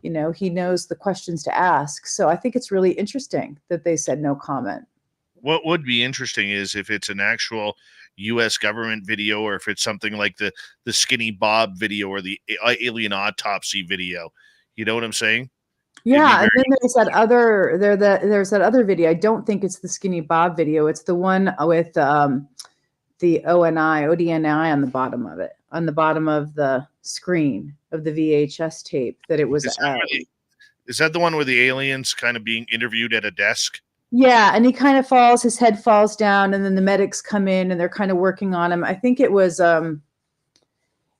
he knows the questions to ask. So I think it's really interesting that they said no comment. What would be interesting is if it's an actual U.S. government video, or if it's something like the Skinny Bob video or the alien autopsy video. You know what I'm saying? Yeah, and then there's that other video. I don't think it's the Skinny Bob video. It's the one with the ODNI on the bottom of it, on the bottom of the screen of the VHS tape that it was. Is that the one where the alien's kind of being interviewed at a desk? Yeah, and he kind of his head falls down, and then the medics come in and they're kind of working on him. I think it was an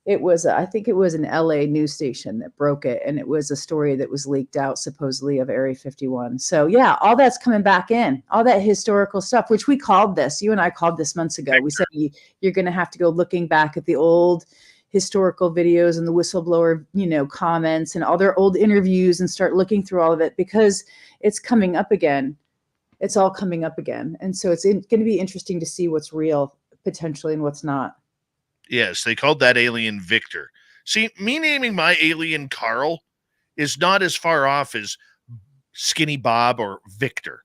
LA news station that broke it, and it was a story that was leaked out supposedly of Area 51. So yeah, all that's coming back in, all that historical stuff, which we called this. You and I called this months ago. We said you're going to have to go looking back at the old historical videos and the whistleblower, comments and all their old interviews, and start looking through all of it, because it's coming up again. It's all coming up again. And so it's going to be interesting to see what's real potentially and what's not. Yes, they called that alien Victor. See, me naming my alien Carl is not as far off as Skinny Bob or Victor.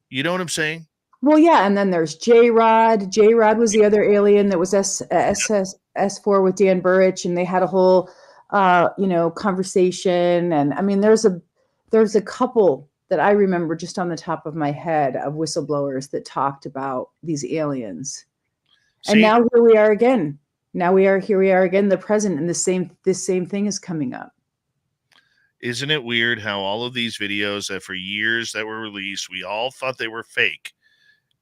You know what I'm saying? Well, yeah, and then there's J-Rod. J-Rod was the other alien that was S4 with Dan Burrich, and they had a whole, conversation. And I mean, there's a couple that I remember just on the top of my head of whistleblowers that talked about these aliens. And now here we are again. Here we are again, the present, and this same thing is coming up. Isn't it weird how all of these videos that for years that were released, we all thought they were fake,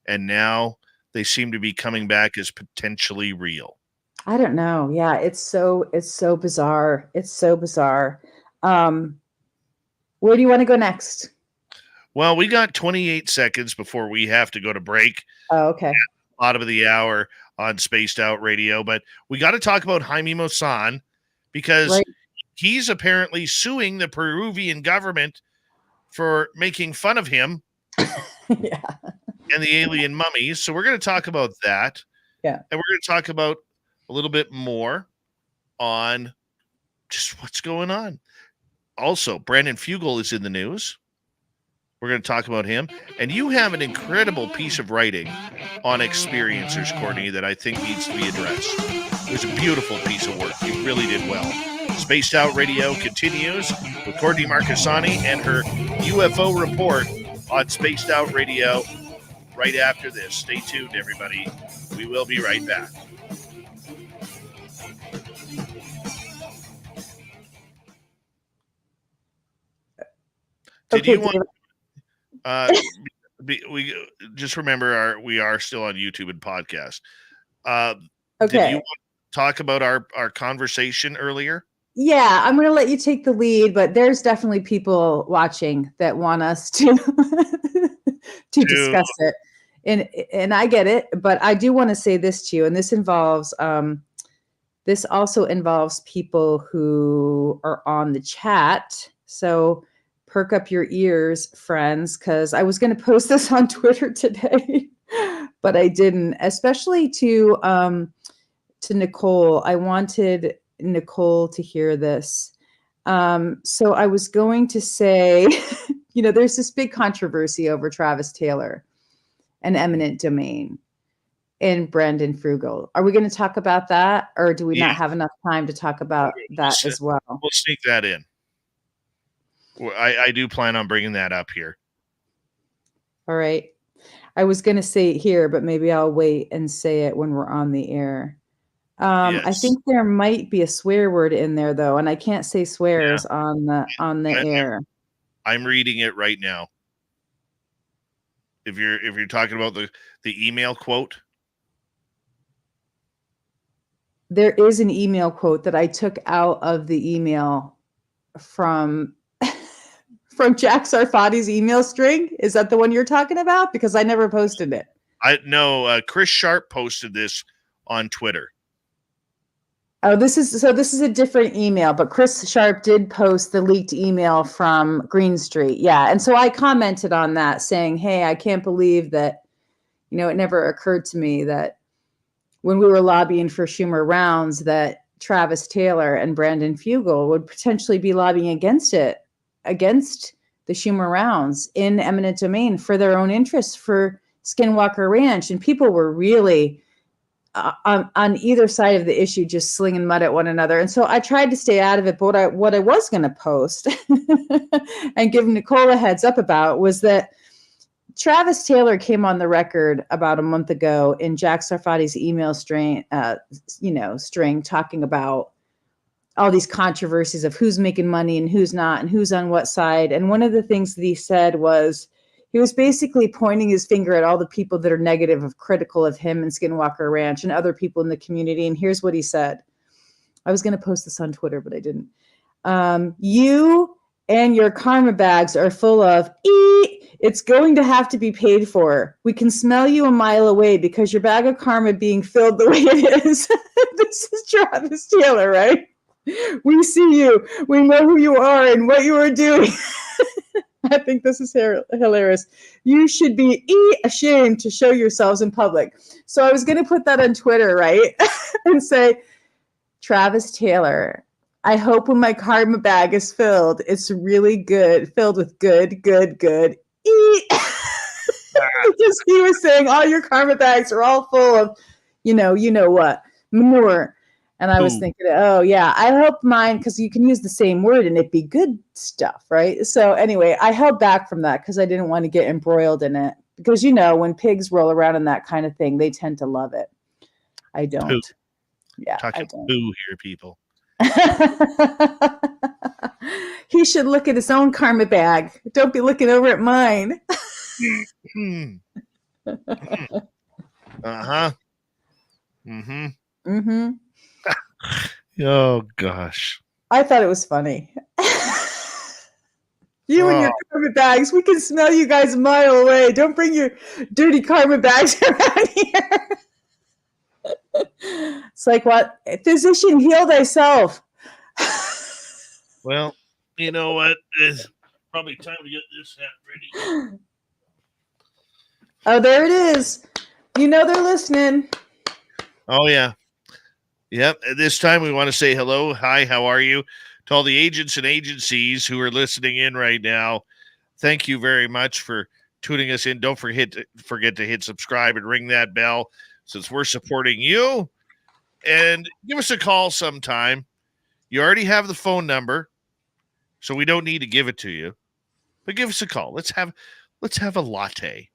and now they seem to be coming back as potentially real? I don't know. Yeah, it's so bizarre. It's so bizarre. Where do you want to go next? Well, we got 28 seconds before we have to go to break. Oh, okay. Bottom of the hour on Spaced Out Radio, but we got to talk about Jaime Maussan, because he's apparently suing the Peruvian government for making fun of him yeah. and the alien mummies. So we're going to talk about that. Yeah. And we're going to talk about a little bit more on just what's going on. Also, Brandon Fugel is in the news. We're going to talk about him. And you have an incredible piece of writing on experiencers, Courtney, that I think needs to be addressed. It was a beautiful piece of work. You really did well. Spaced Out Radio continues with Courtney Marcassani and her UFO report on Spaced Out Radio right after this. Stay tuned, everybody. We will be right back. Did Okay, you want? David. We just remember we are still on YouTube and podcast. Did Okay. you want to talk about our conversation earlier? Yeah, I'm going to let you take the lead, but there's definitely people watching that want us to to discuss it, and I get it, but I do want to say this to you, and this also involves people who are on the chat. So perk up your ears, friends, because I was going to post this on Twitter today, but I didn't. Especially to Nicole, I wanted Nicole to hear this. So I was going to say, there's this big controversy over Travis Taylor and Eminent Domain and Brandon Frugal. Are we going to talk about that, or do we not have enough time to talk about that as well? We'll sneak that in. I do plan on bringing that up here. All right. I was going to say it here, but maybe I'll wait and say it when we're on the air. Yes. I think there might be a swear word in there, though, and I can't say swears on the air. I'm reading it right now. If you're talking about the email quote, there is an email quote that I took out of the email from Jack Sarfati's email string. Is that the one you're talking about? Because I never posted it. Chris Sharp posted this on Twitter. Oh, this is a different email, but Chris Sharp did post the leaked email from Green Street. Yeah. And so I commented on that saying, hey, I can't believe that, it never occurred to me that when we were lobbying for Schumer rounds that Travis Taylor and Brandon Frugal would potentially be lobbying against the Schumer rounds in eminent domain for their own interests for Skinwalker Ranch. And people were really on either side of the issue, just slinging mud at one another. And so I tried to stay out of it. But what I was going to post and give Nicole a heads up about was that Travis Taylor came on the record about a month ago in Jack Sarfati's email string talking about all these controversies of who's making money and who's not and who's on what side. And one of the things that he said was, he was basically pointing his finger at all the people that are negative of critical of him and Skinwalker Ranch and other people in the community. And here's what he said. I was going to post this on Twitter, but I didn't. You and your karma bags are full of it's going to have to be paid for. We can smell you a mile away because your bag of karma being filled the way it is. This is Travis Taylor, right? We see you. We know who you are and what you are doing. I think this is hilarious. You should be ashamed to show yourselves in public. So I was going to put that on Twitter, right? And say, Travis Taylor, I hope when my karma bag is filled, it's really good, filled with good. Because he was saying all your karma bags are all full of, you know what, manure. And I was thinking, oh, yeah, I hope mine, because you can use the same word and it'd be good stuff, right? So anyway, I held back from that because I didn't want to get embroiled in it. Because, when pigs roll around in that kind of thing, they tend to love it. I don't. Poo. Yeah, talking poo here, people. He should look at his own karma bag. Don't be looking over at mine. Uh-huh. Mm-hmm. Mm-hmm. Oh, gosh. I thought it was funny. You and your karma bags, we can smell you guys a mile away. Don't bring your dirty karma bags around here. It's like, what? Physician, heal thyself. Well, you know what? It's probably time to get this hat ready. Oh, there it is. They're listening. Oh, yeah. Yep. At this time, we want to say hello. Hi, how are you? To all the agents and agencies who are listening in right now, thank you very much for tuning us in. Don't forget to hit subscribe and ring that bell since we're supporting you. And give us a call sometime. You already have the phone number, so we don't need to give it to you. But give us a call. Let's have a latte.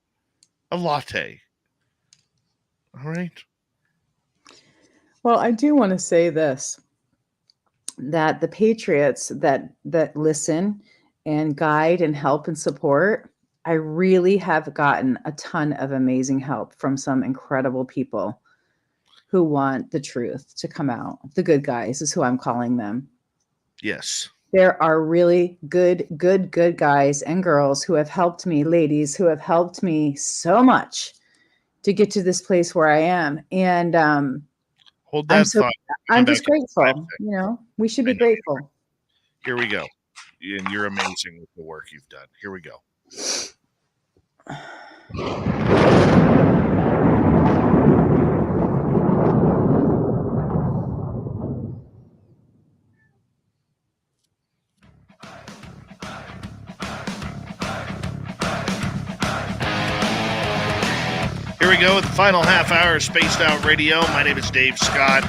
A latte. All right. Well, I do want to say this, that the patriots that listen and guide and help and support, I really have gotten a ton of amazing help from some incredible people who want the truth to come out. The good guys is who I'm calling them. Yes. There are really good guys and girls who have helped me, ladies who have helped me so much to get to this place where I am. And Hold that thought. I'm just grateful. You know, we should be grateful. Here we go. And you're amazing with the work you've done. Here we go. Here we go with the final half hour of Spaced Out Radio. My name is Dave Scott.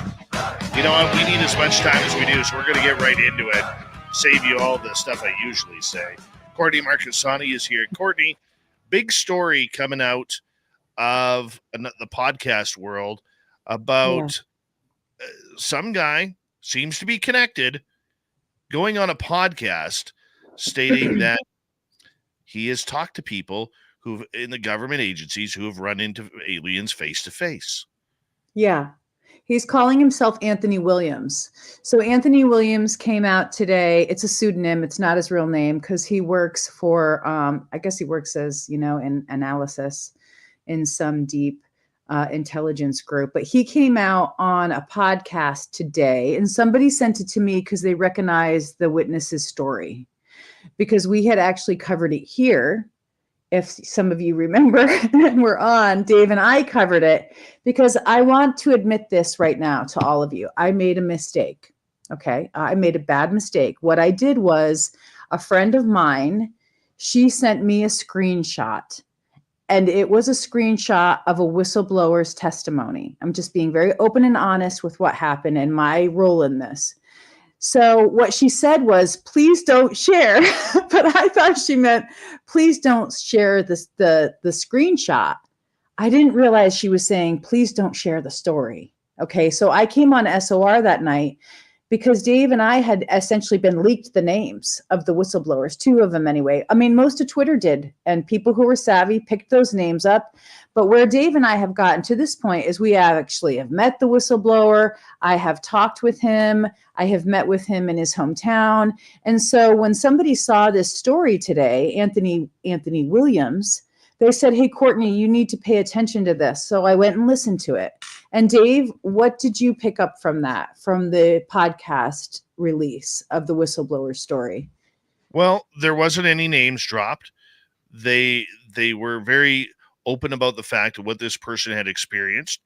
You know what? We need as much time as we do, so we're going to get right into it. Save you all the stuff I usually say. Courtney Marcassani is here. Courtney, big story coming out of the podcast world about some guy, seems to be connected, going on a podcast stating that he has talked to people who in the government agencies who have run into aliens face to face. Yeah. He's calling himself Anthony Williams. So Anthony Williams came out today. It's a pseudonym. It's not his real name because he works for, I guess he works as, in analysis in some deep intelligence group. But he came out on a podcast today, and somebody sent it to me because they recognized the witness's story, because we had actually covered it here. If some of you remember, and we're on, Dave and I covered it, because I want to admit this right now to all of you. I made a mistake. Okay. I made a bad mistake. What I did was, a friend of mine, she sent me a screenshot, and it was a screenshot of a whistleblower's testimony. I'm just being very open and honest with what happened and my role in this. So what she said was, please don't share. But I thought she meant, please don't share the screenshot. I didn't realize she was saying, please don't share the story. Okay, so I came on SOR that night because Dave and I had essentially been leaked the names of the whistleblowers, 2 of them anyway. I mean, most of Twitter did, and people who were savvy picked those names up. But where Dave and I have gotten to this point is we actually have met the whistleblower. I have talked with him. I have met with him in his hometown. And so when somebody saw this story today, Anthony Williams, they said, hey, Courtney, you need to pay attention to this. So I went and listened to it. And Dave, what did you pick up from that, from the podcast release of the whistleblower story? Well, there wasn't any names dropped. They were very open about the fact of what this person had experienced.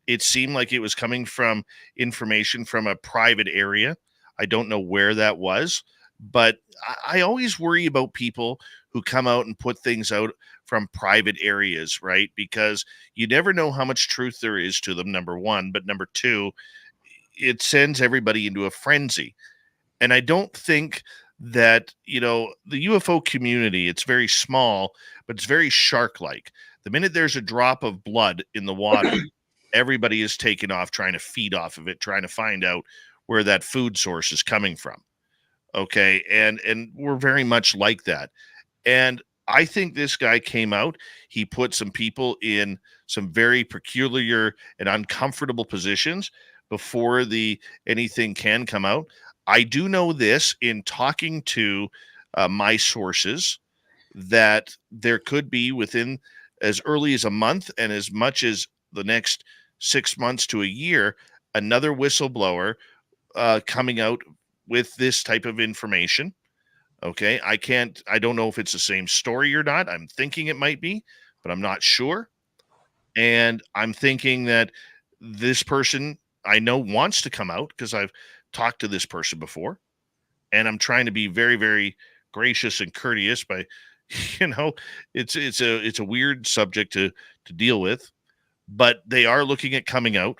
It seemed like it was coming from information from a private area. I don't know where that was, but I always worry about people who come out and put things out from private areas, right? Because you never know how much truth there is to them, number one. But number two, it sends everybody into a frenzy. And I don't think that, the UFO community, it's very small, but it's very shark-like. The minute there's a drop of blood in the water, everybody is taken off trying to feed off of it, trying to find out where that food source is coming from. Okay. And we're very much like that. And I think this guy came out, he put some people in some very peculiar and uncomfortable positions before anything can come out. I do know this in talking to my sources, that there could be within as early as a month and as much as the next 6 months to a year, another whistleblower coming out with this type of information. Okay. I don't know if it's the same story or not. I'm thinking it might be, but I'm not sure. And I'm thinking that this person I know wants to come out because I've talked to this person before, and I'm trying to be very, very gracious and courteous by, it's a weird subject to deal with, but they are looking at coming out,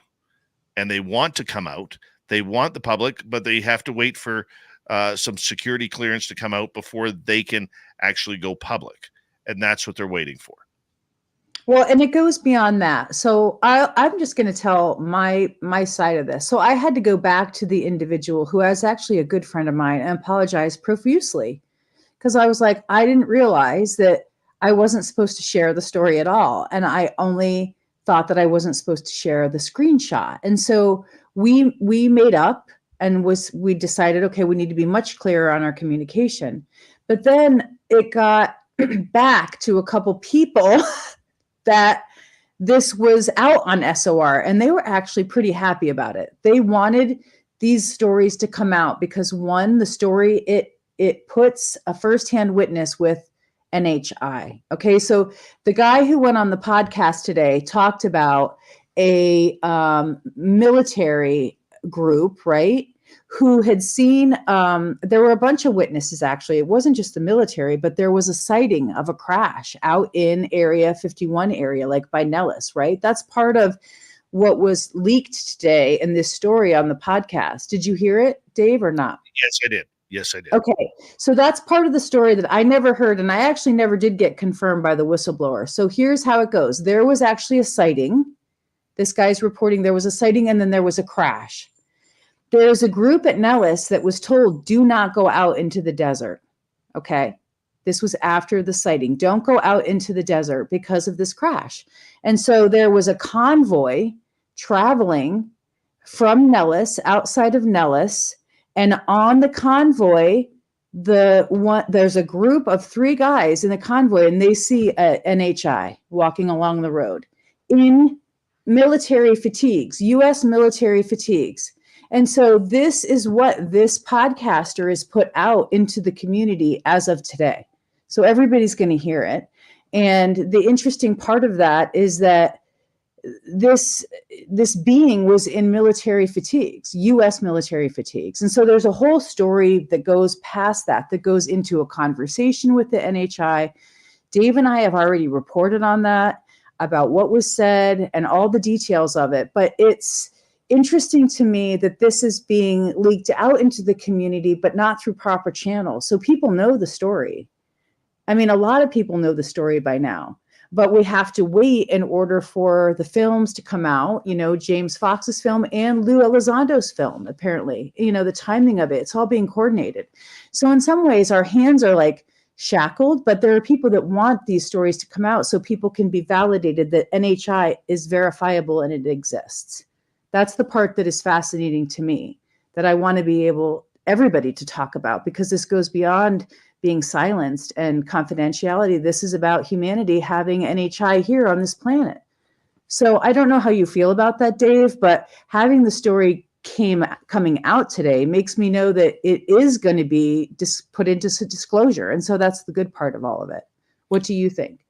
and they want to come out. They want the public, but they have to wait for some security clearance to come out before they can actually go public. And that's what they're waiting for. Well, and it goes beyond that. So I'm just going to tell my side of this. So I had to go back to the individual who is actually a good friend of mine and apologize profusely, because I was like, I didn't realize that I wasn't supposed to share the story at all. And I only thought that I wasn't supposed to share the screenshot. And so we made up and we decided, okay, we need to be much clearer on our communication. But then it got back to a couple people that this was out on SOR, and they were actually pretty happy about it. They wanted these stories to come out because, one, the story, it puts a firsthand witness with NHI. Okay, so the guy who went on the podcast today talked about a military group, right, who had seen, there were a bunch of witnesses, actually. It wasn't just the military, but there was a sighting of a crash out in Area 51 area, like by Nellis, right? That's part of what was leaked today in this story on the podcast. Did you hear it, Dave, or not? Yes, I did. Yes, I did. Okay, so that's part of the story that I never heard, and I actually never did get confirmed by the whistleblower. So here's how it goes. There was actually a sighting. This guy's reporting there was a sighting, and then there was a crash. There's a group at Nellis that was told, do not go out into the desert. Okay. This was after the sighting. Don't go out into the desert because of this crash. And so there was a convoy traveling from Nellis, outside of Nellis. And on the convoy, there's a group of 3 guys in the convoy, and they see a NHI walking along the road in military fatigues, U.S. military fatigues. And so this is what this podcaster is put out into the community as of today. So everybody's going to hear it. And the interesting part of that is that this being was in military fatigues, U.S. military fatigues. And so there's a whole story that goes past that goes into a conversation with the NHI. Dave and I have already reported on that, about what was said and all the details of it. But it's interesting to me that this is being leaked out into the community, but not through proper channels. So people know the story. I mean, a lot of people know the story by now, but we have to wait in order for the films to come out, James Fox's film and Lou Elizondo's film, apparently, the timing of it, it's all being coordinated. So in some ways our hands are like shackled, but there are people that want these stories to come out so people can be validated that NHI is verifiable and it exists. That's the part that is fascinating to me, that I want to be everybody to talk about, because this goes beyond being silenced and confidentiality. This is about humanity having NHI here on this planet. So I don't know how you feel about that, Dave, but having the story coming out today makes me know that it is going to be put into disclosure. And so that's the good part of all of it. What do you think?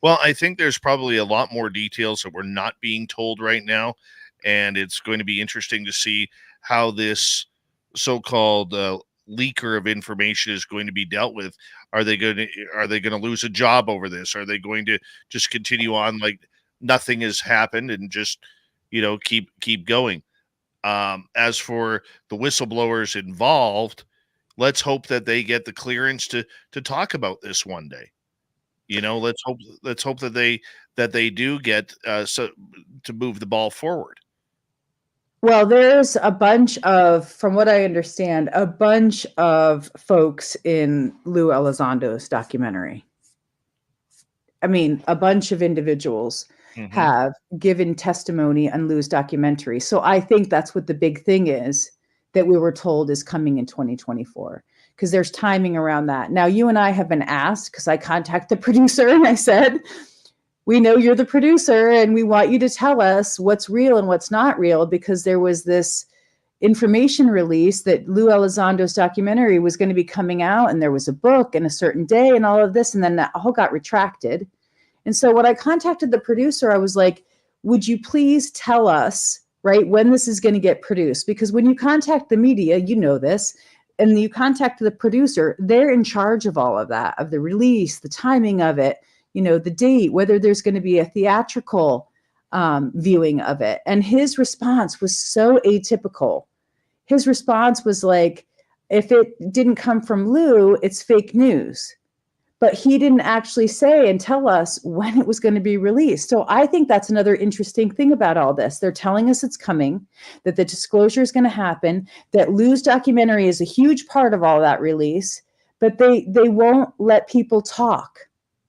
Well, I think there's probably a lot more details that we're not being told right now. And it's going to be interesting to see how this so-called leaker of information is going to be dealt with. Are they going to lose a job over this? Are they going to just continue on like nothing has happened and just, keep going? As for the whistleblowers involved, let's hope that they get the clearance to talk about this one day. Let's hope that they do get to move the ball forward. Well, there's a bunch of, from what I understand, a bunch of folks in Lou Elizondo's documentary. I mean, a bunch of individuals have given testimony on Lou's documentary. So I think that's what the big thing is that we were told is coming in 2024, because there's timing around that. Now, you and I have been asked, because I contacted the producer and I said, we know you're the producer and we want you to tell us what's real and what's not real, because there was this information release that Lou Elizondo's documentary was going to be coming out, and there was a book and a certain day and all of this, and then that all got retracted. And so when I contacted the producer, I was like, would you please tell us, right, when this is going to get produced? Because when you contact the media, you know this, and you contact the producer, they're in charge of all of that, of the release, the timing of it, the date, whether there's going to be a theatrical viewing of it. And his response was so atypical. His response was like, if it didn't come from Lou, it's fake news. But he didn't actually say and tell us when it was going to be released. So I think that's another interesting thing about all this. They're telling us it's coming, that the disclosure is going to happen, that Lou's documentary is a huge part of all that release, but they won't let people talk.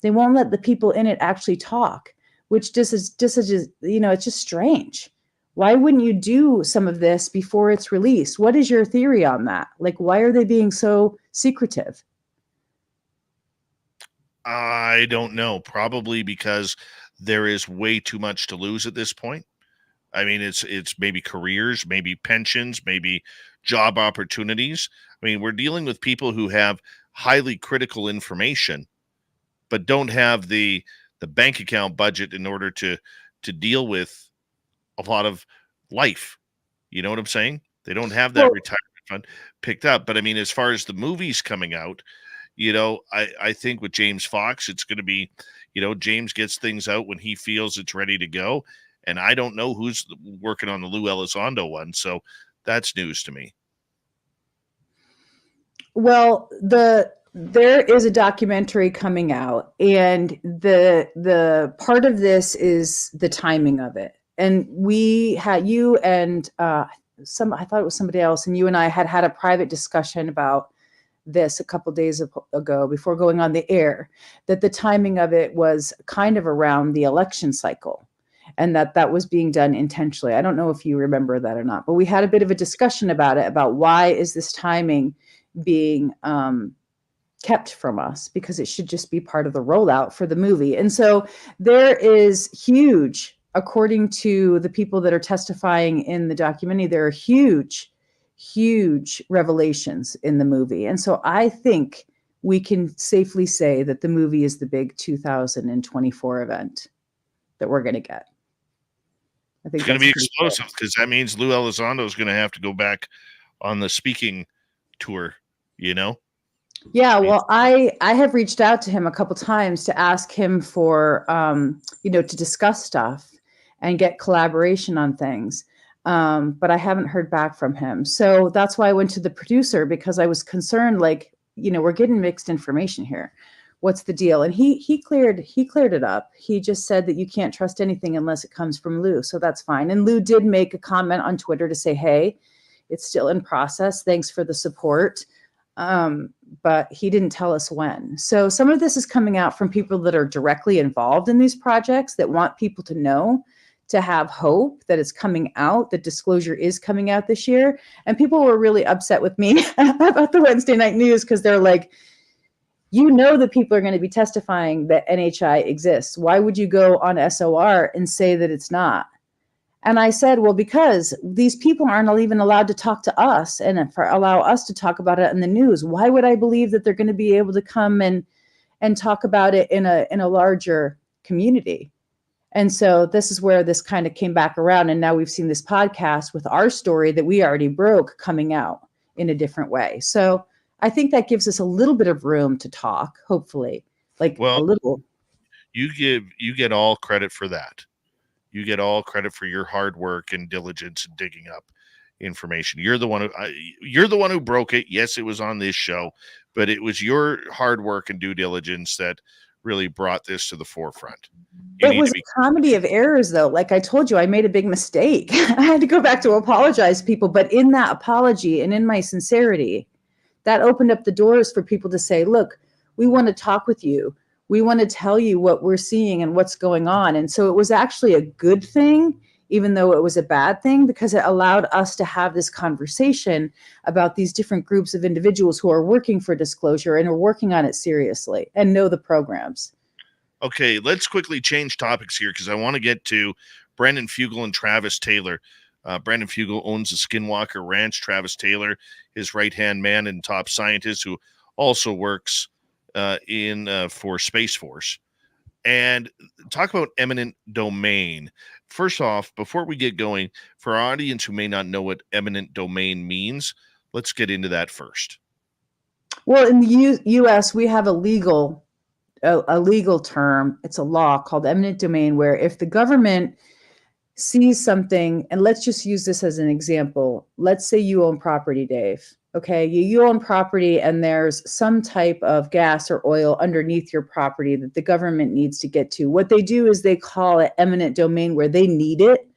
They won't let the people in it actually talk, which just is it's just strange. Why wouldn't you do some of this before it's released? What is your theory on that? Like, why are they being so secretive? I don't know. Probably because there is way too much to lose at this point. I mean, it's maybe careers, maybe pensions, maybe job opportunities. I mean, we're dealing with people who have highly critical information, but don't have the bank account budget in order to deal with a lot of life. You know what I'm saying? They don't have that retirement fund picked up. But I mean, as far as the movies coming out, I think with James Fox, it's going to be, James gets things out when he feels it's ready to go. And I don't know who's working on the Lou Elizondo one. So that's news to me. Well, there is a documentary coming out, and the part of this is the timing of it. And we had you and I thought it was somebody else, and you and I had a private discussion about this a couple days ago before going on the air, that the timing of it was kind of around the election cycle, and that was being done intentionally. I don't know if you remember that or not, but we had a bit of a discussion about it, about why is this timing being kept from us, because it should just be part of the rollout for the movie. And so there is huge, according to the people that are testifying in the documentary, there are huge revelations in the movie. And so I think we can safely say that the movie is the big 2024 event that we're going to get. I think it's going to be explosive, because that means Lou Elizondo is going to have to go back on the speaking tour, Yeah, well, I have reached out to him a couple times to ask him for, to discuss stuff and get collaboration on things. But I haven't heard back from him. So that's why I went to the producer, because I was concerned, we're getting mixed information here. What's the deal? And he cleared it up. He just said that you can't trust anything unless it comes from Lou. So that's fine. And Lou did make a comment on Twitter to say, hey, it's still in process. Thanks for the support. But he didn't tell us when. So some of this is coming out from people that are directly involved in these projects, that want people to know, to have hope that it's coming out, that disclosure is coming out this year. And people were really upset with me about the Wednesday night news, because they're like, that people are going to be testifying that NHI exists. Why would you go on SOR and say that it's not? And I said, well, because these people aren't even allowed to talk to us and allow us to talk about it in the news. Why would I believe that they're going to be able to come and talk about it in a larger community? And so this is where this kind of came back around. And now we've seen this podcast with our story that we already broke coming out in a different way. So I think that gives us a little bit of room to talk, hopefully, a little. You get all credit for that. You get all credit for your hard work and diligence in digging up information. You're the one who broke it. Yes, it was on this show, but it was your hard work and due diligence that really brought this to the forefront. It was a comedy of errors, though. Like I told you, I made a big mistake. I had to go back to apologize to people. But in that apology and in my sincerity, that opened up the doors for people to say, look, we want to talk with you. We want to tell you what we're seeing and what's going on. And so it was actually a good thing, even though it was a bad thing, because it allowed us to have this conversation about these different groups of individuals who are working for disclosure and are working on it seriously and know the programs. Okay, let's quickly change topics here, because I want to get to Brandon Fugel and Travis Taylor. Brandon Fugel owns the Skinwalker Ranch. Travis Taylor, his right-hand man and top scientist, who also works for Space Force. And talk about eminent domain. First off, before we get going, for our audience who may not know what eminent domain means, let's get into that first. Well, in the U.S., we have a legal term. It's a law called eminent domain, where if the government sees something, and let's just use this as an example. Let's say you own property, Dave. Okay, you own property and there's some type of gas or oil underneath your property that the government needs to get to. What they do is they call it eminent domain, where they need it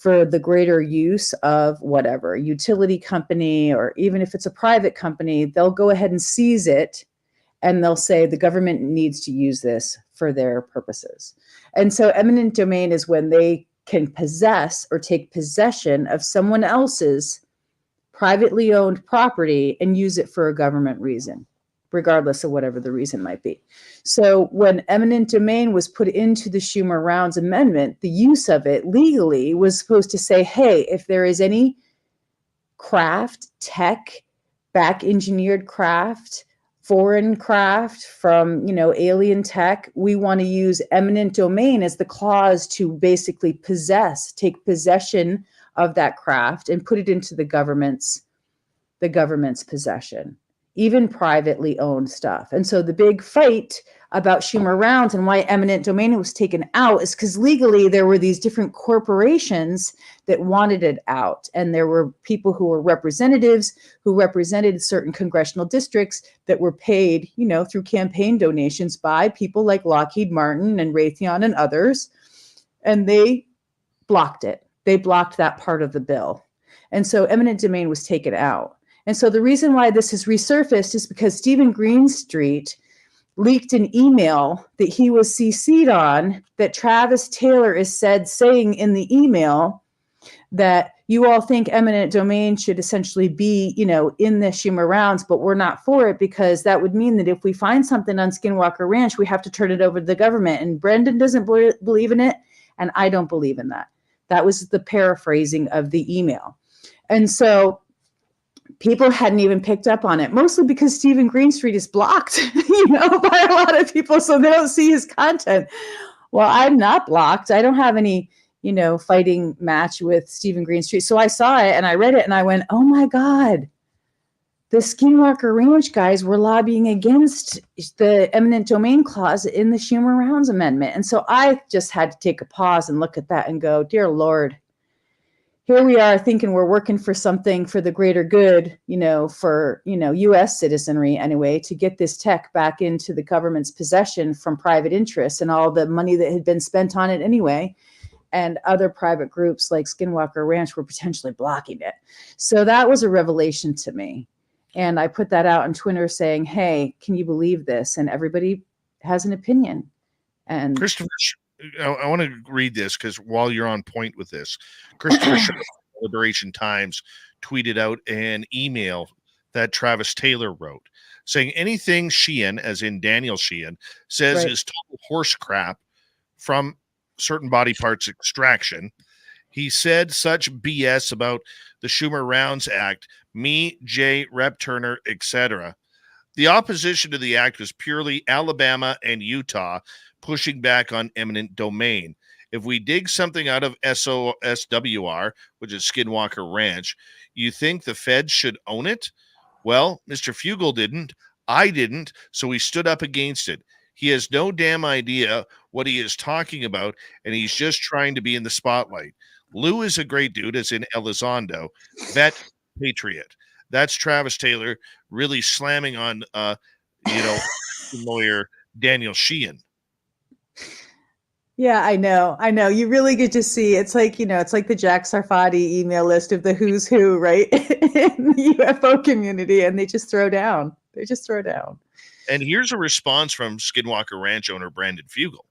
for the greater use of whatever utility company, or even if it's a private company, they'll go ahead and seize it, and they'll say the government needs to use this for their purposes. And so eminent domain is when they can possess or take possession of someone else's privately owned property and use it for a government reason, regardless of whatever the reason might be. So when eminent domain was put into the Schumer-Rounds Amendment, the use of it legally was supposed to say, hey, if there is any craft, tech, back engineered craft, foreign craft from, alien tech, we want to use eminent domain as the clause to basically take possession of that craft and put it into the government's possession, even privately owned stuff. And so the big fight about Schumer-Rounds and why eminent domain was taken out is because legally there were these different corporations that wanted it out. And there were people who were representatives who represented certain congressional districts that were paid, through campaign donations by people like Lockheed Martin and Raytheon and others. And they blocked it. They blocked that part of the bill. And so eminent domain was taken out. And so the reason why this has resurfaced is because Stephen Greenstreet leaked an email that he was CC'd on that Travis Taylor is saying in the email that you all think eminent domain should essentially be, in the Schumer-Rounds, but we're not for it because that would mean that if we find something on Skinwalker Ranch, we have to turn it over to the government. And Brendan doesn't believe in it, and I don't believe in that. That was the paraphrasing of the email. And so people hadn't even picked up on it, mostly because Stephen Greenstreet is blocked, by a lot of people, so they don't see his content. Well, I'm not blocked. I don't have any, fighting match with Stephen Greenstreet. So I saw it and I read it and I went, oh my God, the Skinwalker Ranch guys were lobbying against the eminent domain clause in the Schumer-Rounds Amendment. And so I just had to take a pause and look at that and go, dear Lord, here we are thinking we're working for something for the greater good, for, U.S. citizenry anyway, to get this tech back into the government's possession from private interests and all the money that had been spent on it anyway. And other private groups like Skinwalker Ranch were potentially blocking it. So that was a revelation to me. And I put that out on Twitter saying, hey, can you believe this? And everybody has an opinion. And Christopher, I want to read this because while you're on point with this, Christopher Liberation Times tweeted out an email that Travis Taylor wrote saying anything Sheehan, as in Daniel Sheehan, says is total horse crap from certain body parts extraction. He said such BS about the Schumer-Rounds Act, me, Jay, Rep Turner, etc. The opposition to the act was purely Alabama and Utah pushing back on eminent domain. If we dig something out of SOSWR, which is Skinwalker Ranch, you think the feds should own it? Well, Mr. Fugel didn't. I didn't, so we stood up against it. He has no damn idea what he is talking about, and he's just trying to be in the spotlight. Lou is a great dude, as in Elizondo, vet, patriot. That's Travis Taylor really slamming on, lawyer Daniel Sheehan. Yeah, I know. You really get to see, it's like, it's like the Jack Sarfati email list of the who's who, right? In the UFO community, and they just throw down. And here's a response from Skinwalker Ranch owner Brandon Fugel.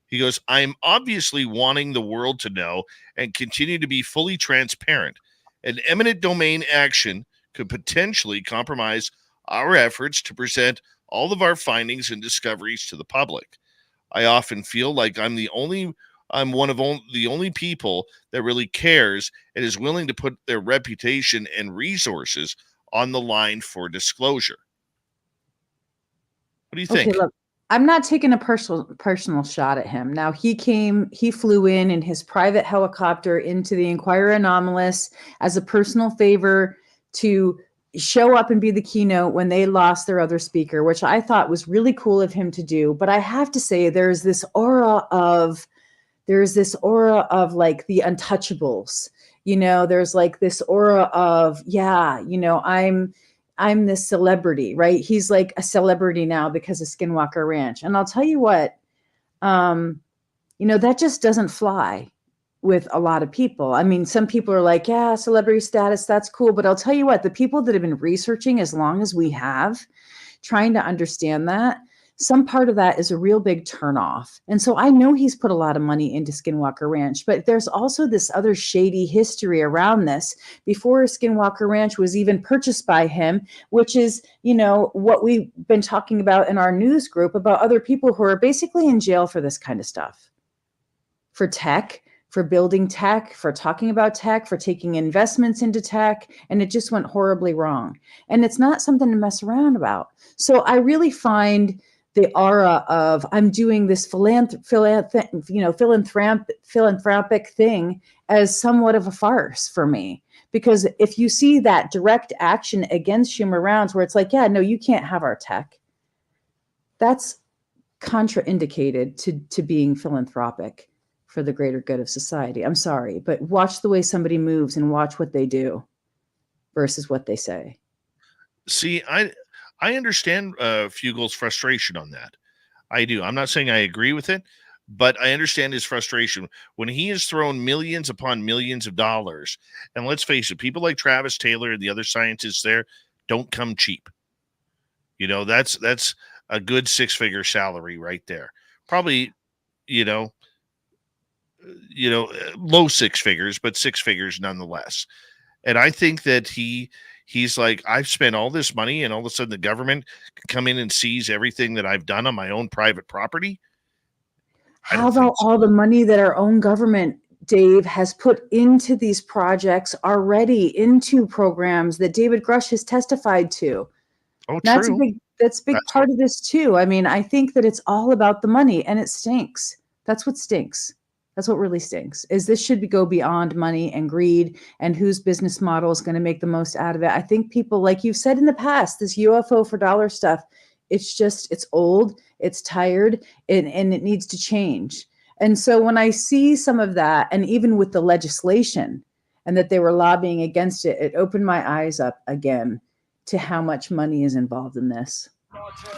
He goes, I'm obviously wanting the world to know and continue to be fully transparent. An eminent domain action could potentially compromise our efforts to present all of our findings and discoveries to the public. I often feel like I'm the only people that really cares and is willing to put their reputation and resources on the line for disclosure. What do you think? Look, I'm not taking a personal shot at him. Now, he flew in his private helicopter into the Inquirer Anomalous as a personal favor to show up and be the keynote when they lost their other speaker, which I thought was really cool of him to do. But I have to say, there's this aura of like the untouchables, there's like this aura of, I'm this celebrity, right? He's like a celebrity now because of Skinwalker Ranch. And I'll tell you what, that just doesn't fly. with a lot of people. I mean, some people are like, yeah, celebrity status, that's cool. But I'll tell you what, the people that have been researching as long as we have, trying to understand that, some part of that is a real big turnoff. And so I know he's put a lot of money into Skinwalker Ranch, but there's also this other shady history around this before Skinwalker Ranch was even purchased by him, which is, you know, what we've been talking about in our news group about other people who are basically in jail for this kind of stuff, for tech, for building tech, for talking about tech, for taking investments into tech, and it just went horribly wrong. And it's not something to mess around about. So I really find the aura of I'm doing this philanthropic thing as somewhat of a farce for me. Because if you see that direct action against Schumer Rounds where it's like, yeah, no, you can't have our tech, that's contraindicated to being philanthropic for the greater good of society. I'm sorry, but watch the way somebody moves and watch what they do versus what they say. See, I understand Fugel's frustration on that. I do. I'm not saying I agree with it, but I understand his frustration when he has thrown millions upon millions of dollars. And let's face it, people like Travis Taylor and the other scientists there don't come cheap. You know, that's a good 6-figure salary right there. Probably, low 6 figures, but 6 figures nonetheless. And I think that he's like, I've spent all this money and all of a sudden the government can come in and seize everything that I've done on my own private property. How about all the money that our own government, Dave, has put into these projects already, into programs that David Grush has testified to? Oh, that's true. That's a big part of this too. I mean, I think that it's all about the money, and it stinks. That's what stinks. That's what really stinks, is this should go beyond money and greed and whose business model is going to make the most out of it. I think people, like you've said in the past, this UFO for dollar stuff, it's old, it's tired, and it needs to change. And so when I see some of that, and even with the legislation and that they were lobbying against it, it opened my eyes up again to how much money is involved in this.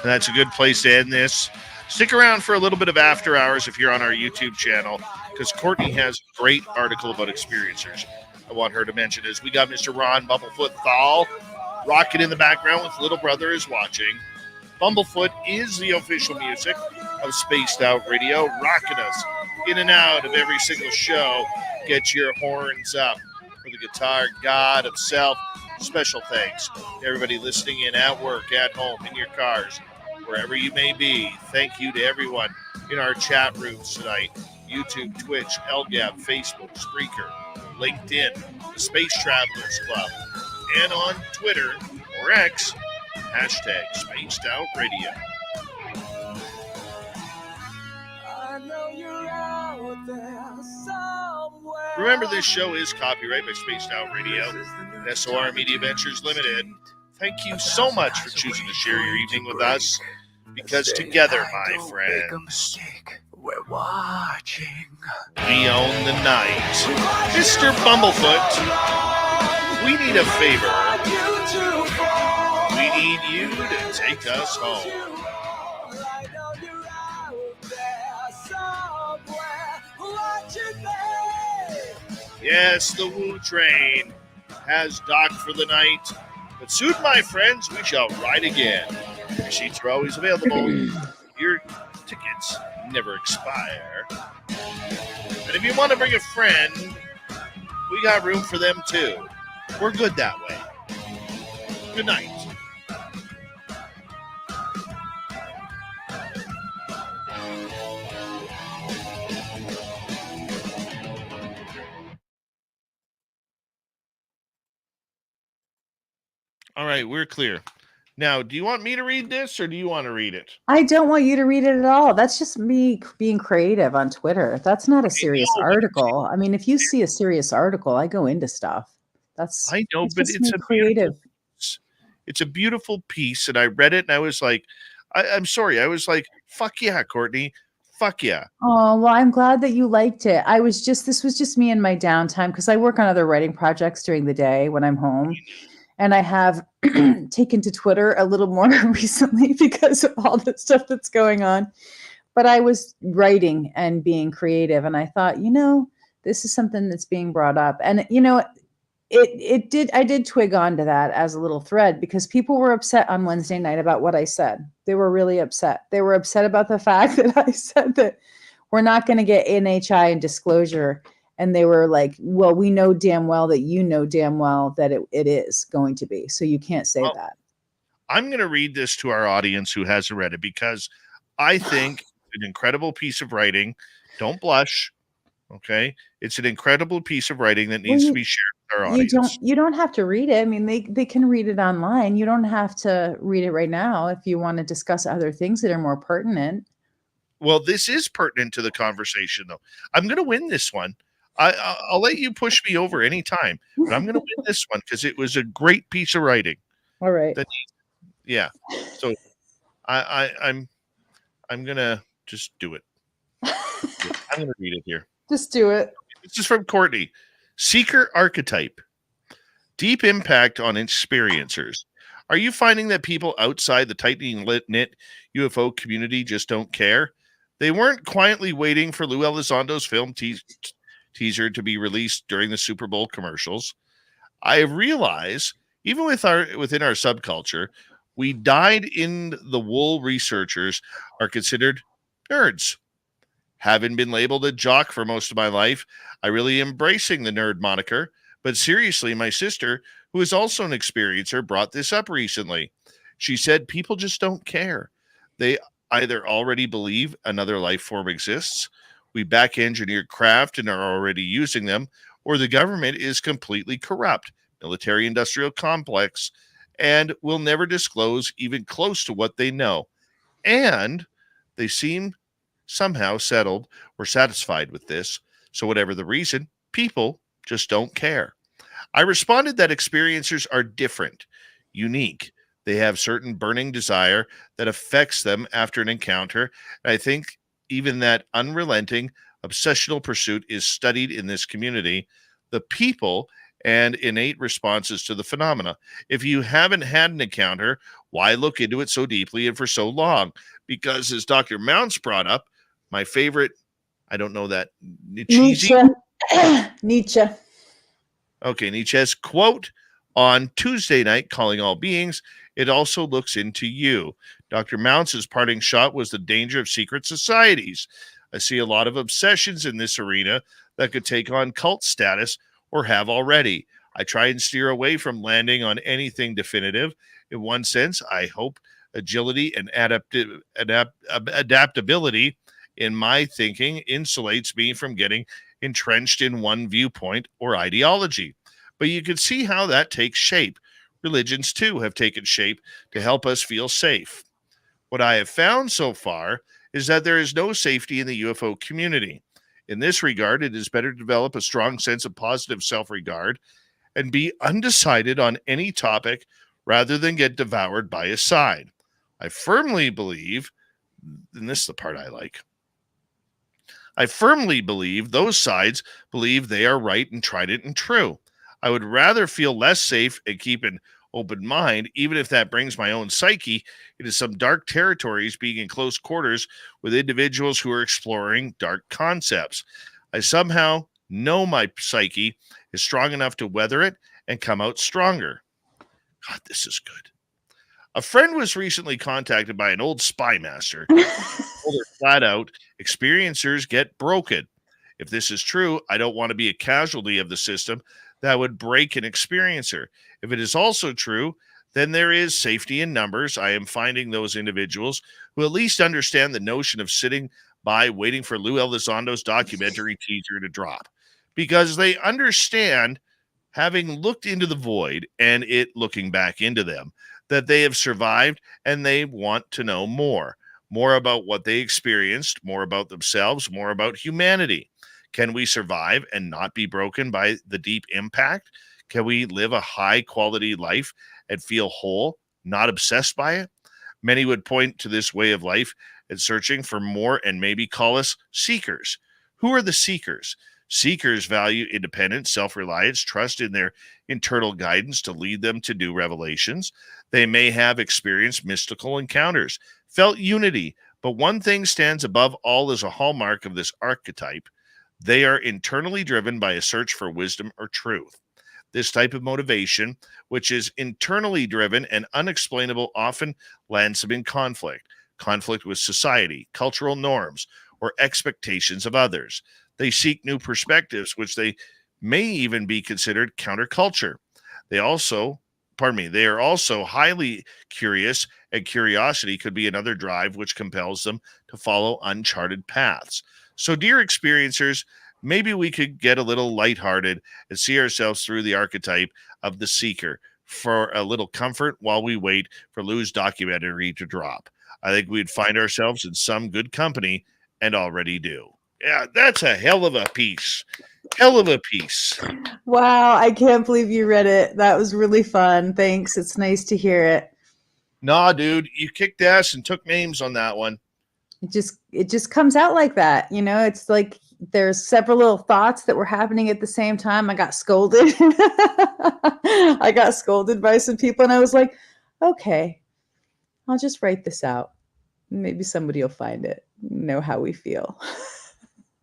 That's a good place to end this. Stick around for a little bit of After Hours if you're on our YouTube channel, because Courtney has a great article about experiencers I want her to mention. As we got Mr. Ron Bumblefoot Thal rocking in the background with Little Brother is Watching. Bumblefoot is the official music of Spaced Out Radio, rocking us in and out of every single show. Get your horns up for the guitar god of self. Special thanks to everybody listening in at work, at home, in your cars, wherever you may be. Thank you to everyone in our chat rooms tonight. YouTube, Twitch, LGAB, Facebook, Spreaker, LinkedIn, the Space Travelers Club, and on Twitter or X, hashtag Spaced Out Radio. Remember, this show is copyright by Spaced Out Radio and SOR Media Ventures Limited. Thank you so much for choosing to share your evening with us, because together, my friends, we're watching. We own the night. Mr. Bumblefoot, we need a favor. We need you to take us home. Yes, the Woo Train has docked for the night, but soon, my friends, we shall ride again. Your seats are always available. Your tickets never expire. And if you want to bring a friend, we got room for them too. We're good that way. Good night. All right, we're clear. Now, do you want me to read this or do you want to read it? I don't want you to read it at all. That's just me being creative on Twitter. That's not a serious article. I mean, if you see a serious article, I go into stuff. I know, but it's a creative. It's a beautiful piece, and I read it and I was like, I'm sorry. I was like, fuck yeah, Courtney. Fuck yeah. Oh, well, I'm glad that you liked it. This was just me in my downtime, because I work on other writing projects during the day when I'm home. And I have taken to Twitter a little more recently because of all the stuff that's going on. But I was writing and being creative. And I thought, This is something that's being brought up. And, I did twig onto that as a little thread because people were upset on Wednesday night about what I said. They were really upset. They were upset about the fact that I said that we're not going to get NHI and disclosure. And they were like, well, we know damn well that you know damn well that it is going to be. So you can't say that. I'm going to read this to our audience who hasn't read it because I think an incredible piece of writing. Don't blush. Okay. It's an incredible piece of writing that needs to be shared with our audience. You don't have to read it. I mean, they can read it online. You don't have to read it right now if you want to discuss other things that are more pertinent. Well, this is pertinent to the conversation, though. I'm going to win this one. I'll let you push me over anytime, but I'm going to win this one because it was a great piece of writing. All right. Yeah. So I'm going to just do it. I'm going to read it here. Just do it. This is from Courtney. Seeker archetype. Deep impact on experiencers. Are you finding that people outside the tightly knit UFO community just don't care? They weren't quietly waiting for Lou Elizondo's film teaser to be released during the Super Bowl commercials. I realize, even within our subculture, we dyed-in-the-wool researchers are considered nerds. Having been labeled a jock for most of my life, I really embracing the nerd moniker. But seriously, my sister, who is also an experiencer, brought this up recently. She said people just don't care. They either already believe another life form exists, we back engineered craft and are already using them, or the government is completely corrupt, military industrial complex, and will never disclose even close to what they know. And they seem somehow settled or satisfied with this. So whatever the reason, people just don't care. I responded that experiencers are different, unique. They have certain burning desire that affects them after an encounter. And I think even that unrelenting, obsessional pursuit is studied in this community. The people and innate responses to the phenomena. If you haven't had an encounter, why look into it so deeply and for so long? Because as Dr. Mounts brought up, my favorite, I don't know that, Nietzsche. Nietzsche. Okay, Nietzsche's quote on Tuesday night, Calling All Beings, it also looks into you. Dr. Mounts' parting shot was the danger of secret societies. I see a lot of obsessions in this arena that could take on cult status or have already. I try and steer away from landing on anything definitive. In one sense, I hope agility and adaptability in my thinking insulates me from getting entrenched in one viewpoint or ideology. But you can see how that takes shape. Religions, too, have taken shape to help us feel safe. What I have found so far is that there is no safety in the UFO community. In this regard, it is better to develop a strong sense of positive self-regard and be undecided on any topic rather than get devoured by a side. I firmly believe, and this is the part I like, I firmly believe those sides believe they are right and tried it and true. I would rather feel less safe and keep an open mind, even if that brings my own psyche into some dark territories, being in close quarters with individuals who are exploring dark concepts. I somehow know my psyche is strong enough to weather it and come out stronger. God, this is good. A friend was recently contacted by an old spy master. Told her flat out, experiencers get broken. If this is true, I don't want to be a casualty of the system that would break an experiencer. If it is also true, then there is safety in numbers. I am finding those individuals who at least understand the notion of sitting by waiting for Lou Elizondo's documentary teaser to drop, because they understand, having looked into the void and it looking back into them, that they have survived and they want to know more about what they experienced, more about themselves, more about humanity. Can we survive and not be broken by the deep impact? Can we live a high quality life and feel whole, not obsessed by it? Many would point to this way of life and searching for more and maybe call us seekers. Who are the seekers? Seekers value independence, self-reliance, trust in their internal guidance to lead them to new revelations. They may have experienced mystical encounters, felt unity, but one thing stands above all as a hallmark of this archetype: They are internally driven by a search for wisdom or truth. This type of motivation, which is internally driven and unexplainable, often lands them in conflict with society, cultural norms, or expectations of others. They seek new perspectives, which they may even be considered counterculture. They are also highly curious, and curiosity could be another drive which compels them to follow uncharted paths. So, dear experiencers, maybe we could get a little lighthearted and see ourselves through the archetype of the seeker for a little comfort while we wait for Lou's documentary to drop. I think we'd find ourselves in some good company, and already do. Yeah, that's a hell of a piece. Hell of a piece. Wow, I can't believe you read it. That was really fun. Thanks. It's nice to hear it. Nah, dude, you kicked ass and took names on that one. It just comes out like that. It's like there's several little thoughts that were happening at the same time. I got scolded. I got scolded by some people, and I was like, okay, I'll just write this out. Maybe somebody will find it, know how we feel.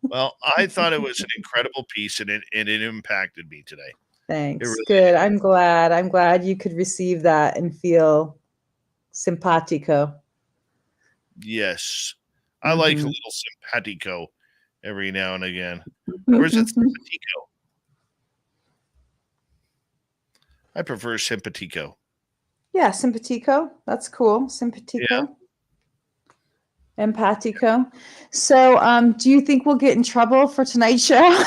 Well, I thought it was an incredible piece, and it impacted me today. Thanks. Really Good. did. I'm glad you could receive that and feel simpatico. Yes. I like a Mhm. little simpatico every now and again. Or is it simpatico? I prefer simpatico. Yeah, simpatico. That's cool. Simpatico. Yeah. Empatico. So, do you think we'll get in trouble for tonight's show?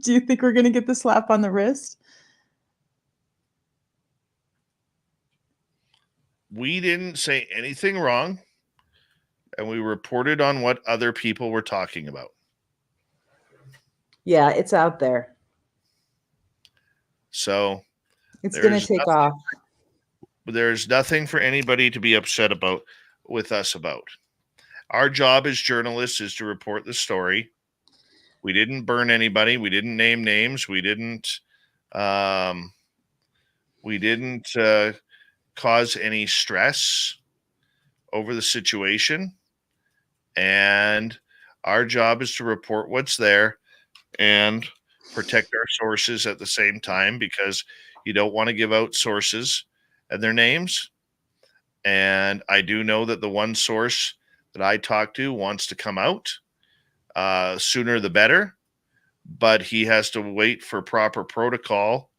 Do you think we're going to get the slap on the wrist? We didn't say anything wrong, and we reported on what other people were talking about. Yeah, it's out there. So it's going to take off. There's nothing for anybody to be upset about with us about. Our job as journalists is to report the story. We didn't burn anybody. We didn't name names. We didn't cause any stress over the situation. And our job is to report what's there and protect our sources at the same time, because you don't want to give out sources and their names. And I do know that the one source that I talked to wants to come out sooner the better, but he has to wait for proper protocol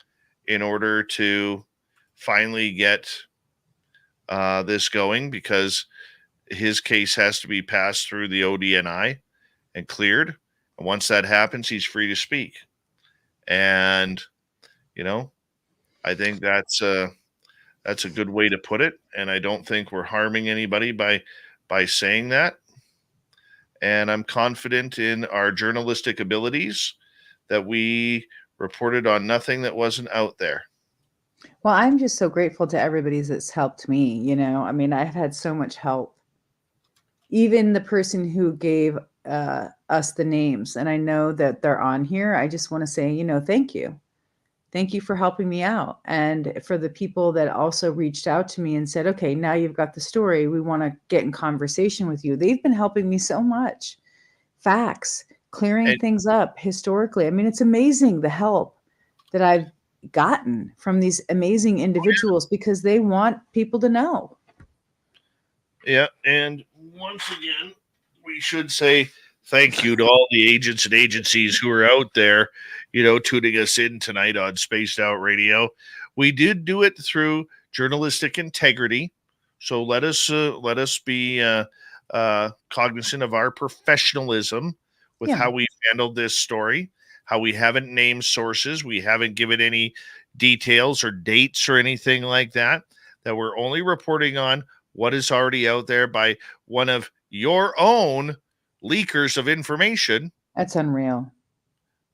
in order to finally get this going, because his case has to be passed through the ODNI and cleared. And once that happens, he's free to speak. And, I think that's a good way to put it. And I don't think we're harming anybody by saying that. And I'm confident in our journalistic abilities that we reported on nothing that wasn't out there. Well, I'm just so grateful to everybody that's helped me. I mean, I've had so much help. Even the person who gave us the names, and I know that they're on here. I just want to say, thank you. Thank you for helping me out. And for the people that also reached out to me and said, okay, now you've got the story, we want to get in conversation with you. They've been helping me so much. Facts, clearing things up historically. I mean, it's amazing the help that I've gotten from these amazing individuals, because they want people to know. Yeah. And once again, we should say thank you to all the agents and agencies who are out there, tuning us in tonight on Spaced Out Radio. We did do it through journalistic integrity. So let us be cognizant of our professionalism with how we handled this story, how we haven't named sources. We haven't given any details or dates or anything like that, that we're only reporting on what is already out there by one of your own leakers of information. That's unreal.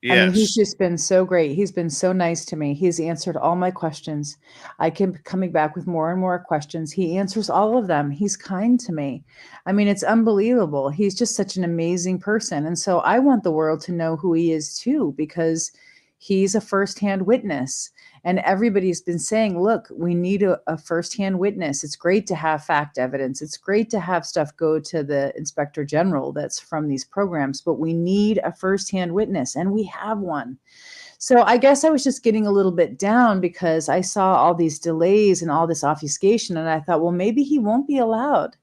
Yes. I mean, he's just been so great. He's been so nice to me. He's answered all my questions. I keep coming back with more and more questions. He answers all of them. He's kind to me. I mean, it's unbelievable. He's just such an amazing person. And so I want the world to know who he is too, because he's a firsthand witness. And everybody's been saying, look, we need a firsthand witness. It's great to have fact evidence. It's great to have stuff go to the inspector general that's from these programs, but we need a firsthand witness, and we have one. So I guess I was just getting a little bit down because I saw all these delays and all this obfuscation, and I thought, well, maybe he won't be allowed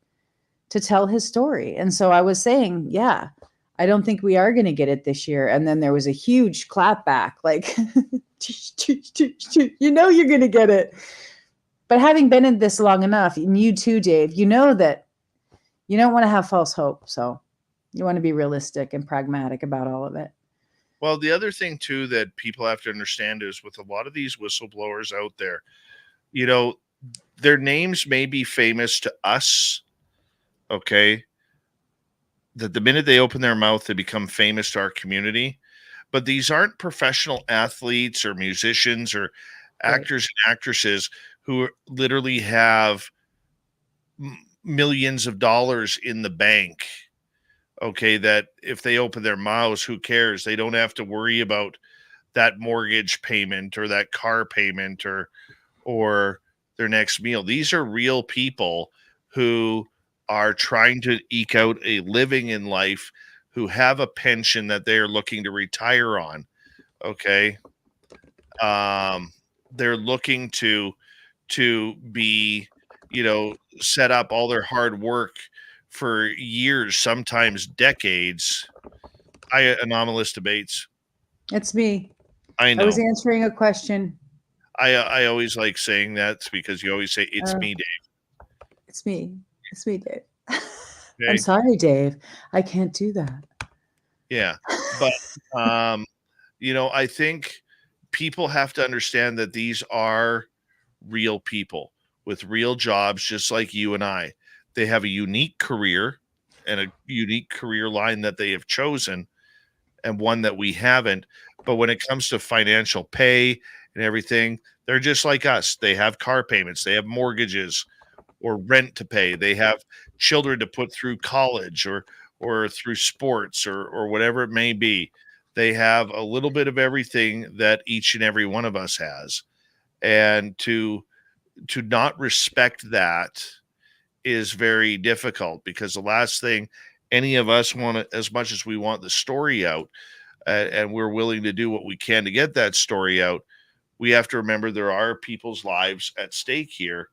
to tell his story. And so I was saying, yeah, I don't think we are going to get it this year. And then there was a huge clap back, like, you know, you're going to get it. But having been in this long enough, and you too, Dave, you know that you don't want to have false hope. So you want to be realistic and pragmatic about all of it. Well, the other thing too that people have to understand is with a lot of these whistleblowers out there, you know, their names may be famous to us. Okay. That the minute they open their mouth, they become famous to our community. But these aren't professional athletes or musicians or actors and actresses who literally have millions of dollars in the bank. Okay, that if they open their mouths, who cares? They don't have to worry about that mortgage payment or that car payment or their next meal. These are real people who are trying to eke out a living in life, who have a pension that they're looking to retire on. Okay. They're looking to be, you know, set up all their hard work for years, sometimes decades. Anomalous debates. It's me. I know. I was answering a question. I always like saying that because you always say, it's me, Dave. It's me. It's me, Dave. Okay? I'm sorry, Dave. I can't do that. Yeah. But, you know, I think people have to understand that these are real people with real jobs, just like you and I. They have a unique career and a unique career line that they have chosen, and one that we haven't. But when it comes to financial pay and everything, they're just like us. They have car payments, they have mortgages or rent to pay, they have children to put through college or through sports or whatever it may be. They have a little bit of everything that each and every one of us has. And to not respect that is very difficult, because the last thing any of us want, as much as we want the story out, and we're willing to do what we can to get that story out, we have to remember there are people's lives at stake here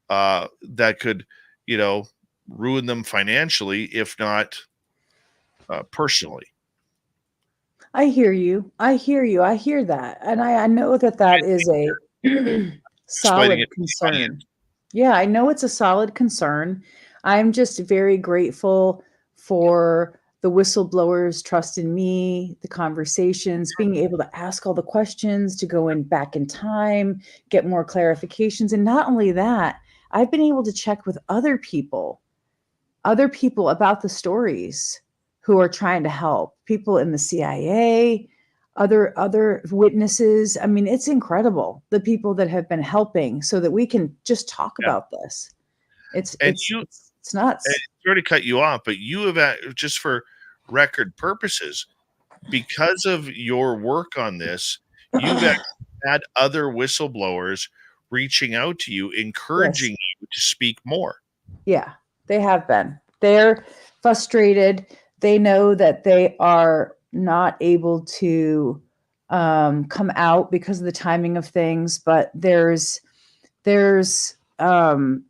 that could, you know, ruin them financially, if not personally. I hear you. I hear you. I hear that. And I know that is a solid concern. Yeah, I know it's a solid concern. I'm just very grateful for the whistleblowers' trust in me, the conversations, being able to ask all the questions, to go in back in time, get more clarifications. And not only that, I've been able to check with other people about the stories who are trying to help, people in the CIA, other witnesses. I mean, it's incredible, the people that have been helping, so that we can just talk about this. It's nuts. And sorry to cut you off, but you have, just for record purposes, because of your work on this, you've had other whistleblowers reaching out to you, encouraging you to speak more. Yeah, they have been. They're frustrated. They know that they are not able to come out because of the timing of things, but there's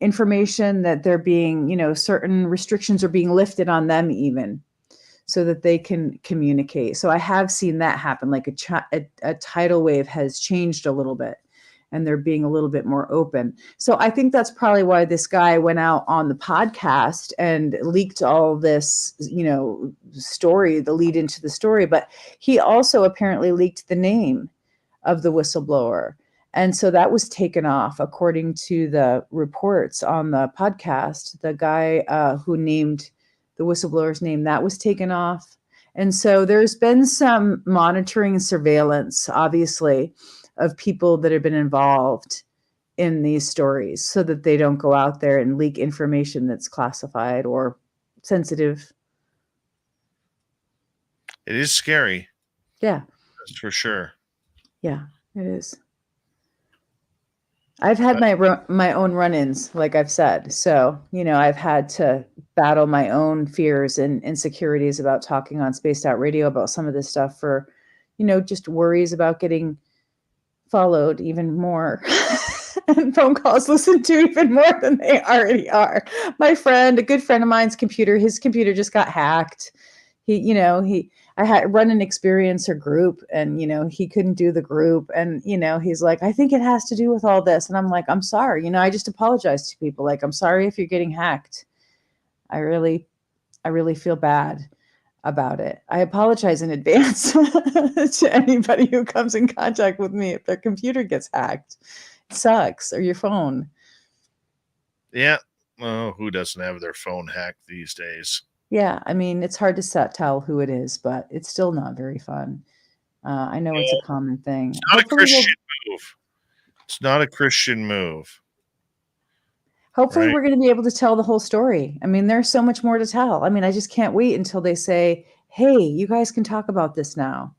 information that they're being, you know, certain restrictions are being lifted on them, even so that they can communicate. So I have seen that happen. Like a tidal wave has changed a little bit, and they're being a little bit more open. So I think that's probably why this guy went out on the podcast and leaked all this, you know, story, the lead into the story. But he also apparently leaked the name of the whistleblower. And so that was taken off, according to the reports on the podcast. The guy who named the whistleblower's name, that was taken off. And so there's been some monitoring and surveillance, obviously, of people that have been involved in these stories, so that they don't go out there and leak information that's classified or sensitive. It is scary. Yeah. That's for sure. Yeah, it is. I've had my own run-ins, like I've said. So, I've had to battle my own fears and insecurities about talking on Spaced Out Radio about some of this stuff for, just worries about getting followed even more and phone calls listened to even more than they already are. My friend, a good friend of mine's his computer just got hacked. I had run an experiencer group and, he couldn't do the group. And, he's like, I think it has to do with all this. And I'm like, I'm sorry. I just apologize to people. Like, I'm sorry if you're getting hacked. I really feel bad about it. I apologize in advance to anybody who comes in contact with me if their computer gets hacked. It sucks. Or your phone. Yeah. Well, who doesn't have their phone hacked these days? Yeah, I mean, it's hard to tell who it is, but it's still not very fun. I know it's a common thing. It's not a Christian move. It's not a Christian move. Hopefully right? we're going to be able to tell the whole story. I mean, there's so much more to tell. I mean, I just can't wait until they say, hey, you guys can talk about this now.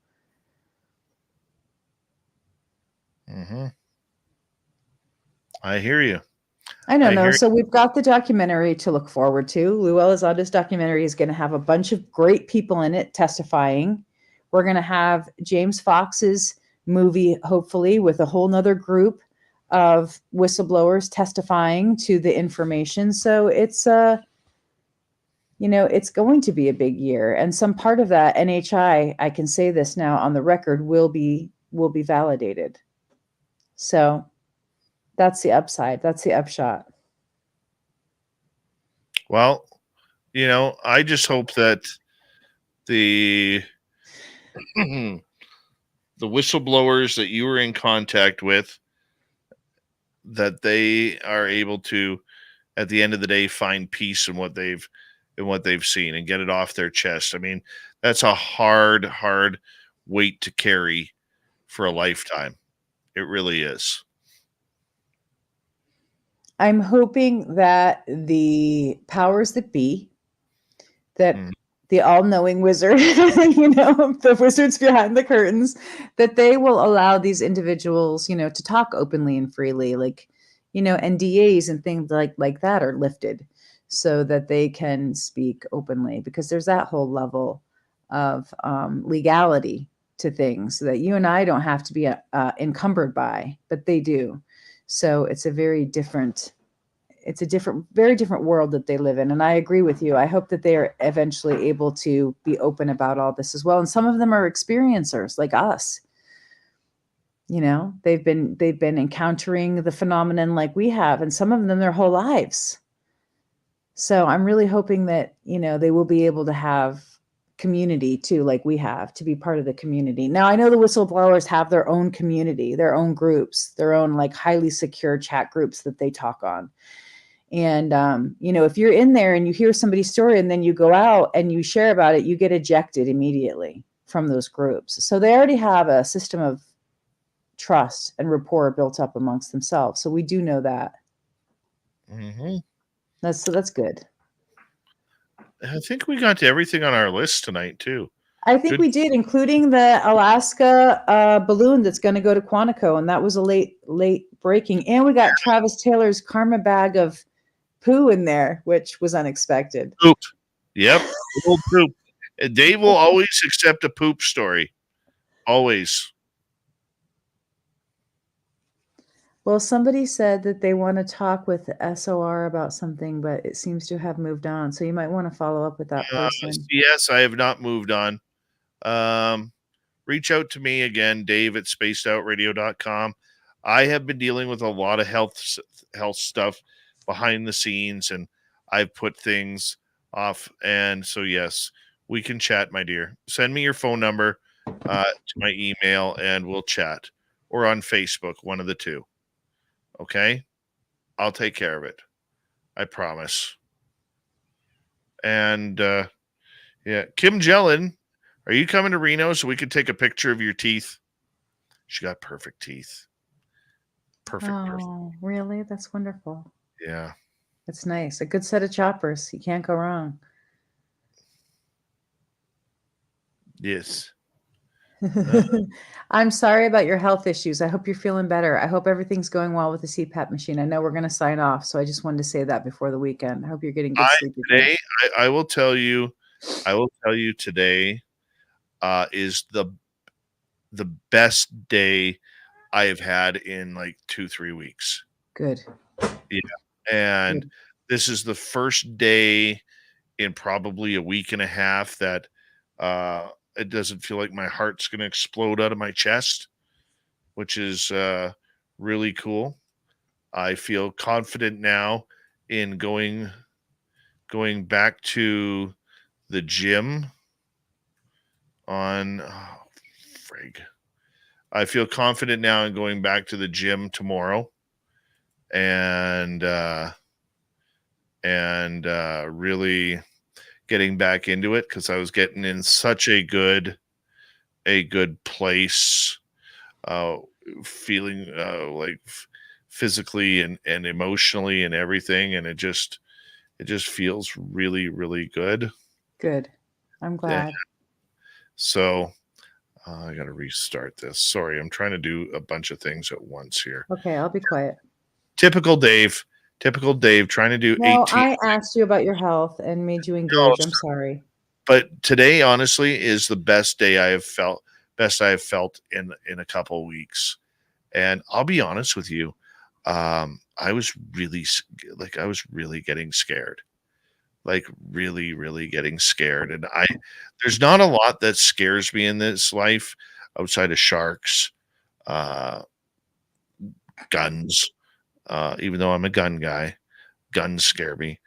Mm-hmm. I hear you. I don't know. So we've got the documentary to look forward to. Lou Elizondo's documentary is going to have a bunch of great people in it testifying. We're going to have James Fox's movie, hopefully, with a whole nother group of whistleblowers testifying to the information. So it's it's going to be a big year. And some part of that NHI, I can say this now on the record, will be validated. So that's the upside. That's the upshot. Well, I just hope that the whistleblowers that you were in contact with, that they are able to, at the end of the day, find peace in what they've seen and get it off their chest. I mean, that's a hard weight to carry for a lifetime. It really is. I'm hoping that the powers that be, that the all-knowing wizard, the wizards behind the curtains, that they will allow these individuals, to talk openly and freely, like, NDAs and things like that are lifted so that they can speak openly, because there's that whole level of legality to things that you and I don't have to be encumbered by, but they do. So it's a very different world that they live in. And I agree with you. I hope that they are eventually able to be open about all this as well. And some of them are experiencers like us. They've been encountering the phenomenon like we have, and some of them their whole lives. So I'm really hoping that, they will be able to have community too, like we have, to be part of the community. Now, I know the whistleblowers have their own community, their own groups, their own like highly secure chat groups that they talk on. And, if you're in there and you hear somebody's story and then you go out and you share about it, you get ejected immediately from those groups. So they already have a system of trust and rapport built up amongst themselves. So we do know that. Mm-hmm. That's good. I think we got to everything on our list tonight too. I think we did, including the Alaska balloon that's going to go to Quantico, and that was a late breaking. And we got Travis Taylor's karma bag of poo in there, which was unexpected. Poop. Yep. Little poop. Dave will always accept a poop story. Always. Well, somebody said that they want to talk with SOR about something, but it seems to have moved on. So you might want to follow up with that person. Yes, I have not moved on. Reach out to me again, Dave at spacedoutradio.com. I have been dealing with a lot of health stuff behind the scenes, and I've put things off. And so, yes, we can chat, my dear. Send me your phone number to my email, and we'll chat. Or on Facebook, one of the two. Okay? I'll take care of it. I promise. And, yeah, Kim Jellin, are you coming to Reno so we could take a picture of your teeth? She got perfect teeth. Perfect. Really? That's wonderful. Yeah. That's nice. A good set of choppers. You can't go wrong. Yes. I'm sorry about your health issues. I hope you're feeling better. I hope everything's going well with the CPAP machine. I know we're going to sign off, so I just wanted to say that before the weekend. I hope you're getting good sleep again. Today, I will tell you today is the best day I have had in like 2-3 weeks. Good. Yeah. And Good. this is the first day in probably a week and a half that it doesn't feel like my heart's going to explode out of my chest, which is really cool. I feel confident now in going back to the gym on frig. I feel confident now in going back to the gym tomorrow and really getting back into it, because I was getting in such a good place, feeling like physically and emotionally and everything, and it just feels really, really good. Good. I'm glad. Yeah. So I got to restart this. Sorry, I'm trying to do a bunch of things at once here. Okay, I'll be quiet. Typical Dave trying to do No, 18. I asked you about your health and made you engage. I'm sorry. But today, honestly, is the best day I have felt in a couple of weeks. And I'll be honest with you, I was really getting scared, like really, really getting scared. And there's not a lot that scares me in this life outside of sharks, guns. Even though I'm a gun guy, guns scare me.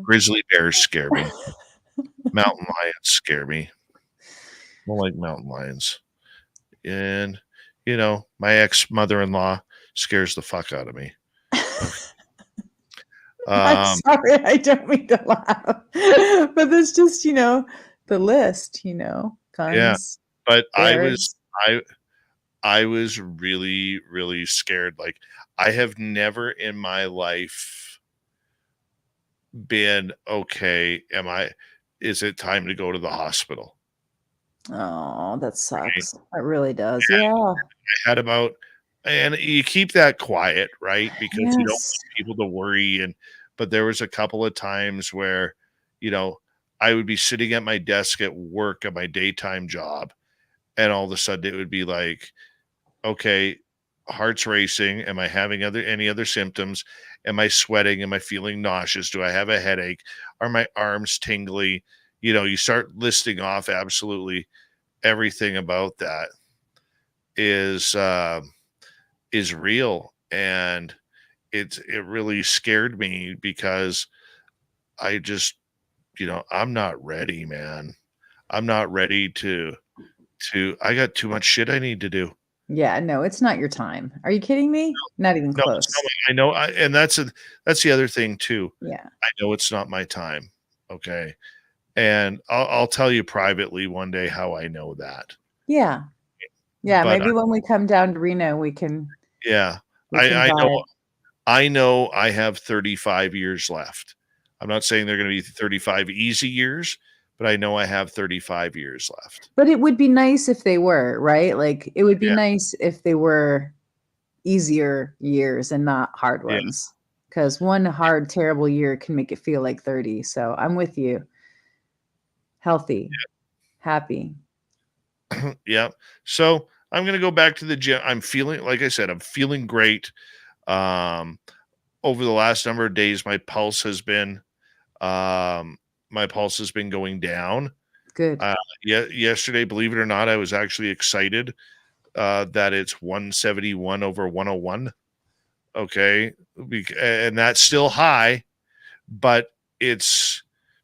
Grizzly bears scare me. Mountain lions scare me. I don't like mountain lions. And, my ex-mother-in-law scares the fuck out of me. I'm sorry, I don't mean to laugh. But there's just, the list, guns. Yeah, but bears. I was really, really scared. Like, I have never in my life been, okay, is it time to go to the hospital? Oh, that sucks. It really does. Yeah. Yeah. I had and you keep that quiet, right? Because you don't Yes. want people to worry. But there was a couple of times where, I would be sitting at my desk at work at my daytime job, and all of a sudden it would be like, okay, heart's racing. Am I having any other symptoms? Am I sweating? Am I feeling nauseous? Do I have a headache? Are my arms tingly? You start listing off absolutely everything about that is real. And it really scared me because I just, I'm not ready, man. I'm not ready to I got too much shit I need to do. Yeah, no, it's not your time. Are you kidding me? Not even close. I know. And that's the other thing too. Yeah. I know it's not my time. Okay. And I'll tell you privately one day how I know that. Yeah. Yeah. But maybe when we come down to Reno, we can. Yeah. I know. I know I have 35 years left. I'm not saying they're going to be 35 easy years, but I know I have 35 years left. But it would be nice if they were, right? Like, it would be nice if they were easier years and not hard ones. Because one hard, terrible year can make it feel like 30. So I'm with you. Healthy, happy. Yeah. So I'm going to go back to the gym. I'm feeling, like I said, I'm feeling great. Over the last number of days, my pulse has been going down. Good. Yesterday, believe it or not, I was actually excited that it's 171 over 101. Okay. And that's still high, but it's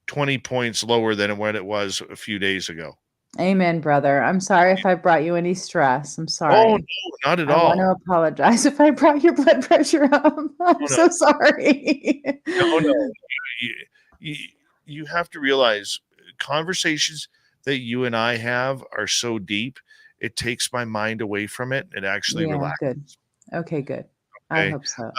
20 points lower than when it was a few days ago. Amen, brother. I'm sorry if I brought you any stress. I'm sorry. Oh, no, not at all. I want to apologize if I brought your blood pressure up. I'm so sorry. No. You have to realize conversations that you and I have are so deep, it takes my mind away from it. It actually relaxes. Good. Okay, good. Okay. I hope so.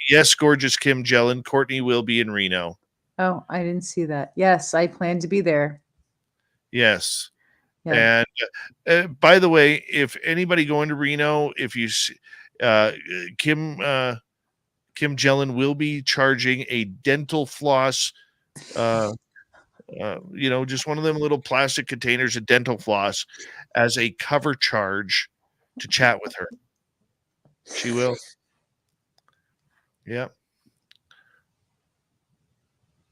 Yes, gorgeous Kim Jellin. Courtney will be in Reno. Oh, I didn't see that. Yes, I plan to be there. Yes. Yeah. And by the way, if anybody going to Reno, if you Kim Jellin will be charging a dental floss, just one of them little plastic containers of dental floss as a cover charge to chat with her. She will. Yeah.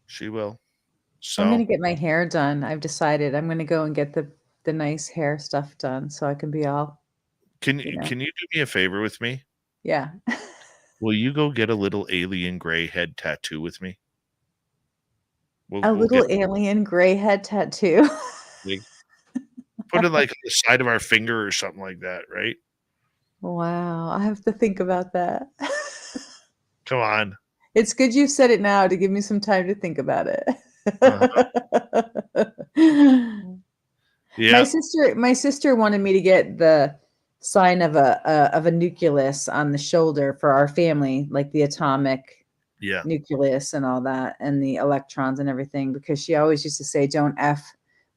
She will. I'm gonna So get my hair done. I've decided I'm gonna go and get the nice hair stuff done so I can be all, can you know. can you do me a favor with me? Yeah. Will you go get a little alien gray head tattoo with me? A We'll little get alien gray head tattoo. put it like on the side of our finger or something like that, right? Wow, I have to think about that. Come on. It's good you said it now to give me some time to think about it. Yeah. My sister wanted me to get the sign of a nucleus on the shoulder for our family, like the atomic Yeah. nucleus and all that, and the electrons and everything, because she always used to say, "Don't F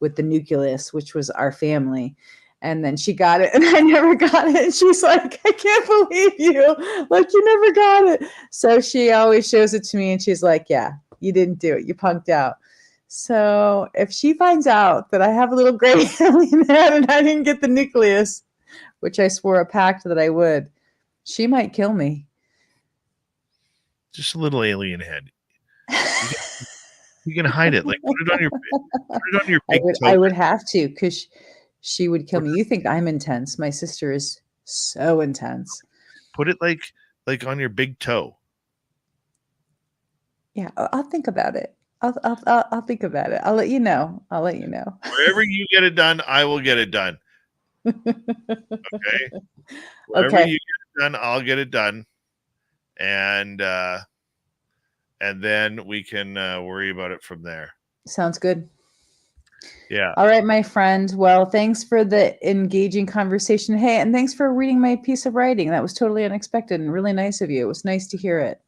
with the nucleus," which was our family. And then she got it, and I never got it. And she's like, "I can't believe you! Like you never got it." So she always shows it to me, and she's like, "Yeah, you didn't do it. You punked out." So if she finds out that I have a little gray alien head and I didn't get the nucleus, which I swore a pact that I would, she might kill me. Just a little alien head. You can hide it. Like put it on your big toe. I would have to, because she would kill me. You think I'm intense? My sister is so intense. Put it like on your big toe. Yeah, I'll think about it. I'll think about it. I'll let you know. Wherever you get it done, I will get it done. Okay. Wherever Okay. you get it done, I'll get it done. And then we can worry about it from there. Sounds good. Yeah. All right, my friend. Well, thanks for the engaging conversation. Hey, and thanks for reading my piece of writing. That was totally unexpected and really nice of you. It was nice to hear it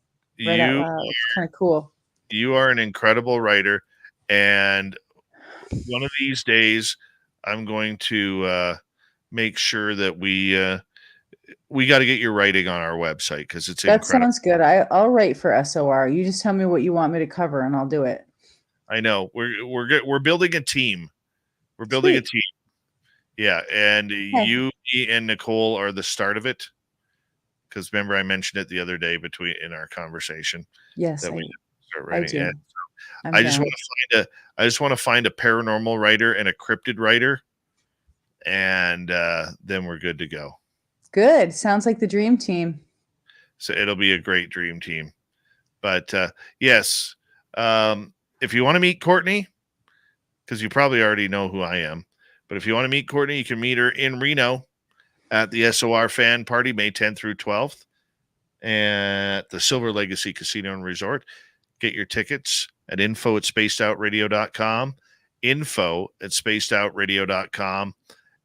right out loud. It's kind of cool. You are an incredible writer, and one of these days I'm going to make sure that we got to get your writing on our website, because it's That incredible. sounds good. I'll write for SOR. You just tell me what you want me to cover, and I'll do it. I know we're building a team. We're building a team. Yeah, and you, me, and Nicole are the start of it. Because remember, I mentioned it the other day in our conversation. Yes, that we start writing. I do. And so I just want to find a paranormal writer and a cryptid writer, and then we're good to go. Good. Sounds like the dream team. So it'll be a great dream team. But yes, if you want to meet Courtney, because you probably already know who I am, but if you want to meet Courtney, you can meet her in Reno at the SOR Fan Party, May 10th through 12th, at the Silver Legacy Casino and Resort. Get your tickets at info@spacedoutradio.com, info@spacedoutradio.com,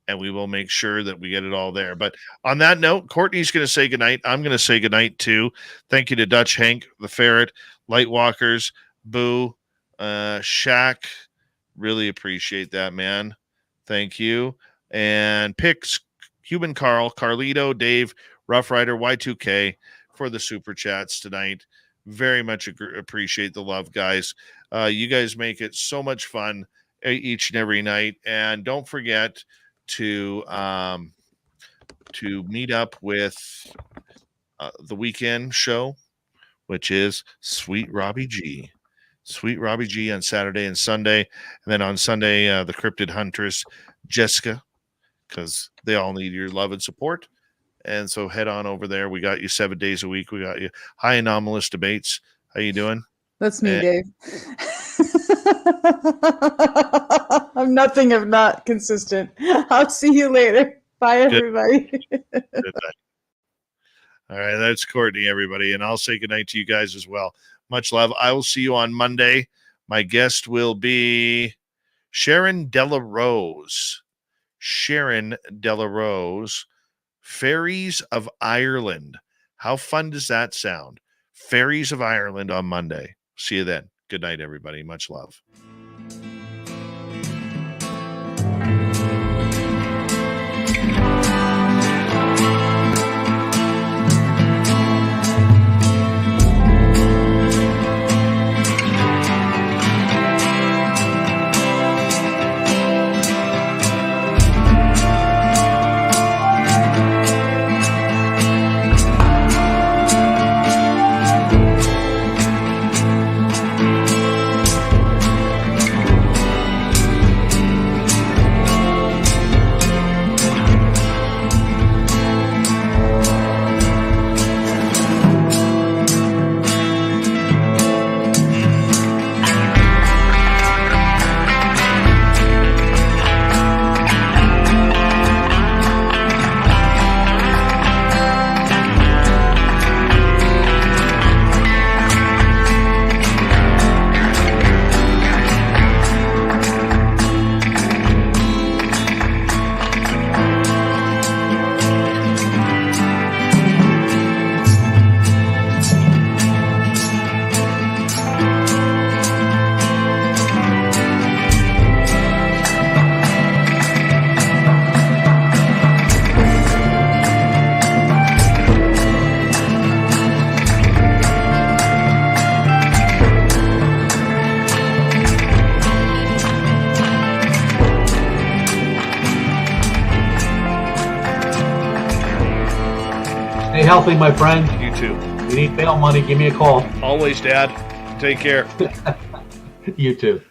and we will make sure that we get it all there. But on that note, Courtney's going to say goodnight. I'm going to say goodnight too. Thank you to Dutch Hank, the Ferret, Lightwalkers, Boo, Shaq. Really appreciate that, man. Thank you. And Pix, Cuban Carl, Carlito, Dave, Rough Rider, Y2K for the super chats tonight. Very much appreciate the love, guys. You guys make it so much fun each and every night. And don't forget to meet up with the weekend show, which is Sweet Robbie G. Sweet Robbie G on Saturday and Sunday. And then on Sunday, the Cryptid Huntress, Jessica, because they all need your love and support. And so head on over there. We got you 7 days a week. We got you. Hi, Anomalous Debates. How you doing? That's me, Dave. I'm nothing if not consistent. I'll see you later. Bye, everybody. Good night. All right, that's Courtney, everybody. And I'll say goodnight to you guys as well. Much love. I will see you on Monday. My guest will be Sharon Delarose. Sharon Delarose, Fairies of Ireland. How fun does that sound? Fairies of Ireland on Monday. See you then. Good night, everybody. Much love. healthy, my friend. You too. If you need bail money, give me a call. Always, Dad. Take care. You too.